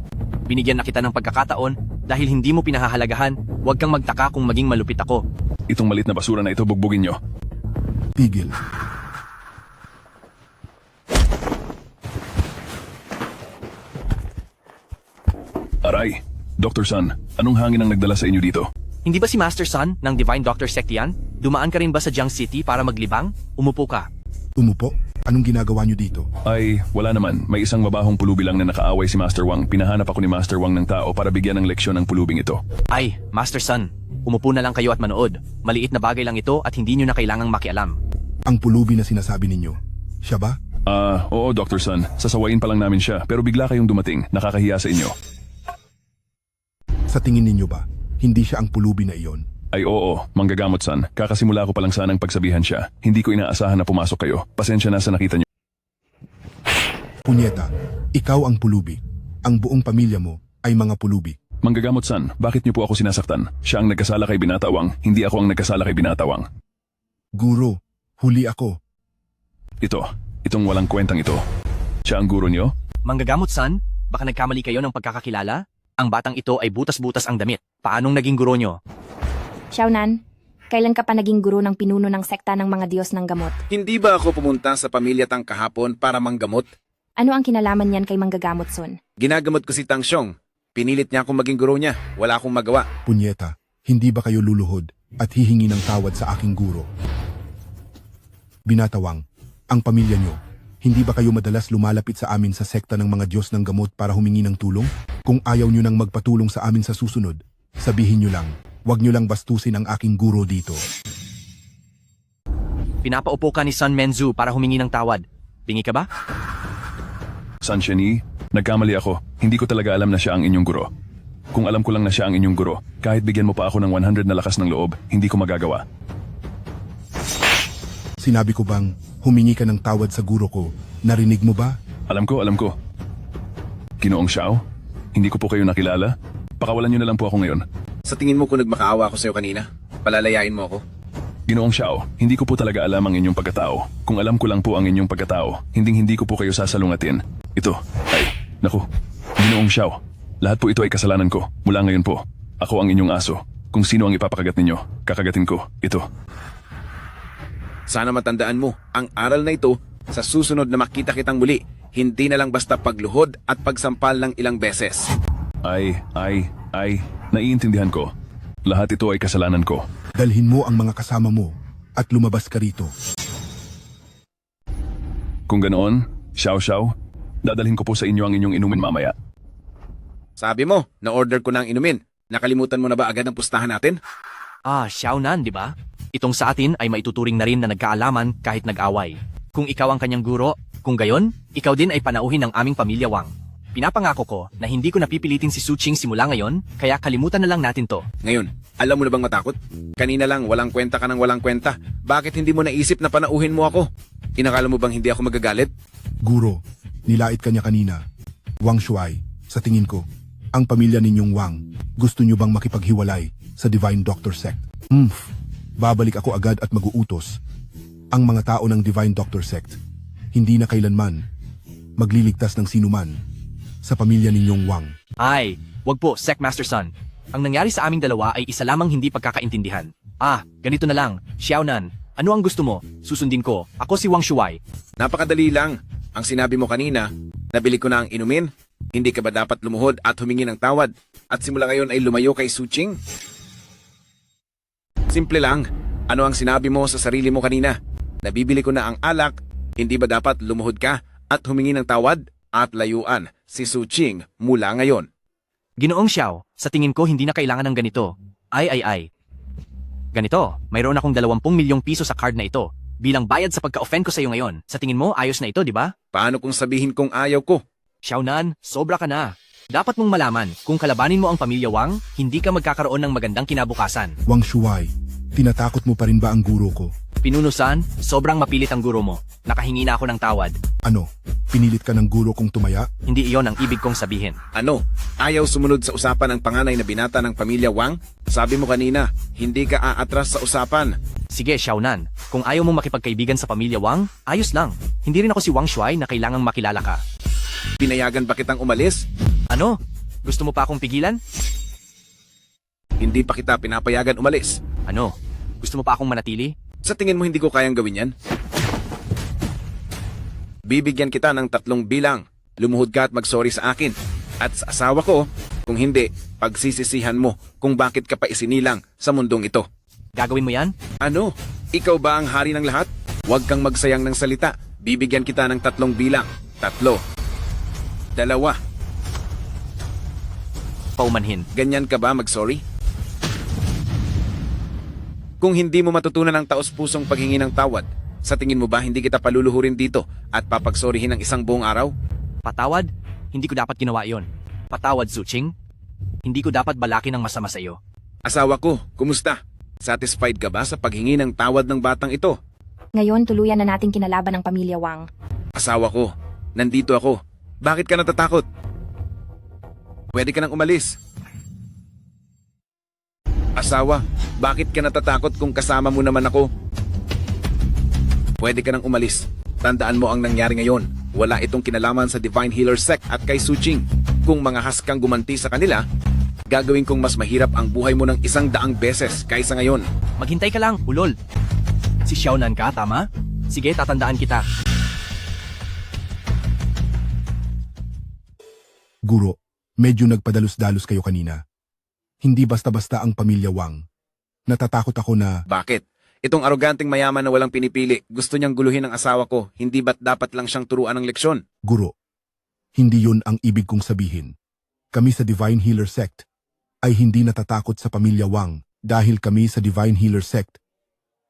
[SPEAKER 5] Binigyan na kita ng pagkakataon, Dahil hindi mo pinahahalagahan, huwag kang magtaka kung maging malupit ako.
[SPEAKER 14] Itong malit na basura na ito bugbugin nyo.
[SPEAKER 6] Tigil.
[SPEAKER 14] Aray, Dr. Sun, anong hangin ang nagdala sa inyo dito?
[SPEAKER 5] Hindi ba si Master Sun ng Divine Doctor Sect yan? Dumaan ka rin ba sa Jiang City para maglibang? Umupo ka.
[SPEAKER 6] Umupo? Anong ginagawa nyo dito?
[SPEAKER 14] Ay, wala naman. May isang mabahong pulubi lang na nakaaway si Master Wang. Pinahanap ako ni Master Wang ng tao para bigyan ng leksyon ng pulubing ito.
[SPEAKER 5] Ay, Master Sun, umupo na lang kayo at manood. Maliit na bagay lang ito at hindi nyo na kailangang makialam.
[SPEAKER 6] Ang pulubi na sinasabi ninyo, siya ba?
[SPEAKER 14] Oo, Dr. Sun. Sasawayin pa lang namin siya, pero bigla kayong dumating. Nakakahiya sa inyo.
[SPEAKER 6] Sa tingin ninyo ba, hindi siya ang pulubi na iyon?
[SPEAKER 14] Ay oo, manggagamot San. Kakasimula ko pa lang sanang pagsabihan siya. Hindi ko inaasahan na pumasok kayo. Pasensya na sa nakita niyo.
[SPEAKER 6] Punyeta, ikaw ang pulubi. Ang buong pamilya mo ay mga pulubi.
[SPEAKER 14] Manggagamot San, bakit niyo po ako sinasaktan? Siya ang nagkasala kay Binatawang, hindi ako ang nagkasala kay Binatawang.
[SPEAKER 6] Guro, huli ako.
[SPEAKER 14] Itong walang kwentang ito. Siya ang guro niyo?
[SPEAKER 5] Manggagamot Sun, baka nagkamali kayo ng pagkakakilala? Ang batang ito ay butas-butas ang damit. Paanong naging guro nyo?
[SPEAKER 4] Xiaonan, kailan ka pa naging guro ng pinuno ng sekta ng mga Diyos ng gamot?
[SPEAKER 1] Hindi ba ako pumunta sa pamilya Tang kahapon para manggamot?
[SPEAKER 4] Ano ang kinalaman niyan kay Manggagamot Sun?
[SPEAKER 1] Ginagamot ko si Tang Xiong. Pinilit niya akong maging guro niya. Wala akong magawa.
[SPEAKER 6] Punyeta, hindi ba kayo luluhod at hihingi ng tawad sa aking guro? Binatawang, ang pamilya nyo, hindi ba kayo madalas lumalapit sa amin sa sekta ng mga Diyos ng gamot para humingi ng tulong? Kung ayaw nyo nang magpatulong sa amin sa susunod, sabihin nyo lang, huwag nyo lang bastusin ang aking guro dito.
[SPEAKER 5] Pinapaupo ka ni Sun Menzu para humingi ng tawad. Bingi ka ba?
[SPEAKER 14] San Sheni, nagkamali ako. Hindi ko talaga alam na siya ang inyong guro. Kung alam ko lang na siya ang inyong guro, kahit bigyan mo pa ako ng 100 na lakas ng loob, hindi ko magagawa.
[SPEAKER 6] Sinabi ko bang, humingi ka ng tawad sa guro ko, narinig mo ba?
[SPEAKER 14] Alam ko. Ginoong Xiao, hindi ko po kayo nakilala. Pakawalan niyo na lang po ako ngayon.
[SPEAKER 1] Sa tingin mo kung nagmakaawa ako sa'yo kanina, palalayain mo ako?
[SPEAKER 14] Ginoong Xiao, hindi ko po talaga alam ang inyong pagkatao. Kung alam ko lang po ang inyong pagkatao, hindi ko po kayo sasalungatin. Naku, Ginoong Xiao, lahat po ito ay kasalanan ko. Mula ngayon po, ako ang inyong aso. Kung sino ang ipapakagat ninyo, kakagatin ko. Ito.
[SPEAKER 1] Sana matandaan mo, ang aral na ito, sa susunod na makita kitang muli, hindi na lang basta pagluhod at pagsampal ng ilang beses.
[SPEAKER 14] Naiintindihan ko. Lahat ito ay kasalanan ko.
[SPEAKER 6] Dalhin mo ang mga kasama mo at lumabas ka rito.
[SPEAKER 14] Kung ganoon, Xiao, dadalhin ko po sa inyo ang inyong inumin mamaya.
[SPEAKER 1] Sabi mo, na-order ko na ang inumin. Nakalimutan mo na ba agad ang pustahan natin?
[SPEAKER 5] Xiaonan, di ba? Itong sa atin ay maituturing na rin na nagkaalaman kahit nag-away. Kung ikaw ang kanyang guro, kung gayon, ikaw din ay panauhin ng aming pamilya Wang. Pinapangako ko na hindi ko napipilitin si Su Qing simula ngayon, kaya kalimutan na lang natin to.
[SPEAKER 1] Ngayon, alam mo na bang matakot? Kanina lang, walang kwenta ka ng walang kwenta. Bakit hindi mo naisip na panauhin mo ako? Inakala mo bang hindi ako magagalit?
[SPEAKER 6] Guro, nilait ka niya kanina. Wang Shuai, sa tingin ko, ang pamilya ninyong Wang, gusto nyo bang makipaghiwalay sa Divine Doctor Sect? Babalik ako agad at mag-uutos. Ang mga tao ng Divine Doctor Sect, hindi na kailanman magliligtas ng sinuman sa pamilya ninyong Wang.
[SPEAKER 5] Wag po, Sec Master Sun. Ang nangyari sa aming dalawa ay isa lamang hindi pagkakaintindihan. Ganito na lang, Xiaonan, ano ang gusto mo? Susundin ko. Ako si Wang Shuai.
[SPEAKER 1] Napakadali lang. Ang sinabi mo kanina, nabili ko na ang inumin. Hindi ka ba dapat lumuhod at humingi ng tawad? At simula ngayon ay lumayo kay Su Qing? Simple lang. Ano ang sinabi mo sa sarili mo kanina? Nabibili ko na ang alak, hindi ba dapat lumuhod ka at humingi ng tawad at layuan si Su Qing mula ngayon?
[SPEAKER 5] Ginoong Xiao, sa tingin ko hindi na kailangan ng ganito. Ganito, mayroon akong 20 milyong piso sa card na ito. Bilang bayad sa pagka-offend ko sa iyo ngayon. Sa tingin mo, ayos na ito, di ba?
[SPEAKER 1] Paano kung sabihin kong ayaw ko?
[SPEAKER 5] Xiaonan, sobra ka na. Dapat mong malaman, kung kalabanin mo ang pamilya Wang, hindi ka magkakaroon ng magandang kinabukasan.
[SPEAKER 6] Wang Shuai, tinatakot mo pa rin ba ang guro ko?
[SPEAKER 5] Pinunusan, sobrang mapilit ang guro mo. Nakahingi na ako ng tawad.
[SPEAKER 6] Ano? Pinilit ka ng guro kong tumaya?
[SPEAKER 5] Hindi iyon ang ibig kong sabihin.
[SPEAKER 1] Ano? Ayaw sumunod sa usapan ng panganay na binata ng pamilya Wang? Sabi mo kanina, hindi ka aatras sa usapan.
[SPEAKER 5] Sige, Xiaonan. Kung ayaw mong makipagkaibigan sa pamilya Wang, ayos lang. Hindi rin ako si Wang Shuai na kailangang makilala ka.
[SPEAKER 1] Pinayagan ba kitang umalis?
[SPEAKER 5] Ano? Gusto mo pa akong pigilan?
[SPEAKER 1] Hindi pa kita pinapayagan umalis.
[SPEAKER 5] Ano? Gusto mo pa akong manatili?
[SPEAKER 1] Sa tingin mo hindi ko kayang gawin yan? Bibigyan kita ng 3 bilang. Lumuhod ka at mag-sorry sa akin. At sa asawa ko, kung hindi, pagsisisihan mo kung bakit ka pa isinilang sa mundong ito.
[SPEAKER 5] Gagawin mo yan?
[SPEAKER 1] Ano? Ikaw ba ang hari ng lahat? Huwag kang magsayang ng salita. Bibigyan kita ng 3 bilang. 3. 2.
[SPEAKER 5] Paumanhin.
[SPEAKER 1] Ganyan ka ba mag-sorry? Kung hindi mo matutunan ang taos-pusong paghingi ng tawad, sa tingin mo ba hindi kita paluluhurin dito at papagsorihin ng isang buong araw?
[SPEAKER 5] Patawad? Hindi ko dapat ginawa yon. Patawad, Suching. Hindi ko dapat balakin ng masama sa iyo.
[SPEAKER 1] Asawa ko, kumusta? Satisfied ka ba sa paghingi ng tawad ng batang ito?
[SPEAKER 4] Ngayon, tuluyan na nating kinalaban ng pamilya Wang.
[SPEAKER 1] Asawa ko, nandito ako. Bakit ka natatakot? Pwede ka nang umalis. Asawa, bakit ka natatakot kung kasama mo naman ako? Pwede ka nang umalis. Tandaan mo ang nangyari ngayon. Wala itong kinalaman sa Divine Healer Sect at kay Suching. Kung mga haskang gumanti sa kanila, gagawin kong mas mahirap ang buhay mo ng 100 beses kaysa ngayon.
[SPEAKER 5] Maghintay ka lang, ulol. Si Xiaonan ka, tama? Sige, tatandaan kita.
[SPEAKER 6] Guro, medyo nagpadalos-dalos kayo kanina. Hindi basta-basta ang pamilya Wang. Natatakot ako na...
[SPEAKER 1] Bakit? Itong aroganteng mayaman na walang pinipili, gusto niyang guluhin ang asawa ko, hindi ba't dapat lang siyang turuan ng leksyon?
[SPEAKER 6] Guro, hindi yun ang ibig kong sabihin. Kami sa Divine Healer Sect ay hindi natatakot sa pamilya Wang dahil kami sa Divine Healer Sect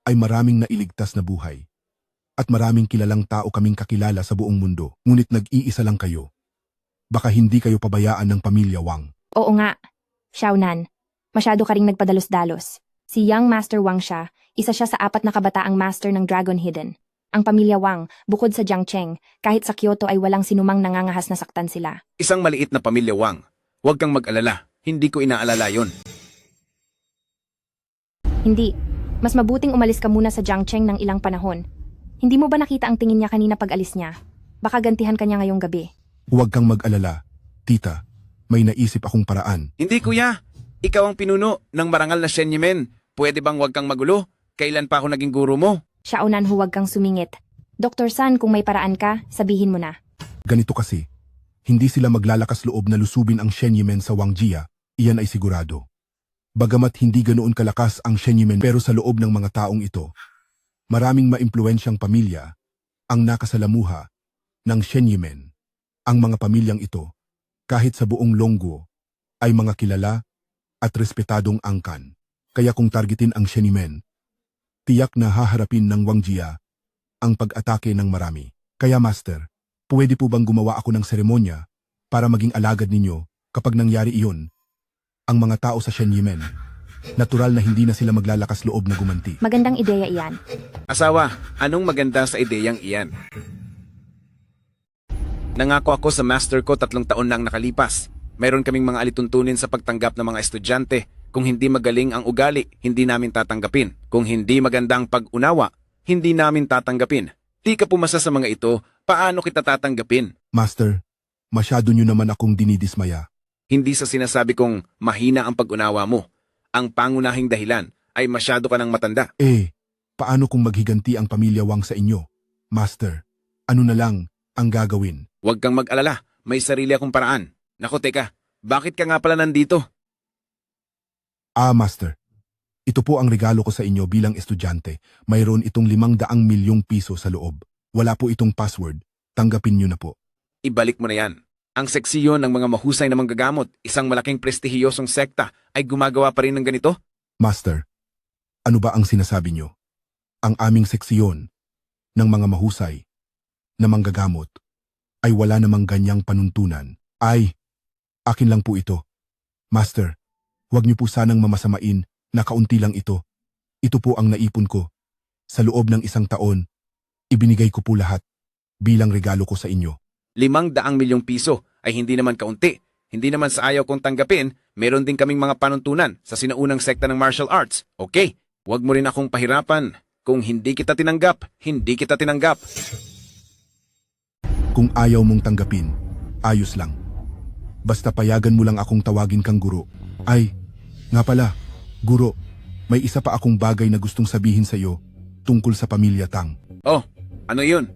[SPEAKER 6] ay maraming nailigtas na buhay. At maraming kilalang tao kaming kakilala sa buong mundo, ngunit nag-iisa lang kayo. Baka hindi kayo pabayaan ng pamilya Wang.
[SPEAKER 4] Oo nga. Xiaonan, masyado ka ring nagpadalos-dalos. Si Young Master Wang siya, isa siya sa 4 na kabataang master ng Dragon Hidden. Ang pamilya Wang, bukod sa Jiangcheng, kahit sa Kyoto ay walang sinumang nangangahas na saktan sila.
[SPEAKER 1] Isang maliit na pamilya Wang. Huwag kang mag-alala, hindi ko inaalala yon.
[SPEAKER 4] Hindi. Mas mabuting umalis ka muna sa Jiangcheng ng ilang panahon. Hindi mo ba nakita ang tingin niya kanina pag alis niya? Baka gantihan ka niya ngayong gabi.
[SPEAKER 6] Huwag kang mag-alala. Tita, may naisip akong paraan.
[SPEAKER 1] Hindi kuya, ikaw ang pinuno ng marangal na Shenyemen. Pwede bang huwag kang magulo? Kailan pa ako naging guro mo?
[SPEAKER 4] Xiaonan, huwag kang sumingit. Dr. San, kung may paraan ka, sabihin mo na.
[SPEAKER 6] Ganito kasi, hindi sila maglalakas loob na lusubin ang Shenyemen sa Wangjia, iyan ay sigurado. Bagamat hindi ganoon kalakas ang Shenyemen pero sa loob ng mga taong ito, maraming maimpluwensyang pamilya ang nakasalamuha ng Shenyemen. Ang mga pamilyang ito, kahit sa buong Longguo, ay mga kilala at respetadong angkan. Kaya kung targetin ang Shenyemen, tiyak na haharapin ng Wangjia ang pag-atake ng marami. Kaya Master, pwede po bang gumawa ako ng seremonya para maging alagad ninyo kapag nangyari iyon? Ang mga tao sa Shenyemen, natural na hindi na sila maglalakas loob na gumanti.
[SPEAKER 4] Magandang ideya iyan.
[SPEAKER 1] Asawa, anong maganda sa ideyang iyan? Nangako ako sa master ko 3 taon nang nakalipas. Mayroon kaming mga alituntunin sa pagtanggap ng mga estudyante. Kung hindi magaling ang ugali, hindi namin tatanggapin. Kung hindi magandang pag-unawa, hindi namin tatanggapin. Di ka pumasa sa mga ito, paano kita tatanggapin?
[SPEAKER 6] Master, masyado nyo naman akong dinidismaya.
[SPEAKER 1] Hindi sa sinasabi kong mahina ang pag-unawa mo. Ang pangunahing dahilan ay masyado ka ng matanda.
[SPEAKER 6] Paano kung maghiganti ang pamilya Wang sa inyo? Master, ano na lang ang gagawin?
[SPEAKER 1] Huwag kang mag-alala, may sarili akong paraan. Naku teka, bakit ka nga pala nandito?
[SPEAKER 6] Master, ito po ang regalo ko sa inyo bilang estudyante. Mayroon itong 500 milyong piso sa loob. Wala po itong password. Tanggapin nyo na po.
[SPEAKER 1] Ibalik mo na yan. Ang seksiyon ng mga mahusay na manggagamot, isang malaking prestihiyosong sekta, ay gumagawa pa rin ng ganito?
[SPEAKER 6] Master, ano ba ang sinasabi nyo? Ang aming seksiyon ng mga mahusay na manggagamot ay wala namang ganyang panuntunan. Akin lang po ito. Master, huwag niyo po sanang mamasamain na kaunti lang ito. Ito po ang naipon ko. Sa loob ng 1 taon, ibinigay ko po lahat bilang regalo ko sa inyo.
[SPEAKER 1] 500 milyong piso ay hindi naman kaunti. Hindi naman sa ayaw kong tanggapin, meron din kaming mga panuntunan sa sinaunang sekta ng martial arts. Okay, huwag mo rin akong pahirapan. Kung hindi kita tinanggap, hindi kita tinanggap.
[SPEAKER 6] Kung ayaw mong tanggapin, ayos lang. Basta payagan mo lang akong tawagin kang guro. Nga pala, Guro, may isa pa akong bagay na gustong sabihin sa iyo tungkol sa pamilya Tang.
[SPEAKER 1] Oh, ano yun?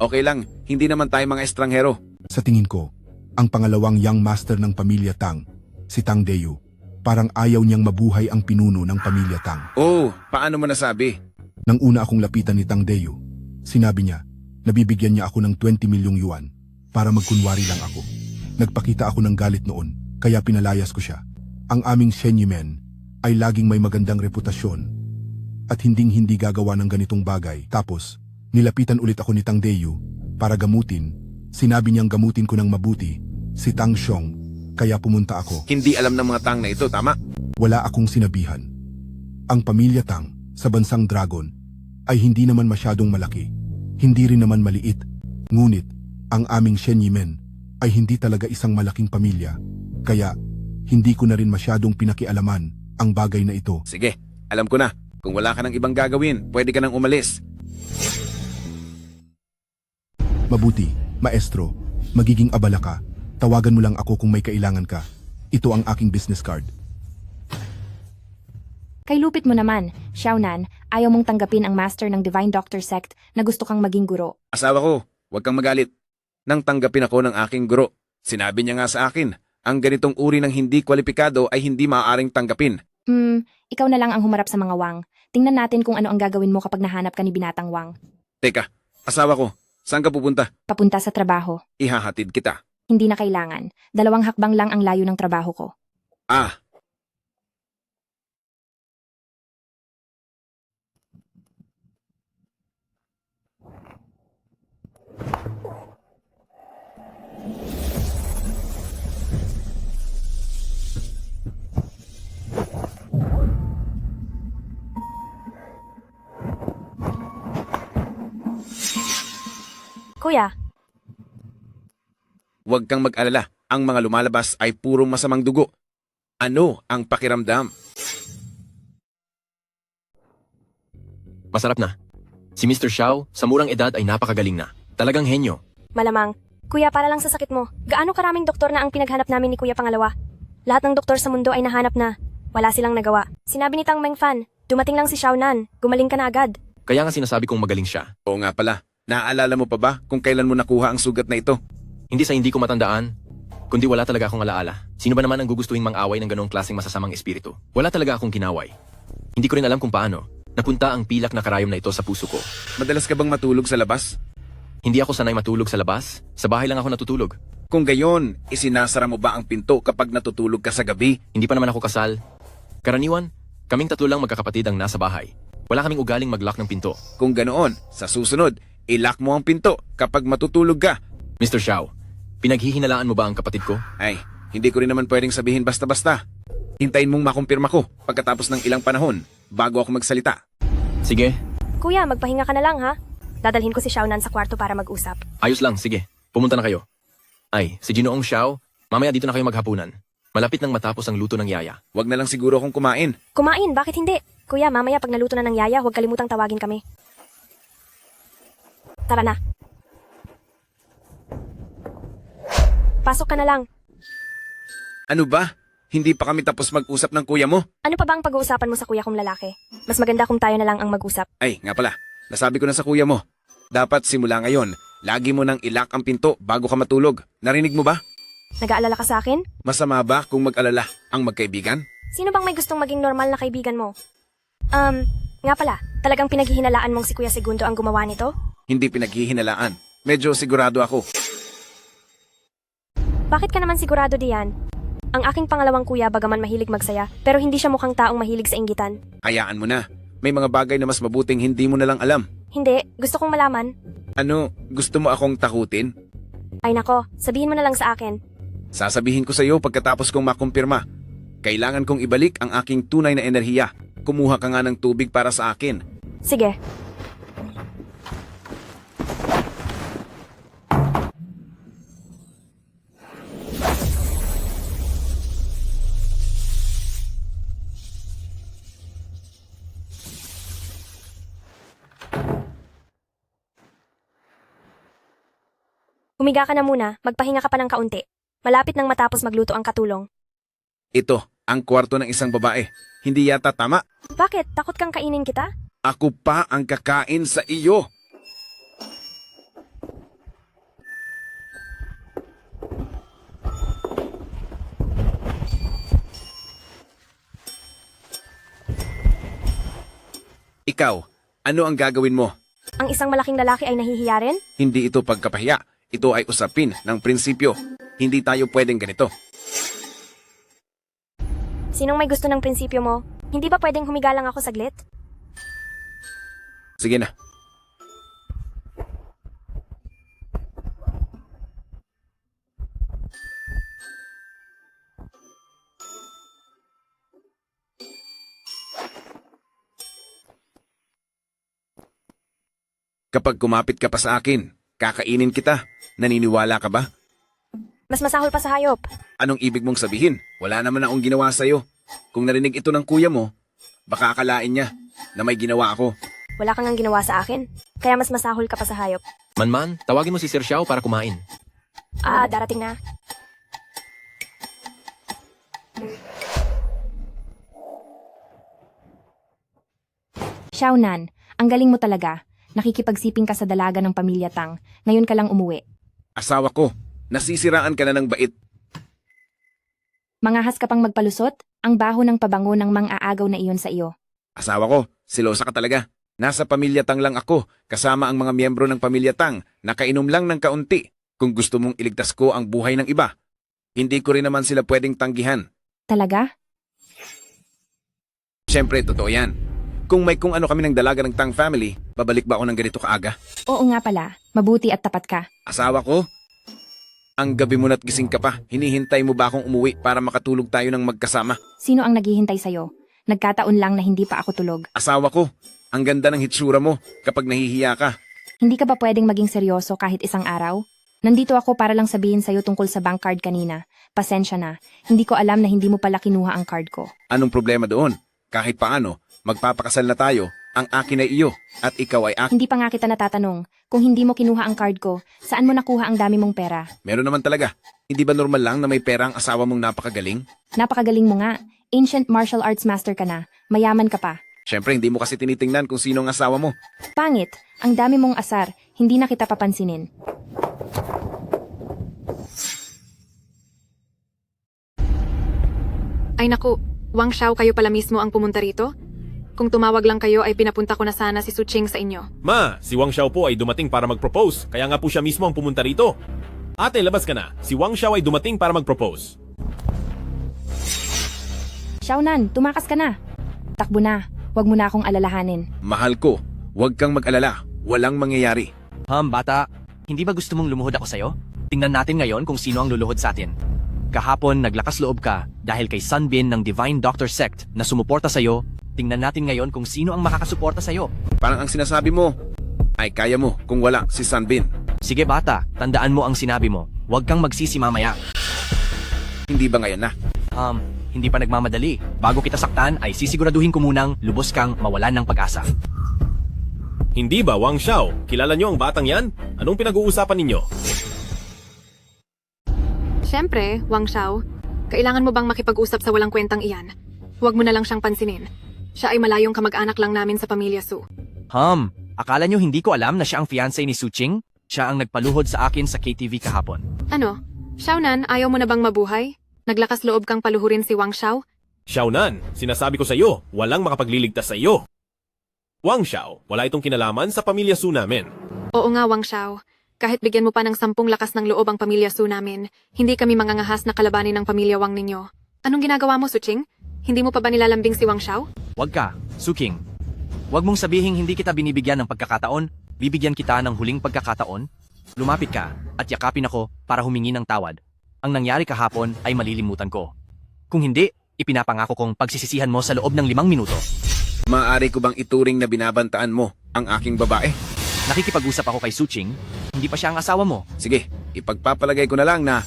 [SPEAKER 1] Okay lang, hindi naman tayo mga estranghero.
[SPEAKER 6] Sa tingin ko, ang pangalawang young master ng pamilya Tang, si Tang Deyu, parang ayaw niyang mabuhay ang pinuno ng pamilya Tang.
[SPEAKER 1] Oh, paano mo nasabi?
[SPEAKER 6] Nang una akong lapitan ni Tang Deyu, sinabi niya, nabibigyan niya ako ng 20 milyong yuan para magkunwari lang ako. Nagpakita ako ng galit noon, kaya pinalayas ko siya. Ang aming Shenyumen ay laging may magandang reputasyon at hinding-hindi gagawa ng ganitong bagay. Tapos, nilapitan ulit ako ni Tang Deyu para gamutin. Sinabi niyang gamutin ko ng mabuti si Tang Xiong, kaya pumunta ako.
[SPEAKER 1] Hindi alam ng mga Tang na ito, tama?
[SPEAKER 6] Wala akong sinabihan. Ang pamilya Tang sa bansang Dragon ay hindi naman masyadong malaki, hindi rin naman maliit. Ngunit, ang aming Shenyumen ay hindi talaga isang malaking pamilya, kaya hindi ko na rin masyadong pinakialaman ang bagay na ito.
[SPEAKER 1] Sige, alam ko na. Kung wala ka ng ibang gagawin, pwede ka nang umalis.
[SPEAKER 6] Mabuti, maestro, magiging abala ka. Tawagan mo lang ako kung may kailangan ka. Ito ang aking business card.
[SPEAKER 4] Kay lupit mo naman, Xiaonan, ayaw mong tanggapin ang master ng Divine Doctor Sect na gusto kang maging guro.
[SPEAKER 1] Asawa ko, huwag kang magalit. Nang tanggapin ako ng aking guro, sinabi niya nga sa akin, ang ganitong uri ng hindi kwalipikado ay hindi maaaring tanggapin.
[SPEAKER 4] Ikaw na lang ang humarap sa mga Wang. Tingnan natin kung ano ang gagawin mo kapag nahanap ka ni Binatang Wang.
[SPEAKER 1] Teka, asawa ko, saan ka pupunta?
[SPEAKER 4] Papunta sa trabaho.
[SPEAKER 1] Ihahatid kita.
[SPEAKER 4] Hindi na kailangan. 2 hakbang lang ang layo ng trabaho ko.
[SPEAKER 1] Ah,
[SPEAKER 2] Kuya,
[SPEAKER 1] huwag kang mag-alala. Ang mga lumalabas ay purong masamang dugo. Ano ang pakiramdam?
[SPEAKER 5] Masarap na. Si Mr. Xiao, sa murang edad ay napakagaling na. Talagang henyo.
[SPEAKER 2] malamang. Kuya, para lang sa sakit mo, gaano karaming doktor na ang pinaghanap namin ni Kuya Pangalawa? Lahat ng doktor sa mundo ay nahanap na. Wala silang nagawa. Sinabi ni Tang Mengfan, dumating lang si Xiaonan, gumaling ka na agad.
[SPEAKER 5] Kaya nga sinasabi kong magaling siya.
[SPEAKER 1] Oo nga pala, naaalala mo pa ba kung kailan mo nakuha ang sugat na ito?
[SPEAKER 5] Hindi sa hindi ko matandaan, kundi wala talaga akong alaala. Sino ba naman ang gugustuhin mang-away ng ganong klaseng masasamang espiritu? Wala talaga akong kinaway. Hindi ko rin alam kung paano. Napunta ang pilak na karayom na ito sa puso ko.
[SPEAKER 1] Madalas ka bang matulog sa labas?
[SPEAKER 5] Hindi ako sanay matulog sa labas. Sa bahay lang ako natutulog.
[SPEAKER 1] Kung gayon, isinasara mo ba ang pinto kapag natutulog ka sa gabi?
[SPEAKER 5] Hindi pa naman ako kasal. Karaniwan, kaming 3 lang magkakapatid ang nasa bahay. Wala kaming ugaling mag-lock ng pinto.
[SPEAKER 1] Kung ganoon, sa susunod, ilock mo ang pinto kapag matutulog ka.
[SPEAKER 5] Mr. Xiao, pinaghihinalaan mo ba ang kapatid ko?
[SPEAKER 1] Ay, hindi ko rin naman pwedeng sabihin basta-basta. Hintayin mong makumpirma ko pagkatapos ng ilang panahon bago ako magsalita.
[SPEAKER 5] Sige,
[SPEAKER 2] Kuya, magpahinga ka na lang ha. Dadalhin ko si Xiaonan sa kwarto para mag-usap.
[SPEAKER 5] ayos lang, sige. Pumunta na kayo. Ay, si Ginoong Xiao, mamaya dito na kayo maghapunan. Malapit nang matapos ang luto ng yaya.
[SPEAKER 1] Wag na lang siguro akong kumain.
[SPEAKER 2] Kumain, bakit hindi? Kuya, mamaya pag naluto na ng yaya, huwag kalimutang tawagin kami. Tara na. Pasok ka na lang.
[SPEAKER 1] Ano ba? Hindi pa kami tapos mag-usap ng kuya mo?
[SPEAKER 2] Ano pa ba ang pag-uusapan mo sa kuya kong lalaki? Mas maganda kung tayo na lang ang mag-usap.
[SPEAKER 1] Ay, nga pala. Nasabi ko na sa kuya mo. Dapat simula ngayon, lagi mo nang ilock ang pinto bago ka matulog. Narinig mo ba?
[SPEAKER 2] Nag-aalala ka sa akin?
[SPEAKER 1] Masama ba kung mag-alala ang magkaibigan?
[SPEAKER 2] Sino bang may gustong maging normal na kaibigan mo? Nga pala, talagang pinaghihinalaan mong si Kuya Segundo ang gumawa nito?
[SPEAKER 1] Hindi pinaghihinalaan. Medyo sigurado ako.
[SPEAKER 2] Bakit ka naman sigurado diyan? Ang aking pangalawang kuya bagaman mahilig magsaya, pero hindi siya mukhang taong mahilig sa inggitan.
[SPEAKER 1] Hayaan mo na. May mga bagay na mas mabuting hindi mo na lang alam.
[SPEAKER 2] Hindi, gusto kong malaman.
[SPEAKER 1] Ano, gusto mo akong takutin?
[SPEAKER 2] Ay nako, sabihin mo na lang sa akin.
[SPEAKER 1] Sasabihin ko sa iyo pagkatapos kong makumpirma. Kailangan kong ibalik ang aking tunay na enerhiya. Kumuha ka nga ng tubig para sa akin.
[SPEAKER 2] Sige. Humiga ka na muna, magpahinga ka pa ng kaunti. Malapit nang matapos magluto ang katulong.
[SPEAKER 1] Ito, ang kwarto ng isang babae. Hindi yata tama.
[SPEAKER 2] Bakit? Takot kang kainin kita?
[SPEAKER 1] Ako pa ang kakain sa iyo. Ikaw, ano ang gagawin mo?
[SPEAKER 2] Ang isang malaking lalaki ay nahihiya rin?
[SPEAKER 1] Hindi ito pagkapahiya. Ito ay usapin ng prinsipyo. Hindi tayo pwedeng ganito.
[SPEAKER 2] Sinong may gusto ng prinsipyo mo? Hindi ba pwedeng humiga lang ako saglit?
[SPEAKER 1] Sige na. Kapag kumapit ka pa sa akin, kakainin kita. Naniniwala ka ba?
[SPEAKER 2] Mas masahol pa sa hayop.
[SPEAKER 1] Anong ibig mong sabihin? Wala naman akong ginawa sa'yo. Kung narinig ito ng kuya mo, baka akalain niya na may ginawa ako.
[SPEAKER 2] Wala kang ang ginawa sa akin. Kaya mas masahol ka pa sa hayop.
[SPEAKER 5] Manman, tawagin mo si Sir Xiao para kumain.
[SPEAKER 2] Darating na.
[SPEAKER 4] Xiaonan, ang galing mo talaga. Nakikipagsiping ka sa dalaga ng pamilya Tang. Ngayon ka lang umuwi.
[SPEAKER 1] Asawa ko, nasisiraan ka na ng bait.
[SPEAKER 4] Mangahas ka pang magpalusot? Ang baho ng pabango ng mang-aagaw na iyon sa iyo.
[SPEAKER 1] Asawa ko, silosa ka talaga. Nasa pamilya Tang lang ako, kasama ang mga miyembro ng pamilya Tang, nakainom lang ng kaunti. Kung gusto mong iligtas ko ang buhay ng iba, hindi ko rin naman sila pwedeng tanggihan.
[SPEAKER 4] Talaga?
[SPEAKER 1] Siyempre, totoo yan. Kung may kung ano kami ng dalaga ng Tang family, babalik ba ako ng ganito kaaga?
[SPEAKER 4] Oo nga pala. Mabuti at tapat ka.
[SPEAKER 1] Asawa ko, ang gabi mo na't gising ka pa, hinihintay mo ba akong umuwi para makatulog tayo ng magkasama?
[SPEAKER 4] Sino ang naghihintay sa'yo? Nagkataon lang na hindi pa ako tulog.
[SPEAKER 1] Asawa ko, ang ganda ng hitsura mo kapag nahihiya ka.
[SPEAKER 4] Hindi ka ba pwedeng maging seryoso kahit isang araw? Nandito ako para lang sabihin sa'yo tungkol sa bank card kanina. Pasensya na. Hindi ko alam na hindi mo pala kinuha ang card ko.
[SPEAKER 1] Anong problema doon? Kahit paano, magpapakasal na tayo, ang akin ay iyo, at ikaw ay akin.
[SPEAKER 4] Hindi pa nga kita natatanong. Kung hindi mo kinuha ang card ko, saan mo nakuha ang dami mong pera?
[SPEAKER 1] Meron naman talaga. Hindi ba normal lang na may pera ang asawa mong napakagaling?
[SPEAKER 4] Napakagaling mo nga. Ancient martial arts master ka na. Mayaman ka pa.
[SPEAKER 1] Siyempre, hindi mo kasi tinitingnan kung sino ang asawa mo.
[SPEAKER 4] Pangit. Ang dami mong asar. Hindi na kita papansinin.
[SPEAKER 7] Ay naku, Wang Xiao kayo pala mismo ang pumunta rito? Kung tumawag lang kayo ay pinapunta ko na sana si Su Ching sa inyo.
[SPEAKER 8] Ma, si Wang Xiao po ay dumating para mag-propose, kaya nga po siya mismo ang pumunta rito. Ate, labas ka na. Si Wang Xiao ay dumating para mag-propose.
[SPEAKER 4] Xiaonan, tumakas ka na. Takbo na. Huwag mo na akong alalahanin.
[SPEAKER 1] Mahal ko, huwag kang mag-alala. Walang mangyayari.
[SPEAKER 5] Bata, hindi ba gusto mong lumuhod ako sa'yo? Tingnan natin ngayon kung sino ang luluhod sa atin. Kahapon, naglakas loob ka dahil kay Sunbin ng Divine Doctor Sect na sumuporta sa'yo. Tingnan natin ngayon kung sino ang makakasuporta sa'yo.
[SPEAKER 1] Parang ang sinasabi mo ay kaya mo kung wala si Sunbin.
[SPEAKER 5] Sige bata, tandaan mo ang sinabi mo. Huwag kang magsisi mamaya.
[SPEAKER 1] Hindi ba ngayon na?
[SPEAKER 5] Hindi pa nagmamadali. Bago kita saktan ay sisiguraduhin ko munang lubos kang mawalan ng pag-asa.
[SPEAKER 8] Hindi ba, Wang Xiao? Kilala niyo ang batang yan? Anong pinag-uusapan ninyo?
[SPEAKER 7] Siyempre, Wang Xiao, kailangan mo bang makipag-usap sa walang kwentang iyan? Huwag mo na lang siyang pansinin. Siya ay malayong kamag-anak lang namin sa pamilya Su.
[SPEAKER 5] Akala nyo hindi ko alam na siya ang fiancé ni Su Ching? Siya ang nagpaluhod sa akin sa KTV kahapon.
[SPEAKER 7] Ano? Xiaonan, ayaw mo na bang mabuhay? Naglakas loob kang paluhurin si Wang Xiao?
[SPEAKER 8] Xiaonan, sinasabi ko sa iyo, walang makapagliligtas sa iyo. Wang Xiao, wala itong kinalaman sa pamilya Su namin.
[SPEAKER 7] Oo nga, Wang Xiao. Kahit bigyan mo pa ng 10 lakas ng loob ang pamilya Su namin, hindi kami mangangahas na kalabanin ng pamilya Wang ninyo. Anong ginagawa mo, Su Ching? Hindi mo pa ba nilalambing si Wang Xiao?
[SPEAKER 5] Huwag ka, Su King. Huwag mong sabihing hindi kita binibigyan ng pagkakataon. Bibigyan kita ng huling pagkakataon. Lumapit ka at yakapin ako para humingi ng tawad. Ang nangyari kahapon ay malilimutan ko. Kung hindi, ipinapangako kong pagsisisihan mo sa loob ng 5 minuto.
[SPEAKER 1] Maaari ko bang ituring na binabantaan mo ang aking babae?
[SPEAKER 5] Nakikipag-usap ako kay Su Ching. Hindi pa siya ang asawa mo.
[SPEAKER 1] Sige, ipagpapalagay ko na lang na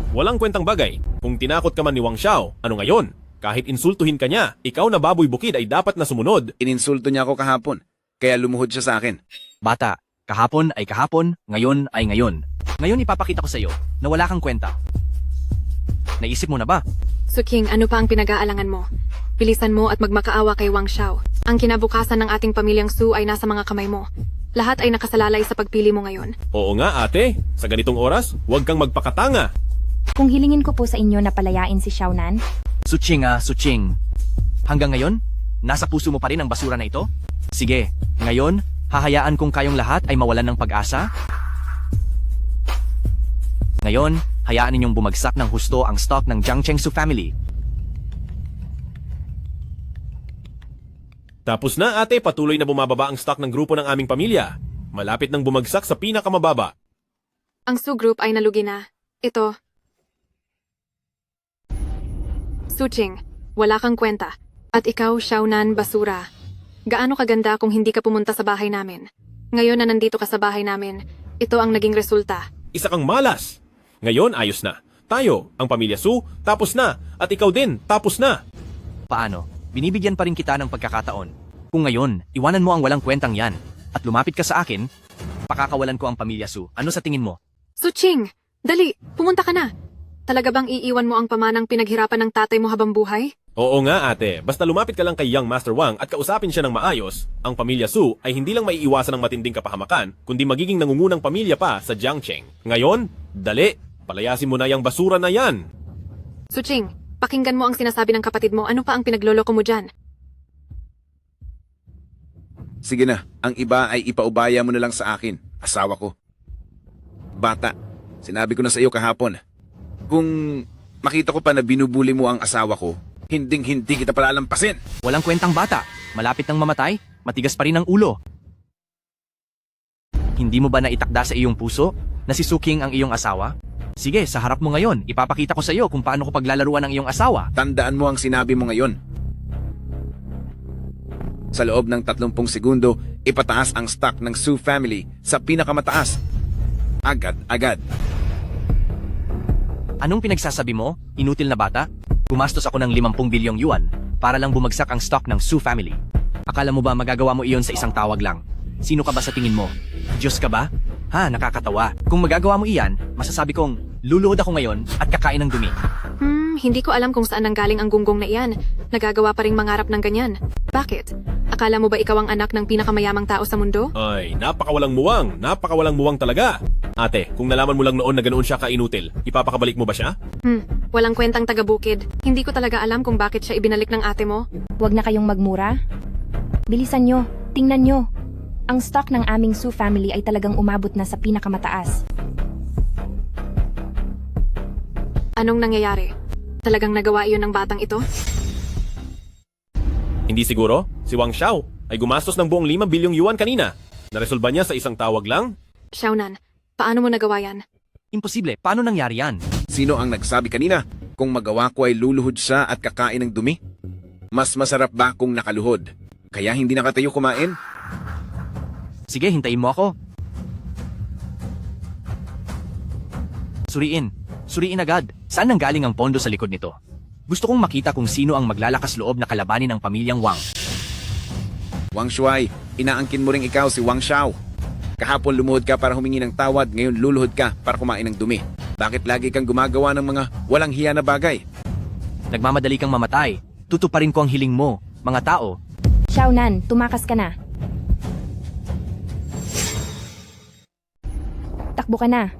[SPEAKER 8] Walang kwentang bagay. Kung tinakot ka man ni Wang Xiao, ano ngayon? Kahit insultuhin ka niya, ikaw na baboy bukid ay dapat na sumunod.
[SPEAKER 1] ininsulto niya ako kahapon, kaya lumuhod siya sa akin.
[SPEAKER 5] Bata, kahapon ay kahapon, ngayon ay ngayon. Ngayon ipapakita ko sa iyo na wala kang kwenta. Naisip mo na ba?
[SPEAKER 7] Suking, ano pa ang pinag-aalangan mo? Bilisan mo at magmakaawa kay Wang Xiao. Ang kinabukasan ng ating pamilyang Su ay nasa mga kamay mo. Lahat ay nakasalalay sa pagpili mo ngayon.
[SPEAKER 8] Oo nga ate, sa ganitong oras, huwag kang magpakatanga.
[SPEAKER 4] Kung hilingin ko po sa inyo na palayain si Xiaonan,
[SPEAKER 5] Suching. Hanggang ngayon, nasa puso mo pa rin ang basura na ito? Sige, ngayon, hahayaan kong kayong lahat ay mawalan ng pag-asa? Ngayon, hayaan ninyong bumagsak ng husto ang stock ng Jiang Chengsu family.
[SPEAKER 8] Tapos na ate, patuloy na bumababa ang stock ng grupo ng aming pamilya. Malapit nang bumagsak sa pinakamababa.
[SPEAKER 7] Ang Su Group ay nalugi na. Ito. Suching, wala kang kwenta. At ikaw, Xiaonan, basura. Gaano kaganda kung hindi ka pumunta sa bahay namin. Ngayon na nandito ka sa bahay namin, ito ang naging resulta.
[SPEAKER 8] Isa kang malas. Ngayon, ayos na. Tayo, ang pamilya Su, tapos na. At ikaw din, tapos na.
[SPEAKER 5] Paano? Binibigyan pa rin kita ng pagkakataon. Kung ngayon, iwanan mo ang walang kwentang yan, at lumapit ka sa akin, pakakawalan ko ang pamilya Su. Ano sa tingin mo?
[SPEAKER 7] Suching, dali, pumunta ka na. Talaga bang iiwan mo ang pamanang pinaghirapan ng tatay mo habang buhay?
[SPEAKER 8] Oo nga ate, basta lumapit ka lang kay Young Master Wang at kausapin siya ng maayos, ang pamilya Su ay hindi lang maiiwasan ng matinding kapahamakan, kundi magiging nangungunang pamilya pa sa Jiangcheng. Ngayon, dali, palayasin mo na yung basura na yan.
[SPEAKER 7] Suching, pakinggan mo ang sinasabi ng kapatid mo. Ano pa ang pinagloloko mo dyan?
[SPEAKER 1] Sige na, ang iba ay ipaubaya mo na lang sa akin, asawa ko. Bata, sinabi ko na sa iyo kahapon, kung makita ko pa na binubuli mo ang asawa ko, hinding-hindi kita palalampasin.
[SPEAKER 5] Walang kwentang bata. Malapit nang mamatay, matigas pa rin ang ulo. Hindi mo ba naitakda sa iyong puso na si Suking ang iyong asawa? Sige, sa harap mo ngayon, ipapakita ko sa iyo kung paano ko paglalaruan ang iyong asawa.
[SPEAKER 1] Tandaan mo ang sinabi mo ngayon. Sa loob ng 30 segundo, ipataas ang stock ng Su family sa pinakamataas. Agad-agad.
[SPEAKER 5] Anong pinagsasabi mo? Inutil na bata? Gumastos ako ng 50 bilyong yuan para lang bumagsak ang stock ng Su family. Akala mo ba magagawa mo iyon sa isang tawag lang? Sino ka ba sa tingin mo? Diyos ka ba? Ha, nakakatawa. Kung magagawa mo iyan, masasabi kong luluhod ako ngayon at kakain ng dumi.
[SPEAKER 7] Hindi ko alam kung saan nanggaling ang gunggong na iyan. Nagagawa pa ring mangarap ng ganyan. Bakit? Akala mo ba ikaw ang anak ng pinakamayamang tao sa mundo?
[SPEAKER 8] Ay, napakawalang muwang talaga. Ate, kung nalaman mo lang noon na ganoon siya kainutil, ipapakabalik mo ba siya?
[SPEAKER 7] Walang kwentang taga-bukid. Hindi ko talaga alam kung bakit siya ibinalik ng ate mo.
[SPEAKER 4] huwag na kayong magmura. Bilisan nyo, tingnan nyo. Ang stock ng aming Su family ay talagang umabot na sa pinakamataas.
[SPEAKER 7] Anong nangyayari? Talagang nagawa iyon ng batang ito?
[SPEAKER 8] Hindi siguro? Si Wang Xiao ay gumastos ng buong 5 bilyong yuan kanina. Naresolba niya sa isang tawag lang?
[SPEAKER 7] Xiaonan, paano mo nagawa yan?
[SPEAKER 5] Imposible. Paano nangyari yan?
[SPEAKER 1] Sino ang nagsabi kanina? Kung magawa ko ay luluhod siya at kakain ng dumi? Mas masarap ba kung nakaluhod? Kaya hindi nakatayo kumain?
[SPEAKER 5] Sige, hintayin mo ako. Suriin agad. Saan nanggaling ang pondo sa likod nito? Gusto kong makita kung sino ang maglalakas loob na kalabanin ng pamilyang Wang.
[SPEAKER 1] Wang Shuai, inaangkin mo ring ikaw si Wang Xiao. Kahapon lumuhod ka para humingi ng tawad, ngayon luluhod ka para kumain ng dumi. Bakit lagi kang gumagawa ng mga walang hiya na bagay?
[SPEAKER 5] Nagmamadali kang mamatay. Tutuparin ko ang hiling mo, mga tao.
[SPEAKER 4] Xiaonan, tumakas ka na. Takbo ka na.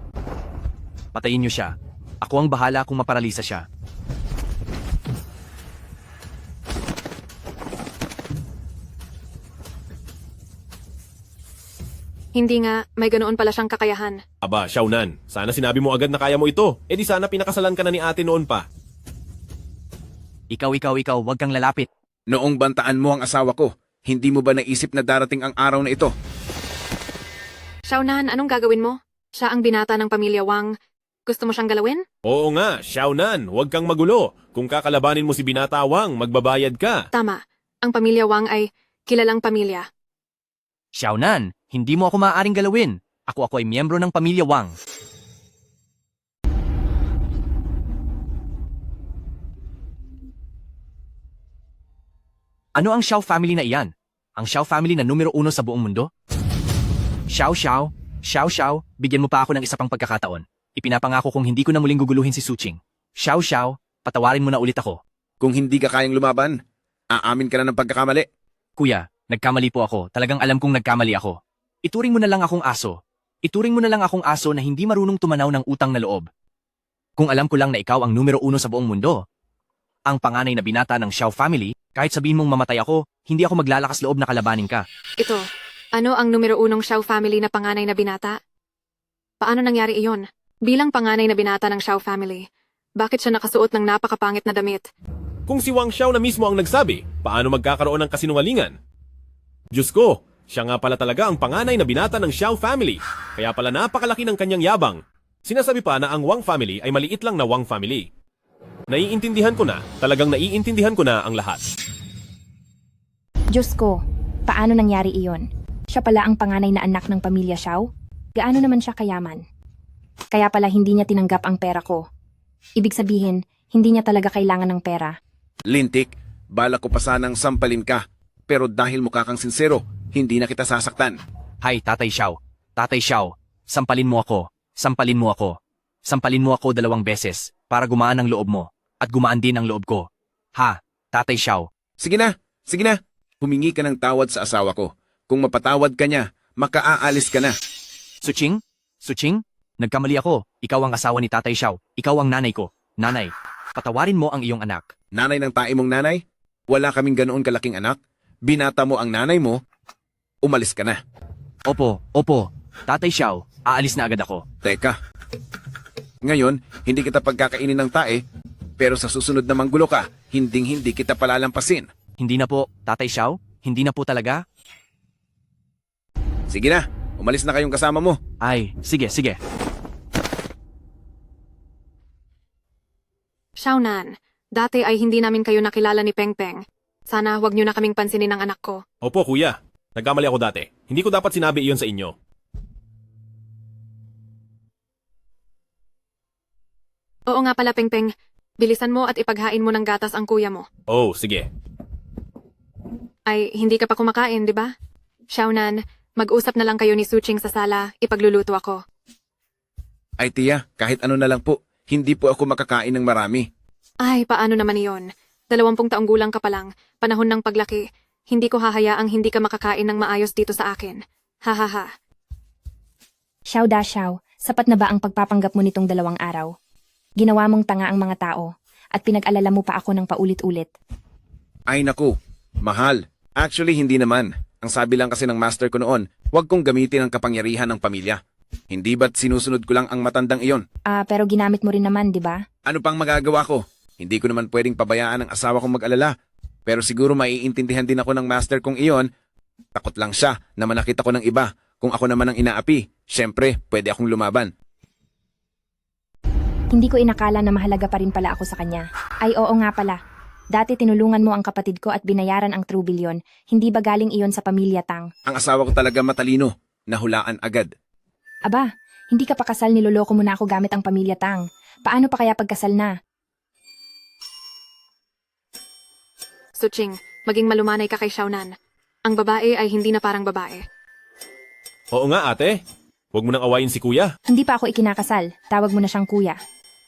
[SPEAKER 5] Patayin niyo siya. Ako ang bahala kung maparalisa siya.
[SPEAKER 7] Hindi nga, may ganoon pala siyang kakayahan.
[SPEAKER 8] Aba, Xiaonan, sana sinabi mo agad na kaya mo ito. E di sana pinakasalan ka na ni ate noon pa.
[SPEAKER 5] Ikaw, wag kang lalapit.
[SPEAKER 1] Noong bantaan mo ang asawa ko, hindi mo ba naisip na darating ang araw na ito?
[SPEAKER 7] Xiaonan, anong gagawin mo? Siya ang binata ng pamilya Wang. Gusto mo siyang galawin?
[SPEAKER 8] Oo nga, Xiaonan, huwag kang magulo. Kung kakalabanin mo si Binata Wang, magbabayad ka.
[SPEAKER 7] Tama. Ang pamilya Wang ay kilalang pamilya.
[SPEAKER 5] Xiaonan, hindi mo ako maaaring galawin. Ako ay miyembro ng pamilya Wang. Ano ang Xiao family na iyan? Ang Xiao family na numero 1 sa buong mundo? Xiao, bigyan mo pa ako ng isa pang pagkakataon. Ipinapangako kong hindi ko na muling guguluhin si Suching. Xiao, patawarin mo na ulit ako.
[SPEAKER 1] Kung hindi ka kayang lumaban, aamin ka na ng pagkakamali.
[SPEAKER 5] Kuya, nagkamali po ako. Talagang alam kong nagkamali ako. Ituring mo na lang akong aso. Ituring mo na lang akong aso na hindi marunong tumanaw ng utang na loob. Kung alam ko lang na ikaw ang numero 1 sa buong mundo, ang panganay na binata ng Xiao family, kahit sabihin mong mamatay ako, hindi ako maglalakas loob na kalabanin ka.
[SPEAKER 7] Ito, ano ang numero 1 Xiao family na panganay na binata? Paano nangyari iyon? Bilang panganay na binata ng Xiao family, bakit siya nakasuot ng napakapangit na damit?
[SPEAKER 8] Kung si Wang Xiao na mismo ang nagsabi, paano magkakaroon ng kasinungalingan? Diyos ko, siya nga pala talaga ang panganay na binata ng Xiao family. Kaya pala napakalaki ng kanyang yabang. Sinasabi pa na ang Wang family ay maliit lang na Wang family. Naiintindihan ko na, talagang naiintindihan ko na ang lahat.
[SPEAKER 4] Diyos ko, paano nangyari iyon? Siya pala ang panganay na anak ng pamilya Xiao? Gaano naman siya kayaman? Kaya pala hindi niya tinanggap ang pera ko. Ibig sabihin, hindi niya talaga kailangan ng pera.
[SPEAKER 1] Lintik, bala ko pa sanang sampalin ka. Pero dahil mukha kang sincero, hindi na kita sasaktan.
[SPEAKER 5] Hay, Tatay Xiao. Tatay Xiao, sampalin mo ako. Sampalin mo ako. Sampalin mo ako 2 beses para gumaan ang loob mo. At gumaan din ang loob ko. Ha, Tatay Xiao.
[SPEAKER 1] Sige na, sige na. Humingi ka ng tawad sa asawa ko. Kung mapatawad ka niya, makaaalis ka na.
[SPEAKER 5] Suching? Suching? Nagkamali ako. Ikaw ang asawa ni Tatay Xiao. Ikaw ang nanay ko. Nanay, patawarin mo ang iyong anak.
[SPEAKER 1] Nanay ng tae mong nanay? Wala kaming ganoon kalaking anak. Binata mo ang nanay mo, umalis ka na.
[SPEAKER 5] Opo. Tatay Xiao, aalis na agad ako.
[SPEAKER 1] Teka. Ngayon, hindi kita pagkakainin ng tae, pero sa susunod na manggulo ka, hindi kita palalampasin.
[SPEAKER 5] Hindi na po, Tatay Xiao. Hindi na po talaga.
[SPEAKER 1] Sige na, umalis na kayong kasama mo.
[SPEAKER 5] Ay, sige.
[SPEAKER 7] Xiaonan, dati ay hindi namin kayo nakilala ni Peng Peng. Sana wag niyo na kaming pansinin ng anak ko.
[SPEAKER 8] Opo, kuya. Nagkamali ako dati. Hindi ko dapat sinabi iyon sa inyo.
[SPEAKER 7] Oo nga pala, Peng Peng. Bilisan mo at ipaghain mo ng gatas ang kuya mo.
[SPEAKER 8] Oh, sige.
[SPEAKER 7] Ay, hindi ka pa kumakain, di ba? Xiaonan, mag-usap na lang kayo ni Suching sa sala, ipagluluto ako.
[SPEAKER 1] Ay tiya, kahit ano na lang po, hindi po ako makakain ng marami.
[SPEAKER 7] Ay, paano naman iyon? 20 taong gulang ka pa lang, panahon ng paglaki. Hindi ko hahayaang hindi ka makakain ng maayos dito sa akin. Ha ha ha.
[SPEAKER 4] Xiao da Xiao, sapat na ba ang pagpapanggap mo nitong 2 araw? Ginawa mong tanga ang mga tao, at pinag-alala mo pa ako ng paulit-ulit.
[SPEAKER 1] Ay naku, mahal. Actually, hindi naman. Ang sabi lang kasi ng master ko noon, huwag kong gamitin ang kapangyarihan ng pamilya. Hindi ba't sinusunod ko lang ang matandang iyon?
[SPEAKER 4] Pero ginamit mo rin naman, di ba?
[SPEAKER 1] Ano pang magagawa ko? Hindi ko naman pwedeng pabayaan ang asawa kong mag-alala. Pero siguro maiintindihan din ako ng master kong iyon. Takot lang siya na manakit ako ng iba. Kung ako naman ang inaapi, syempre, pwede akong lumaban.
[SPEAKER 4] Hindi ko inakala na mahalaga pa rin pala ako sa kanya. Ay oo nga pala. Dati tinulungan mo ang kapatid ko at binayaran ang true billion. Hindi ba galing iyon sa pamilya Tang?
[SPEAKER 1] Ang asawa ko talaga matalino. Nahulaan agad.
[SPEAKER 4] Aba, hindi ka pa kasal, niloloko mo na ako gamit ang pamilya Tang. Paano pa kaya pagkasal na?
[SPEAKER 7] Suching, maging malumanay ka kay Xiaonan. Ang babae ay hindi na parang babae.
[SPEAKER 8] Oo nga, ate. Huwag mo nang awayin si kuya.
[SPEAKER 4] Hindi pa ako ikinakasal. Tawag mo na siyang kuya.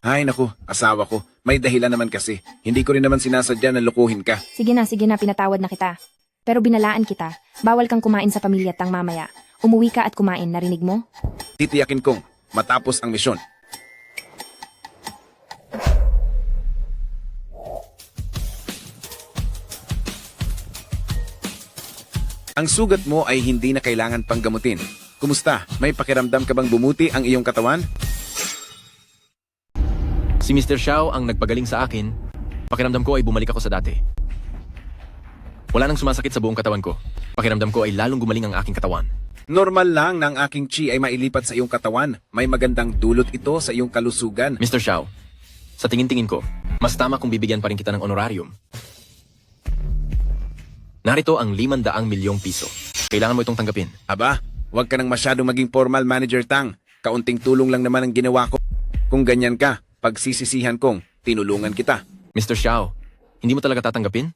[SPEAKER 1] Ay naku, asawa ko. May dahilan naman kasi. Hindi ko rin naman sinasadya na lukuhin ka.
[SPEAKER 4] Sige na, pinatawad na kita. Pero binalaan kita. Bawal kang kumain sa pamilya Tang mamaya. Umuwi ka at kumain, narinig mo?
[SPEAKER 1] Titiyakin kong matapos ang misyon. Ang sugat mo ay hindi na kailangan pang gamutin. Kumusta? May pakiramdam ka bang bumuti ang iyong katawan?
[SPEAKER 5] Si Mr. Xiao ang nagpagaling sa akin. Pakiramdam ko ay bumalik ako sa dati. Wala nang sumasakit sa buong katawan ko. Pakiramdam ko ay lalong gumaling ang aking katawan.
[SPEAKER 1] Normal lang na ang aking chi ay mailipat sa iyong katawan. May magandang dulot ito sa iyong kalusugan.
[SPEAKER 5] Mr. Xiao, sa tingin-tingin ko, mas tama kung bibigyan pa rin kita ng honorarium. Narito ang 500 milyong piso. Kailangan mo itong tanggapin.
[SPEAKER 1] Aba, huwag ka nang masyadong maging formal, Manager Tang. Kaunting tulong lang naman ang ginawa ko. Kung ganyan ka, pagsisisihan kong tinulungan kita.
[SPEAKER 5] Mr. Xiao, hindi mo talaga tatanggapin?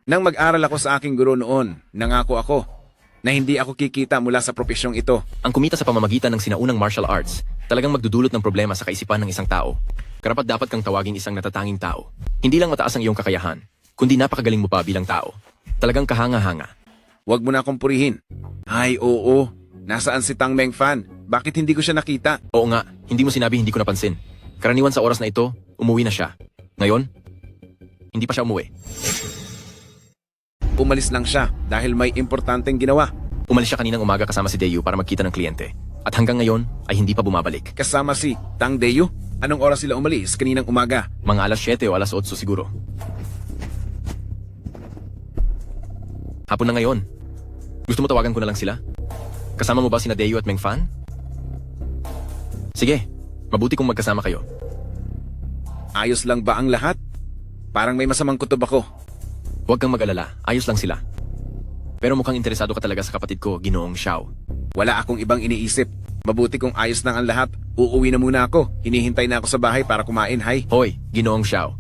[SPEAKER 1] Nang mag-aral ako sa aking guro noon, nangako ako na hindi ako kikita mula sa propesyong ito.
[SPEAKER 5] Ang kumita sa pamamagitan ng sinaunang martial arts, talagang magdudulot ng problema sa kaisipan ng isang tao. Karapat dapat kang tawaging isang natatanging tao. Hindi lang mataas ang iyong kakayahan, kundi napakagaling mo pa bilang tao. Talagang kahanga-hanga.
[SPEAKER 1] Huwag mo na akong purihin. Ay, oo. Nasaan si Tang Meng Fan? Bakit hindi ko siya nakita?
[SPEAKER 5] Oo nga, hindi mo sinabi hindi ko napansin. Karaniwan sa oras na ito, umuwi na siya. Ngayon, hindi pa siya umuwi.
[SPEAKER 1] Umalis lang siya dahil may importanteng ginawa.
[SPEAKER 5] Umalis siya kaninang umaga kasama si Dayu para magkita ng kliyente. At hanggang ngayon ay hindi pa bumabalik.
[SPEAKER 1] Kasama si Tang Dayu? Anong oras sila umalis kaninang umaga?
[SPEAKER 5] Mga alas 7 o alas 8 siguro. Hapon na ngayon. Gusto mo tawagan ko na lang sila? Kasama mo ba sina Dayu at Meng Fan? Sige, mabuti kung magkasama kayo.
[SPEAKER 1] Ayos lang ba ang lahat? Parang may masamang kutob ako.
[SPEAKER 5] Huwag kang mag-alala, ayos lang sila. Pero mukhang interesado ka talaga sa kapatid ko, Ginoong Xiao.
[SPEAKER 1] Wala akong ibang iniisip. Mabuti kung ayos lang ang lahat. Uuwi na muna ako. Hinihintay na ako sa bahay para kumain, hay.
[SPEAKER 5] Hoy, Ginoong Xiao.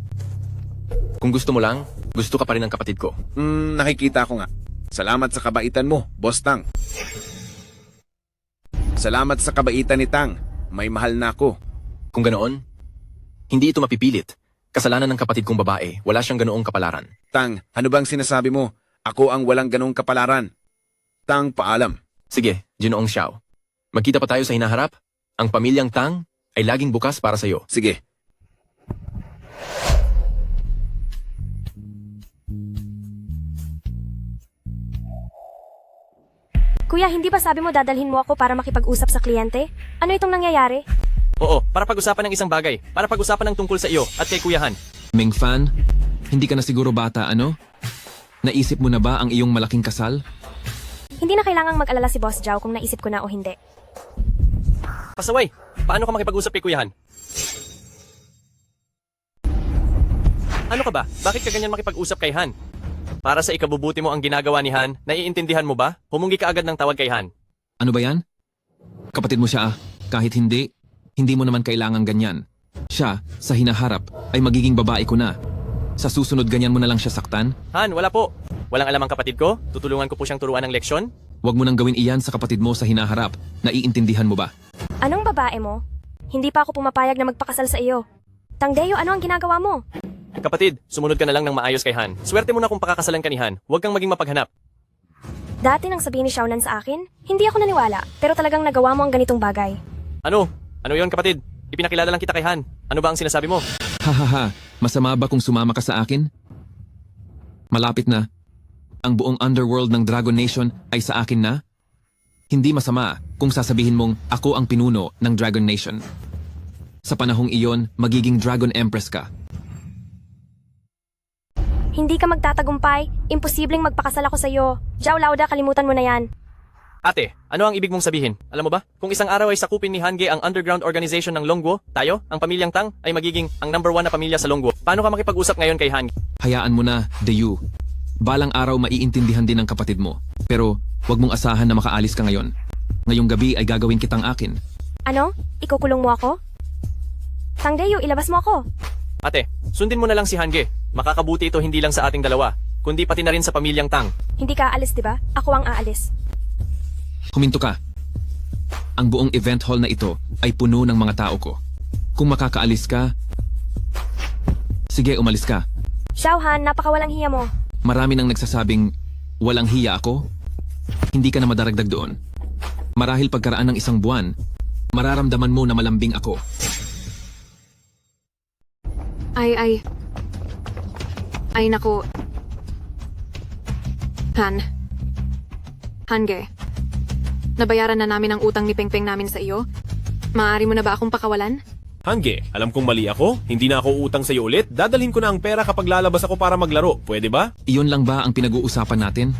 [SPEAKER 5] Kung gusto mo lang, gusto ka pa rin ng kapatid ko.
[SPEAKER 1] Nakikita ko nga. Salamat sa kabaitan mo, Boss Tang. Salamat sa kabaitan ni Tang. May mahal na ako.
[SPEAKER 5] Kung ganoon, hindi ito mapipilit. Kasalanan ng kapatid kong babae, wala siyang ganoong kapalaran.
[SPEAKER 1] Tang, ano bang sinasabi mo? Ako ang walang ganoong kapalaran. Tang, paalam.
[SPEAKER 5] Sige, Ginoong Xiao. Magkita pa tayo sa hinaharap? Ang pamilyang Tang ay laging bukas para sa iyo.
[SPEAKER 1] Sige.
[SPEAKER 2] Kuya, hindi ba sabi mo dadalhin mo ako para makipag-usap sa kliyente? Ano itong nangyayari?
[SPEAKER 5] Oo, para pag-usapan ng isang bagay. Para pag-usapan ng tungkol sa iyo at kay Kuyahan.
[SPEAKER 15] Meng Fan, hindi ka na siguro bata, ano? Naisip mo na ba ang iyong malaking kasal?
[SPEAKER 2] Hindi na kailangang mag-alala si Boss Zhao kung naisip ko na o hindi.
[SPEAKER 5] Pasaway, paano ka makipag-usap kay Kuyahan? Ano ka ba? Bakit ka ganyan makipag-usap kay Han? Para sa ikabubuti mo ang ginagawa ni Han, naiintindihan mo ba? Humungi ka agad ng tawad kay Han.
[SPEAKER 15] Ano ba yan? Kapatid mo siya ah. Kahit hindi mo naman kailangan ganyan. Siya, sa hinaharap, ay magiging babae ko na. Sa susunod ganyan mo na lang siya saktan?
[SPEAKER 5] Han, wala po. Walang alam ang kapatid ko? Tutulungan ko po siyang turuan ng leksyon?
[SPEAKER 15] Huwag mo nang gawin iyan sa kapatid mo sa hinaharap. Naiintindihan mo ba?
[SPEAKER 2] Anong babae mo? Hindi pa ako pumapayag na magpakasal sa iyo. Tang Dayu, ano ang ginagawa mo?
[SPEAKER 5] Kapatid, sumunod ka na lang ng maayos kay Han. Swerte mo na kung pakakasalan ka ni Han. Huwag kang maging mapaghanap.
[SPEAKER 2] Dati nang sabihin ni Xiaonan sa akin, hindi ako naniwala, pero talagang nagawa mo ang ganitong bagay.
[SPEAKER 5] Ano? Ano yon kapatid? Ipinakilala lang kita kay Han. Ano ba ang sinasabi mo?
[SPEAKER 15] Hahaha, masama ba kung sumama ka sa akin? Malapit na. Ang buong underworld ng Dragon Nation ay sa akin na? Hindi masama kung sasabihin mong ako ang pinuno ng Dragon Nation. Sa panahong iyon, magiging Dragon Empress ka.
[SPEAKER 2] Hindi ka magtatagumpay, imposibleng magpakasal ako sa iyo. Zhao Lauda, kalimutan mo na yan.
[SPEAKER 5] Ate, ano ang ibig mong sabihin? Alam mo ba, kung isang araw ay sakupin ni Hange ang underground organization ng Longguo, tayo, ang pamilyang Tang, ay magiging ang #1 na pamilya sa Longguo. Paano ka makipag-usap ngayon kay Hange?
[SPEAKER 15] Hayaan mo na, Dayu. Balang araw maiintindihan din ng kapatid mo. Pero, huwag mong asahan na makaalis ka ngayon. Ngayong gabi ay gagawin kitang akin.
[SPEAKER 2] Ano? Ikukulong mo ako? Tang Dayu, ilabas mo ako.
[SPEAKER 5] Ate, sundin mo na lang si Hange. Makakabuti ito hindi lang sa ating dalawa, kundi pati na rin sa pamilyang Tang.
[SPEAKER 2] Hindi ka aalis, di ba? Ako ang aalis.
[SPEAKER 15] Huminto ka. Ang buong event hall na ito ay puno ng mga tao ko. Kung makakaalis ka, sige umalis ka.
[SPEAKER 2] Xiao Han, napakawalang hiya mo.
[SPEAKER 15] Marami nang nagsasabing walang hiya ako. Hindi ka na madaragdag doon. Marahil pagkaraan ng isang buwan, mararamdaman mo na malambing ako.
[SPEAKER 7] Ay naku. Hange. Nabayaran na namin ang utang ni Pengpeng namin sa iyo. Maaari mo na ba akong pakawalan?
[SPEAKER 8] Hange, alam kong mali ako. Hindi na ako utang sa'yo ulit. Dadalhin ko na ang pera kapag lalabas ako para maglaro. Pwede ba?
[SPEAKER 15] Iyon lang ba ang pinag-uusapan natin?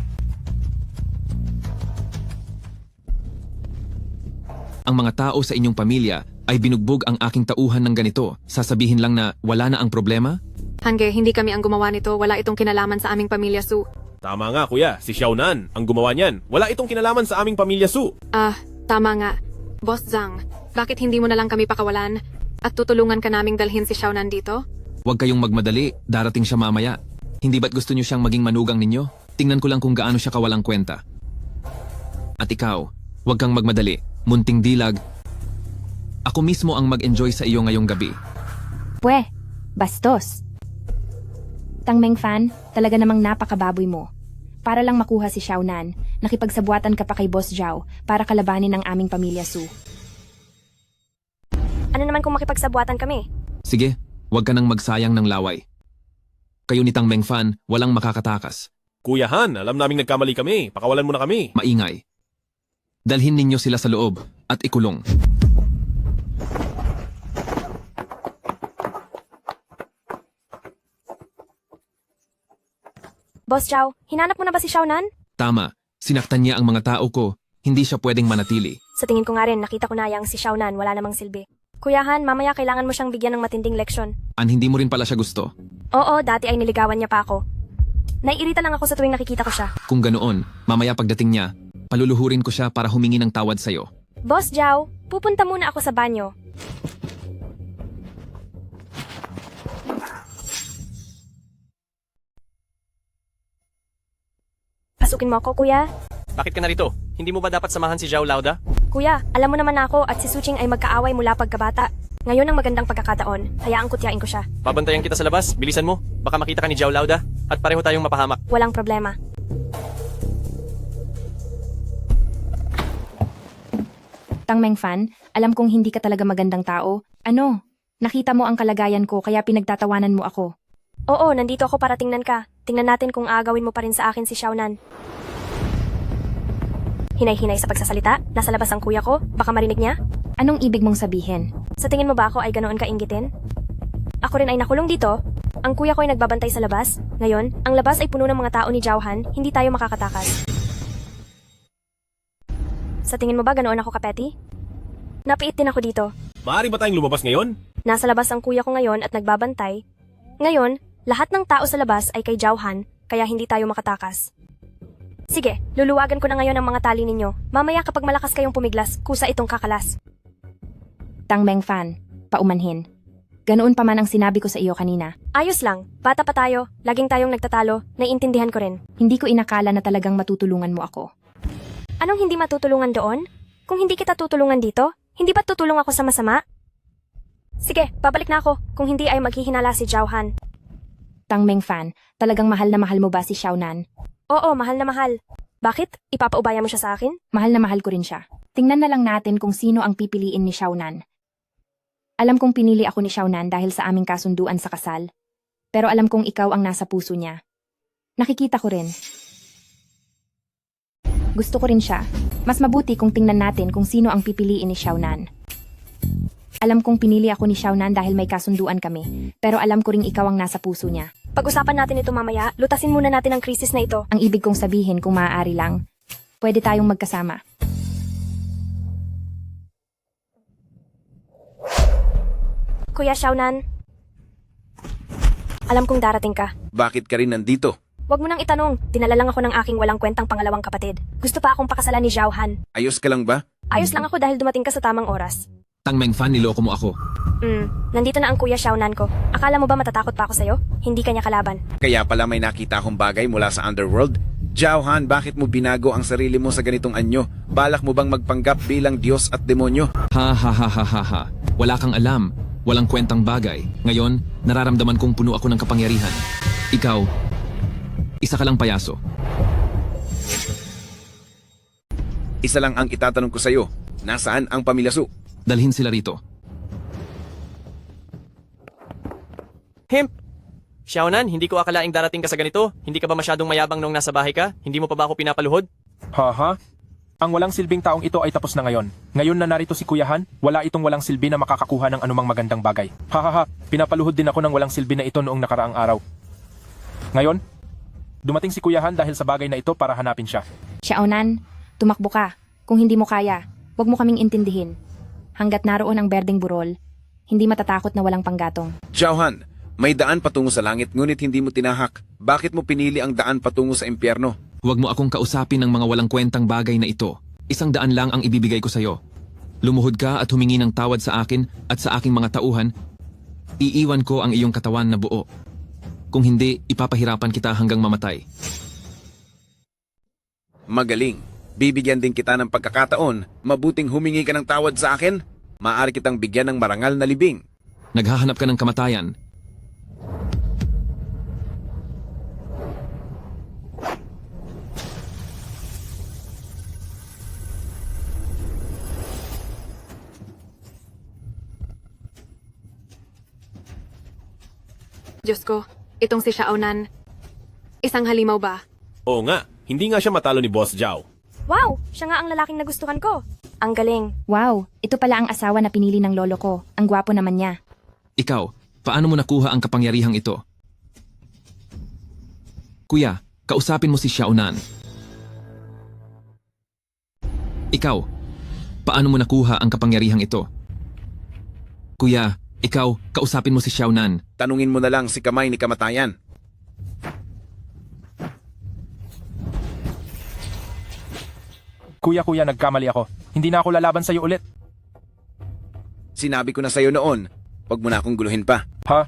[SPEAKER 15] Ang mga tao sa inyong pamilya ay binugbog ang aking tauhan ng ganito. Sasabihin lang na wala na ang problema?
[SPEAKER 7] Hange, hindi kami ang gumawa nito. Wala itong kinalaman sa aming pamilya, Su.
[SPEAKER 8] Tama nga kuya, si Xiaonan ang gumawa niyan. Wala itong kinalaman sa aming pamilya Su.
[SPEAKER 7] Tama nga. Boss Zhang, bakit hindi mo na lang kami pakawalan at tutulungan ka naming dalhin si Xiaonan dito?
[SPEAKER 15] Huwag kayong magmadali, darating siya mamaya. Hindi ba't gusto niyo siyang maging manugang ninyo? Tingnan ko lang kung gaano siya kawalang kwenta. At ikaw, huwag kang magmadali. Munting dilag. Ako mismo ang mag-enjoy sa iyo ngayong gabi.
[SPEAKER 4] Pwe, bastos. Tang Mengfan, talaga namang napakababoy mo. Para lang makuha si Xiaonan, nakipagsabuatan ka pa kay Boss Zhao para kalabanin ang aming pamilya Su.
[SPEAKER 2] Ano naman kung makipagsabuatan kami?
[SPEAKER 15] Sige, huwag ka nang magsayang ng laway. Kayo ni Tang Mengfan, walang makakatakas.
[SPEAKER 8] Kuya Han, alam naming nagkamali kami. Pakawalan mo na kami.
[SPEAKER 15] Maingay. Dalhin ninyo sila sa loob at ikulong.
[SPEAKER 2] Boss Zhao, hinanap mo na ba si Xiaonan?
[SPEAKER 15] Tama, sinaktan niya ang mga tao ko. Hindi siya pwedeng manatili.
[SPEAKER 2] Sa tingin ko nga rin, nakita ko na yang si Xiaonan wala namang silbi. Kuya Han, mamaya kailangan mo siyang bigyan ng matinding leksyon.
[SPEAKER 15] Hindi mo rin pala siya gusto.
[SPEAKER 2] Oo, dati ay niligawan niya pa ako. Naiirita lang ako sa tuwing nakikita ko siya.
[SPEAKER 15] Kung ganoon, mamaya pagdating niya, paluluhurin ko siya para humingi ng tawad sa'yo.
[SPEAKER 2] Boss Zhao, pupunta muna ako sa banyo. Pasukin mo ako, kuya.
[SPEAKER 5] Bakit ka narito? Hindi mo ba dapat samahan si Zhao Lauda?
[SPEAKER 2] Kuya, alam mo naman ako at si Suching ay magkaaway mula pagkabata. Ngayon ang magandang pagkakataon, hayaan kutyain ko siya.
[SPEAKER 5] Babantayan kita sa labas, bilisan mo. Baka makita ka ni Zhao Lauda at pareho tayong mapahamak.
[SPEAKER 2] Walang problema.
[SPEAKER 4] Tang Mengfan, alam kong hindi ka talaga magandang tao. Ano? Nakita mo ang kalagayan ko kaya pinagtatawanan mo ako.
[SPEAKER 2] Oo, nandito ako para tingnan ka. Tingnan natin kung aagawin mo pa rin sa akin si Xiaonan. Hinay-hinay sa pagsasalita? Nasa labas ang kuya ko? Baka marinig niya?
[SPEAKER 4] Anong ibig mong sabihin?
[SPEAKER 2] Sa tingin mo ba ako ay ganoon kainggitin? Ako rin ay nakulong dito. Ang kuya ko ay nagbabantay sa labas. Ngayon, ang labas ay puno ng mga tao ni Zhaohan, hindi tayo makakatakas. Sa tingin mo ba ganoon ako kapeti? Napiit din ako dito.
[SPEAKER 8] Maaari ba tayong lumabas ngayon?
[SPEAKER 2] Nasa labas ang kuya ko ngayon at nagbabantay. Ngayon, lahat ng tao sa labas ay kay Zhaohan, kaya hindi tayo makatakas. Sige, luluwagan ko na ngayon ang mga tali ninyo. Mamaya kapag malakas kayong pumiglas, kusa itong kakalas.
[SPEAKER 4] Tang Mengfan, paumanhin. Ganoon pa man ang sinabi ko sa iyo kanina.
[SPEAKER 2] Ayos lang, bata pa tayo, laging tayong nagtatalo, naiintindihan ko rin.
[SPEAKER 4] Hindi ko inakala na talagang matutulungan mo ako.
[SPEAKER 2] Anong hindi matutulungan doon? Kung hindi kita tutulungan dito, hindi ba tutulong ako sa masama? Sige, babalik na ako, kung hindi ay maghihinala si Zhaohan.
[SPEAKER 4] Tang Mengfan, talagang mahal na mahal mo ba si Xiaonan?
[SPEAKER 2] Oo, mahal na mahal. Bakit? Ipapaubaya mo siya sa akin?
[SPEAKER 4] Mahal na mahal ko rin siya. Tingnan na lang natin kung sino ang pipiliin ni Xiaonan. Alam kong pinili ako ni Xiaonan dahil sa aming kasunduan sa kasal. Pero alam kong ikaw ang nasa puso niya. Nakikita ko rin. Gusto ko rin siya. Mas mabuti kung tingnan natin kung sino ang pipiliin ni Xiaonan. Alam kong pinili ako ni Xiaonan dahil may kasunduan kami, pero alam ko ring ikaw ang nasa puso niya.
[SPEAKER 2] Pag-usapan natin ito mamaya, lutasin muna natin ang krisis na ito.
[SPEAKER 4] Ang ibig kong sabihin kung maaari lang, pwede tayong magkasama.
[SPEAKER 2] Kuya Xiaonan, alam kong darating ka.
[SPEAKER 1] Bakit ka rin nandito?
[SPEAKER 2] Huwag mo nang itanong, dinala lang ako ng aking walang kwentang pangalawang kapatid. Gusto pa akong pakasalan ni Zhaohan.
[SPEAKER 1] Ayos ka lang ba?
[SPEAKER 2] Ayos lang ako dahil dumating ka sa tamang oras.
[SPEAKER 15] Tang Mengfan, niloko mo ako.
[SPEAKER 2] Nandito na ang kuya Xiaonan ko. Akala mo ba matatakot pa ako sa'yo? Hindi kanya kalaban.
[SPEAKER 1] Kaya pala may nakita akong bagay mula sa underworld. Zhaohan, bakit mo binago ang sarili mo sa ganitong anyo? Balak mo bang magpanggap bilang Diyos at demonyo?
[SPEAKER 15] Ha ha ha ha ha ha. Wala kang alam. Walang kwentang bagay. Ngayon, nararamdaman kong puno ako ng kapangyarihan. Ikaw, isa ka lang payaso.
[SPEAKER 1] Isa lang ang itatanong ko sa'yo. Nasaan ang pamilya Su?
[SPEAKER 15] Dalhin sila rito.
[SPEAKER 5] Hemp! Xiaonan, hindi ko akalaing darating ka sa ganito. Hindi ka ba masyadong mayabang nung nasa bahay ka? Hindi mo pa ba ako pinapaluhod?
[SPEAKER 9] Haha? Ang walang silbing taong ito ay tapos na ngayon. Ngayon na narito si Kuya Han, wala itong walang silbi na makakakuha ng anumang magandang bagay. Hahaha, pinapaluhod din ako ng walang silbi na ito noong nakaraang araw. Ngayon, dumating si Kuya Han dahil sa bagay na ito para hanapin siya.
[SPEAKER 4] Xiaonan, tumakbo ka. Kung hindi mo kaya, huwag mo kaming intindihin. Hanggat naroon ang berdeng burol, hindi matatakot na walang panggatong.
[SPEAKER 1] Zhaohan, may daan patungo sa langit ngunit hindi mo tinahak. Bakit mo pinili ang daan patungo sa impyerno?
[SPEAKER 15] Huwag mo akong kausapin ng mga walang kwentang bagay na ito. 100 lang ang ibibigay ko sa'yo. Lumuhod ka at humingi ng tawad sa akin at sa aking mga tauhan. Iiwan ko ang iyong katawan na buo. Kung hindi, ipapahirapan kita hanggang mamatay.
[SPEAKER 1] Magaling. Bibigyan din kita ng pagkakataon. Mabuting humingi ka ng tawad sa akin. Maaari kitang bigyan ng marangal na libing.
[SPEAKER 15] Naghahanap ka ng kamatayan.
[SPEAKER 7] Diyos ko, itong si Xiaonan. Isang halimaw ba?
[SPEAKER 8] Oo nga, hindi nga siya matalo ni Boss Zhao.
[SPEAKER 2] Wow! Siya nga ang lalaking nagustuhan ko. Ang galing.
[SPEAKER 4] Wow, ito pala ang asawa na pinili ng lolo ko. Ang gwapo naman niya.
[SPEAKER 15] Ikaw, paano mo nakuha ang kapangyarihang ito? Kuya, kausapin mo si Xiaonan. Ikaw, paano mo nakuha ang kapangyarihang ito? Kuya, ikaw, kausapin mo si Xiaonan.
[SPEAKER 1] Tanungin mo na lang si kamay ni kamatayan.
[SPEAKER 9] Kuya, nagkamali ako. Hindi na ako lalaban sa'yo ulit.
[SPEAKER 1] Sinabi ko na sa'yo noon, huwag mo na akong guluhin pa.
[SPEAKER 9] Ha?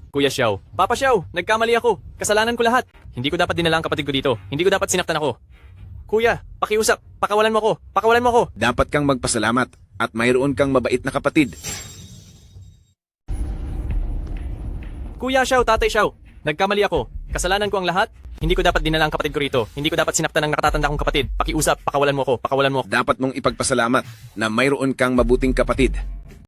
[SPEAKER 5] Kuya Xiao. Papa Xiao, nagkamali ako. Kasalanan ko lahat. Hindi ko dapat dinala ang kapatid ko dito. Hindi ko dapat sinaktan ako. Kuya, pakiusap. Pakawalan mo ako. Pakawalan mo ako.
[SPEAKER 1] Dapat kang magpasalamat at mayroon kang mabait na kapatid.
[SPEAKER 5] Kuya Xiao, Tatay Xiao. Nagkamali ako. Kasalanan ko ang lahat. Hindi ko dapat dinala ang kapatid ko rito. Hindi ko dapat sinaktan ang nakatatanda kong kapatid. Pakiusap, pakawalan mo ako. Pakawalan mo ako.
[SPEAKER 1] Dapat mong ipagpasalamat na mayroon kang mabuting kapatid.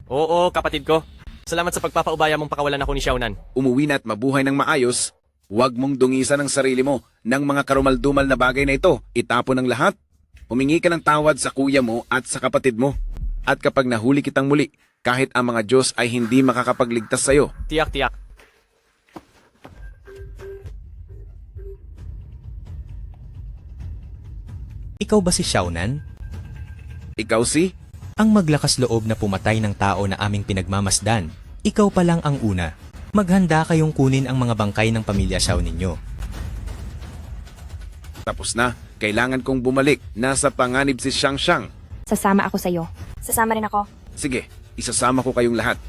[SPEAKER 5] Oo, kapatid ko. Salamat sa pagpapaubaya mong pakawalan ako ni Xiaonan.
[SPEAKER 1] Umuwi na at mabuhay ng maayos, huwag mong dungisan ang sarili mo ng mga karumaldumal na bagay na ito. Itapon ang lahat. Humingi ka ng tawad sa kuya mo at sa kapatid mo. At kapag nahuli kitang muli, kahit ang mga Diyos ay hindi makakapagligtas sa'yo.
[SPEAKER 5] Tiyak.
[SPEAKER 16] Ikaw ba si Xiaonan?
[SPEAKER 1] Ikaw si?
[SPEAKER 16] Ang maglakas loob na pumatay ng tao na aming pinagmamasdan. Ikaw pa lang ang una. Maghanda kayong kunin ang mga bangkay ng pamilya Xiao ninyo.
[SPEAKER 1] Tapos na, kailangan kong bumalik. Nasa panganib si Xiang.
[SPEAKER 4] Sasama ako sa'yo.
[SPEAKER 2] Sasama rin ako.
[SPEAKER 1] Sige, isasama ko kayong lahat.